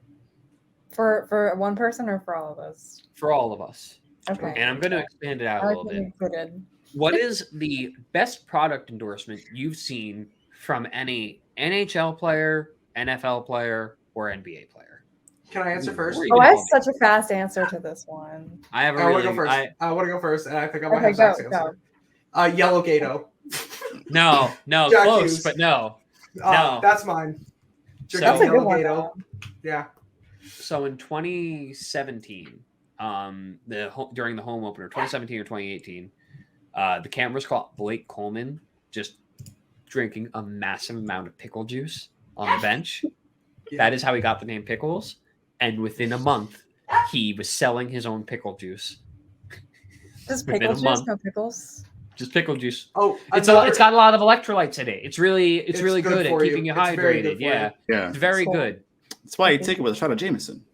For one person or for all of us? For all of us. Okay. And I'm going to expand it out a I like little being bit. included. What is the best product endorsement you've seen from any NHL player, NFL player, or NBA player? Can I answer first? Oh, I have such a fast answer to this one. I have a I want to really go first. I want to go first, and I think I might Okay, have Zach's go. answer. Yellow Gato. no, Jack close, Hughes. but no. That's mine. So- That's a good Yellow one. Gato. Though. Yeah. So in 2017, during the home opener, 2017 or 2018, the cameras caught Blake Coleman just drinking a massive amount of pickle juice on the bench. Yeah. That is how he got the name Pickles. And within a month, he was selling his own pickle juice. Just Within pickle a juice, month. no pickles. Just pickle juice. Oh, It's got a lot of electrolytes in it. It's really It's good at for keeping you It's very good hydrated. for Yeah, Yeah. it's very Cool. good. That's why you take it with a shot of Jameson.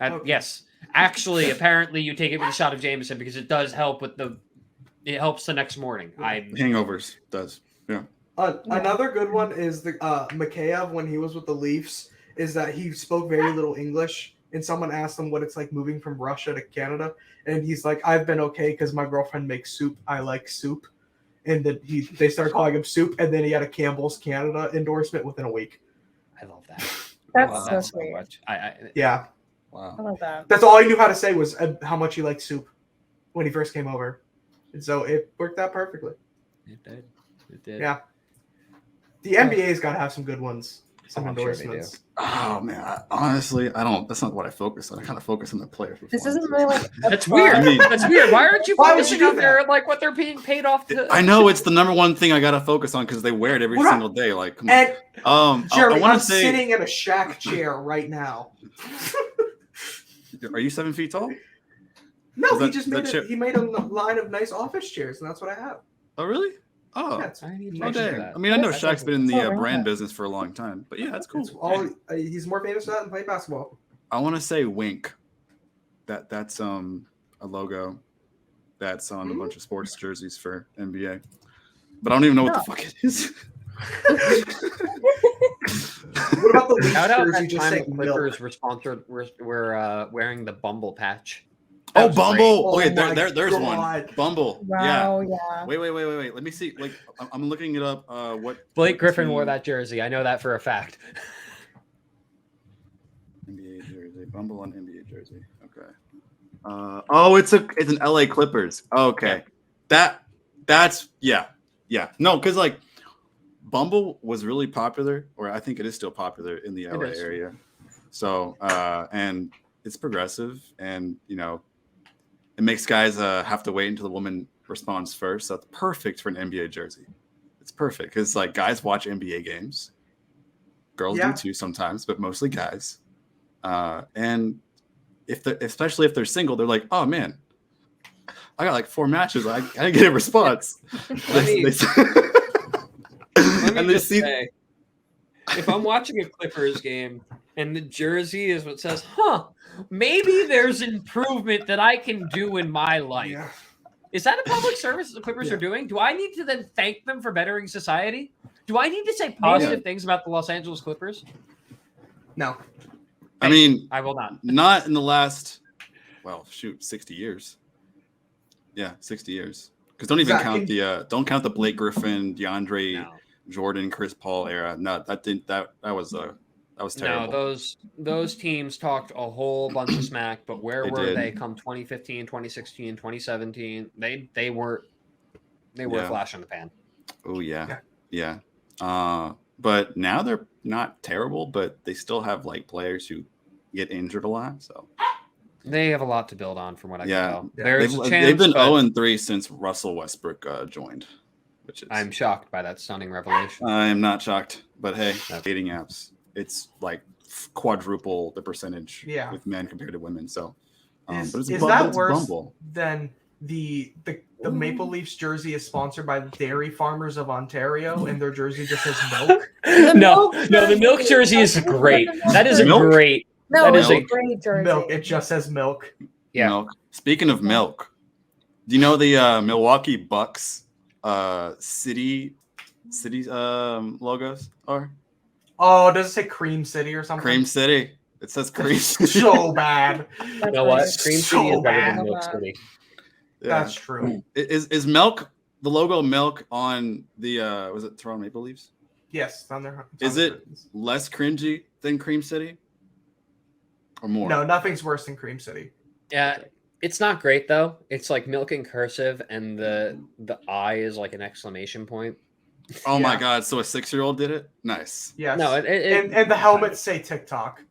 Okay. Yes, actually, apparently, you take it with a shot of Jameson because it does help with it helps the next morning. Hangovers does. Yeah. Another good one is the Mikheyev when he was with the Leafs. Is that he spoke very little English, and someone asked him what it's like moving from Russia to Canada, and he's like, "I've been okay because my girlfriend makes soup. I like soup," and then they started calling him Soup, and then he had a Campbell's Canada endorsement within a week. I love that. That's I love so that sweet. much. Yeah, I Wow. love that. that's all he knew how to say was how much he liked soup when he first came over, and so it worked out perfectly. It did. It did. Yeah. The NBA's got to have some good ones, some Oh, I'm sure they endorsements. Oh man, honestly, I don't. That's not what I focus on. I kind of focus on the players. This isn't really like. That's weird. I mean- That's weird. Why aren't you Why would you focusing do on their what they're being paid off to? I know it's the number one thing I gotta focus on because they wear it every What up? single day. Like, come on. And I Jeremy, want I'm to say, sitting in a Shaq chair right now. are you 7 feet tall? No, Is that- he just that made chair- he made a line of nice office chairs, and that's what I have. Oh, really? Oh, Yeah, it's, I need to oh mention dang. that. I mean, I know That's Shaq's been in the awesome. brand business for a long time, but yeah, that's cool. it's all he's more famous for that than playing basketball. I want to say Wink. That's a logo that's on a bunch of sports jerseys for NBA, but I don't even know what the fuck it is. What about the Leafs Shout out jersey? that Just time saying the milk. Clippers were sponsored. Were wearing the Bumble patch. Oh, was Bumble. great. Okay, Oh my there's one. God. Bumble. Yeah. Wow, yeah. Wait. Let me see. Like, I'm looking it up. What Blake what Griffin wore team- that jersey. I know that for a fact. NBA jersey. Bumble on NBA jersey. Okay. Oh, it's an LA Clippers. Okay. That's yeah. No, because like Bumble was really popular, or I think it is still popular in the LA is. area. So and it's progressive, and you know, it makes guys have to wait until the woman responds first. So it's perfect for an NBA jersey. It's perfect because like guys watch NBA games. Girls Yeah. do too sometimes, but mostly guys. And especially if they're single, they're like, oh man, I got like 4 matches. I didn't get a response. Let me And they just see- say, if I'm watching a Clippers game and the jersey is what says, maybe there's improvement that I can do in my life. Yeah. Is that a public service that the Clippers Yeah. are doing? Do I need to then thank them for bettering society? Do I need to say positive things about the Los Angeles Clippers? No. I mean, I will not. not in the last, 60 years. Yeah, 60 years. Because don't even Zach, count the Blake Griffin, DeAndre No. Jordan, Chris Paul era. No, that was terrible. No, those teams talked a whole bunch of smack, but where They were did. they come 2015, 2016, 2017? They were Yeah. flash in the pan. Oh yeah. But now they're not terrible, but they still have like players who get injured a lot. So They have a lot to build on from what I Yeah. can tell. Yeah. There's a they've chance, been but 0-3 since Russell Westbrook joined, which is I'm shocked by that stunning revelation. I am not shocked. But hey, That's- dating apps, it's like quadruple the percentage Yeah. with men compared to women. So, Is, but it's is but that it's worse Bumble. than the Maple Leafs jersey is sponsored by the Dairy Farmers of Ontario, and their jersey just says milk? No, the milk jersey is great. That is a Milk? great. No, That it's is a a- great jersey. Milk. It just says milk. Yeah. Milk. Speaking of milk, do you know the Milwaukee Bucks city logos are Oh, does it say Cream City or something? Cream City? It says Cream City. So bad. That's You know what? right. Cream So City is better bad. than Milk City. Yeah. That's true. Is milk the logo milk on the was it Toronto Maple Leafs? Yes, on their. Is it less cringy than Cream City? Or more? No, nothing's worse than Cream City. Yeah, it's not great though. It's like milk in cursive, and the I is like an exclamation point. Oh my Yeah. god! So a 6-year-old did it? Nice. Yes. No, and the helmets say TikTok.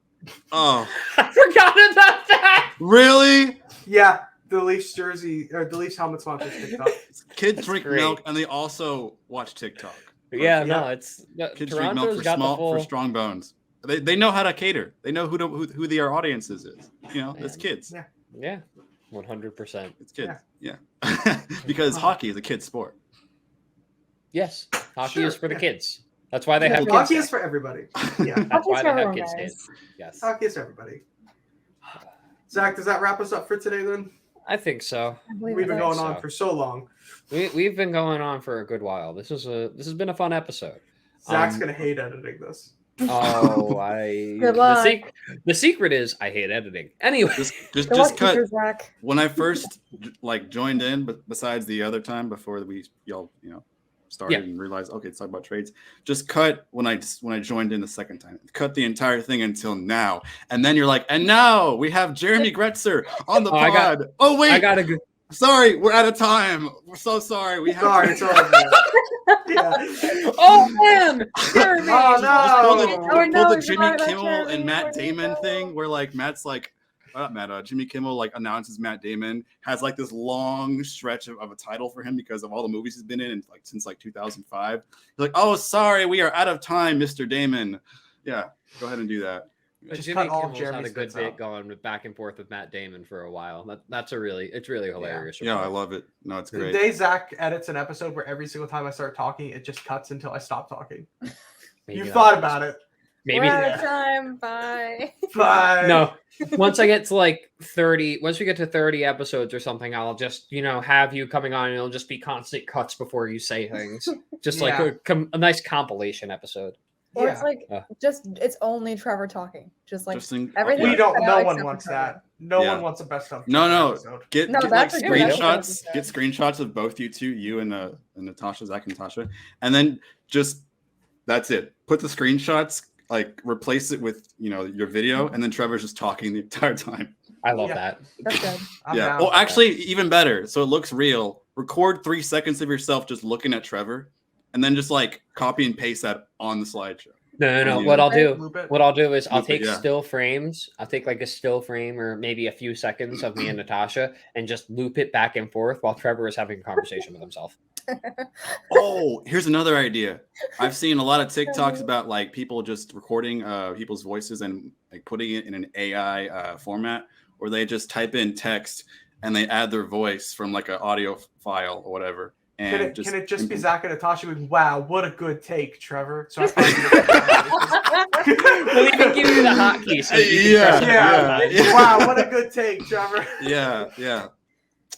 Oh, I forgot about that. really? Yeah, the Leafs jersey or the Leafs helmet sponsors TikTok. Kids That's drink great. milk and they also watch TikTok. Yeah, Yeah. no, it's Kids drink milk Toronto's for got the full. for strong bones. They know how to cater. They know who their audiences is. You know, it's kids. Yeah. Yeah, 100%. It's kids. Yeah. Because hockey is a kid's sport. Yes, hockey Sure, is for the yeah. kids. That's why they have kids. Hockey is day. for everybody. Yeah, That's Hockey's why for they have everyone, kids. Day. guys. Yes, hockey is for everybody. Zach, does that wrap us up for today then? I think so. I believe We've it been is. going on for so long. We've been going on for a good while. This has been a fun episode. Zach's gonna hate editing this. Oh, Good luck. The secret is I hate editing. Anyway, Just Good luck, cut. teacher Zach. When I first joined in, but besides the other time before we y'all started and realized, okay, let's talk about trades. Just cut when I joined in the second time. Cut the entire thing until now, and then you're like, and now we have Jeremy Gretzer on the pod. I got a Sorry, we're out of time. We're so sorry. We have. Sorry, it's all right. Yeah. Oh man! Jeremy! Oh, no. Pull the it's Jimmy not about Kimmel Jeremy. and Matt Where do you Damon go? thing, where like Matt's like. Jimmy Kimmel like announces Matt Damon has like this long stretch of a title for him because of all the movies he's been in like since like 2005. He's like, oh, sorry, we are out of time, Mr. Damon. Yeah, go ahead and do that. Just Jimmy cut all Kimmel's had Jeremy's a good bits bit out. going with back and forth with Matt Damon for a while. It's really hilarious. Yeah, I love it. No, it's The great. day Zach edits an episode where every single time I start talking, it just cuts until I stop talking. Maybe You not. thought about it. Maybe We're out of time. Bye. Bye. no. Once I get to like 30, once we get to 30 episodes or something, I'll just have you coming on, and it'll just be constant cuts before you say things, just like a nice compilation episode. Or it's like Yeah. it's only Trevor talking. Just like everything. We don't. cut No out one except wants for Trevor. that. No Yeah. one wants a best of. No. episode. Get No, get like that's a good screenshots. episode. Get screenshots of both you two, you and Natasha, Zach and Natasha, and then just that's it. Put the screenshots, like replace it with your video, and then Trevor's just talking the entire time. I love Yeah. that. That's good. I'm Yeah. down. Well, actually, even better. So it looks real. Record 3 seconds of yourself just looking at Trevor, and then just like copy and paste that on the slideshow. No. Yeah. What I'll do Loop it. is I'll Loop it, take yeah. still frames. I'll take like a still frame or maybe a few seconds of me and Natasha and just loop it back and forth while Trevor is having a conversation with himself. Oh, here's another idea. I've seen a lot of TikToks about like people just recording people's voices and like putting it in an AI format where they just type in text and they add their voice from like an audio file or whatever. And Can it just be Zach and Natasha going, wow, what a good take, Trevor? So I We'll even give you the hotkey. So you can Yeah. press it. Wow, what a good take, Trevor. Yeah.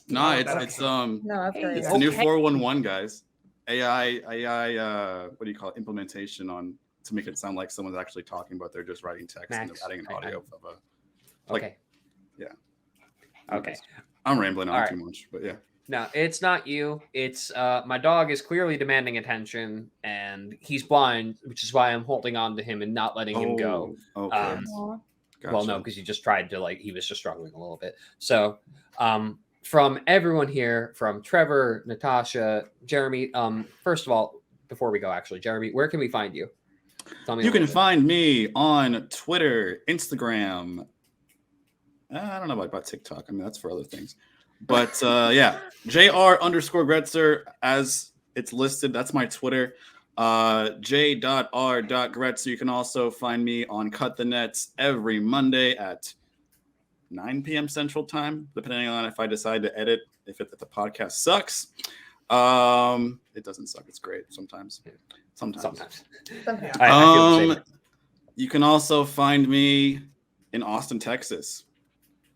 No, Oh, it's that's No, that's great. it's the new Okay. 411, guys. AI what do you call it? Implementation on to make it sound like someone's actually talking, but they're just writing text and Max, they're adding an audio of a Okay. yeah. Okay. I'm rambling on All right. too much, but yeah. No, it's not you. It's my dog is clearly demanding attention, and he's blind, which is why I'm holding on to him and not letting him go. Okay. Aw. Well, no, because he just tried to he was just struggling a little bit. So, from everyone here, from Trevor, Natasha, Jeremy. First of all, before we go, actually, Jeremy, where can we find you? Tell me. You can find me on Twitter, Instagram. I don't know about TikTok. I mean, that's for other things. But yeah, JR_Gretzer as it's listed. That's my Twitter. J.R.Gretzer. You can also find me on Cut the Nets every Monday at 9 p.m. Central Time, depending on if I decide to edit, if the podcast sucks. It doesn't suck. It's great sometimes. Sometimes. Sometimes. I feel the same. You can also find me in Austin, Texas.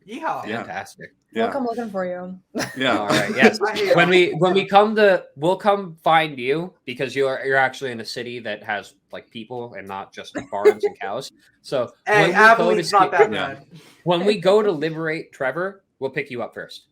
Yeehaw. Yeah. Fantastic. We'll Yeah. come looking for you. Yeah. All right. Yes. I hate when we come we'll come find you because you're actually in a city that has like people and not just barns and cows. So Hey, when we go to Abilene's not that Yeah. bad. when we go to liberate Trevor, we'll pick you up first.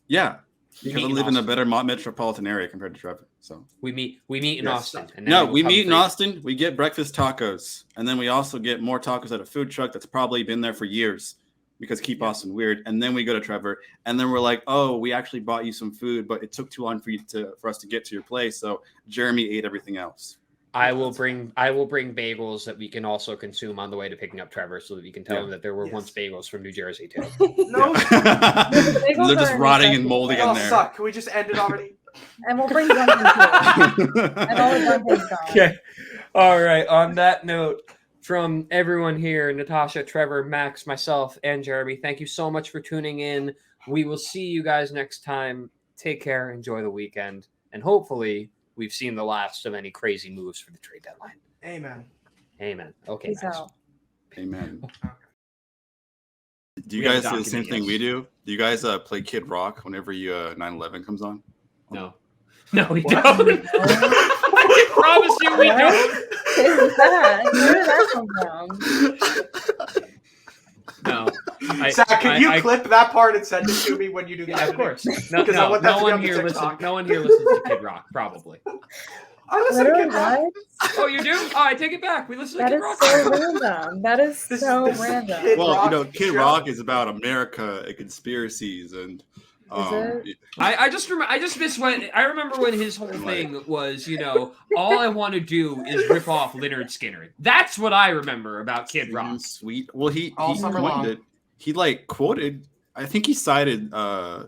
Yeah. Because I live in a better metropolitan area compared to Trevor. So we meet in Austin. And no, we meet in Austin. We get breakfast tacos, and then we also get more tacos at a food truck that's probably been there for years. Because keep Austin weird, and then we go to Trevor, and then we're like, "Oh, we actually bought you some food, but it took too long for us to get to your place." So Jeremy ate everything else. I will bring bagels that we can also consume on the way to picking up Trevor, so that we can tell him that there were once bagels from New Jersey too. No, they're just rotting and molding in there. Suck. Can we just end it already? And we'll bring Dunkin' too. And all the Dunkin's gone. Okay. All right. On that note, from everyone here, Natasha, Trevor, Max, myself, and Jeremy, thank you so much for tuning in. We will see you guys next time. Take care. Enjoy the weekend. And hopefully we've seen the last of any crazy moves for the trade deadline. Amen. Okay. Peace Max. out. Amen. Do you guys do the same thing we do? Do you guys play Kid Rock whenever you 9/11 comes on? No, we don't. I promise you we don't. Is that? Where did that come from? No. Zach, can you clip that part and send it to me when you do that? Yeah, of course. No one here listens to Kid Rock, probably. I listen to Kid Rock. Oh, you do? Oh, I take it back. We listen to Kid Rock. That is so random. That is so random. Well, Kid Rock is about America and conspiracies and. I just miss when I remember when his whole thing was, all I want to do is rip off Lynyrd Skynyrd. That's what I remember about Kid Rock. Sweet. Well, he coined it. He quoted. I think he cited Lynyrd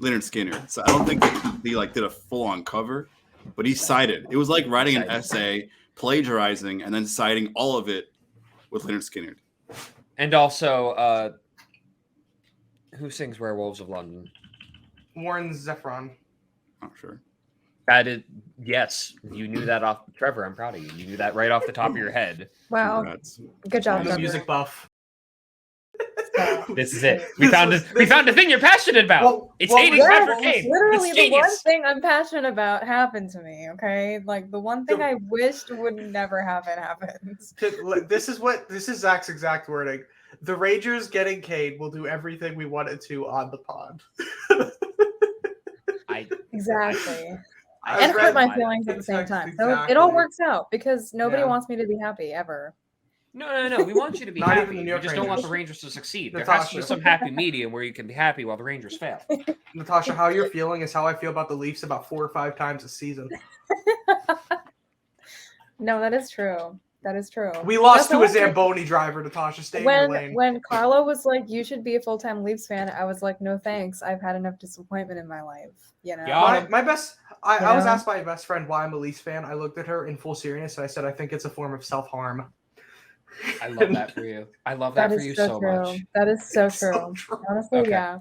Skynyrd. So I don't think he did a full on cover, but he cited. It was like writing an essay, plagiarizing, and then citing all of it with Lynyrd Skynyrd. And also, who sings "Werewolves of London"? Warren Zevon. Not sure. That is, yes, you knew that off. Trevor, I'm proud of you. You knew that right off the top of your head. Wow. Congrats. Good job, I'm a Trevor. music buff. This is it. We found a thing you're passionate about. It's hating Trevor Kane. Literally, it's the one genius. thing I'm passionate about happened to me. Okay, the one thing I wished would never happen happens. This is Zach's exact wording. The Rangers getting Kane will do everything we wanted to on the pod. Exactly. And hurt my feelings at the same time. So it all works out because nobody wants me to be happy ever. No. We want you to be Not happy. even We just don't want the Rangers to succeed. There Natasha. has to be some happy medium where you can be happy while the Rangers fail. Natasha, how you're feeling is how I feel about the Leafs about 4 or 5 times a season. No, that is true. That is true. We lost to a Zamboni driver, Natasha. Stay in your lane. When Carlo was like, "You should be a full-time Leafs fan," I was like, "No, thanks. I've had enough disappointment in my life." My best. I was asked by my best friend why I'm a Leafs fan. I looked at her in full seriousness and I said, "I think it's a form of self-harm." I love that for you. I love that for you so much. That is so true. Honestly, Okay. yeah.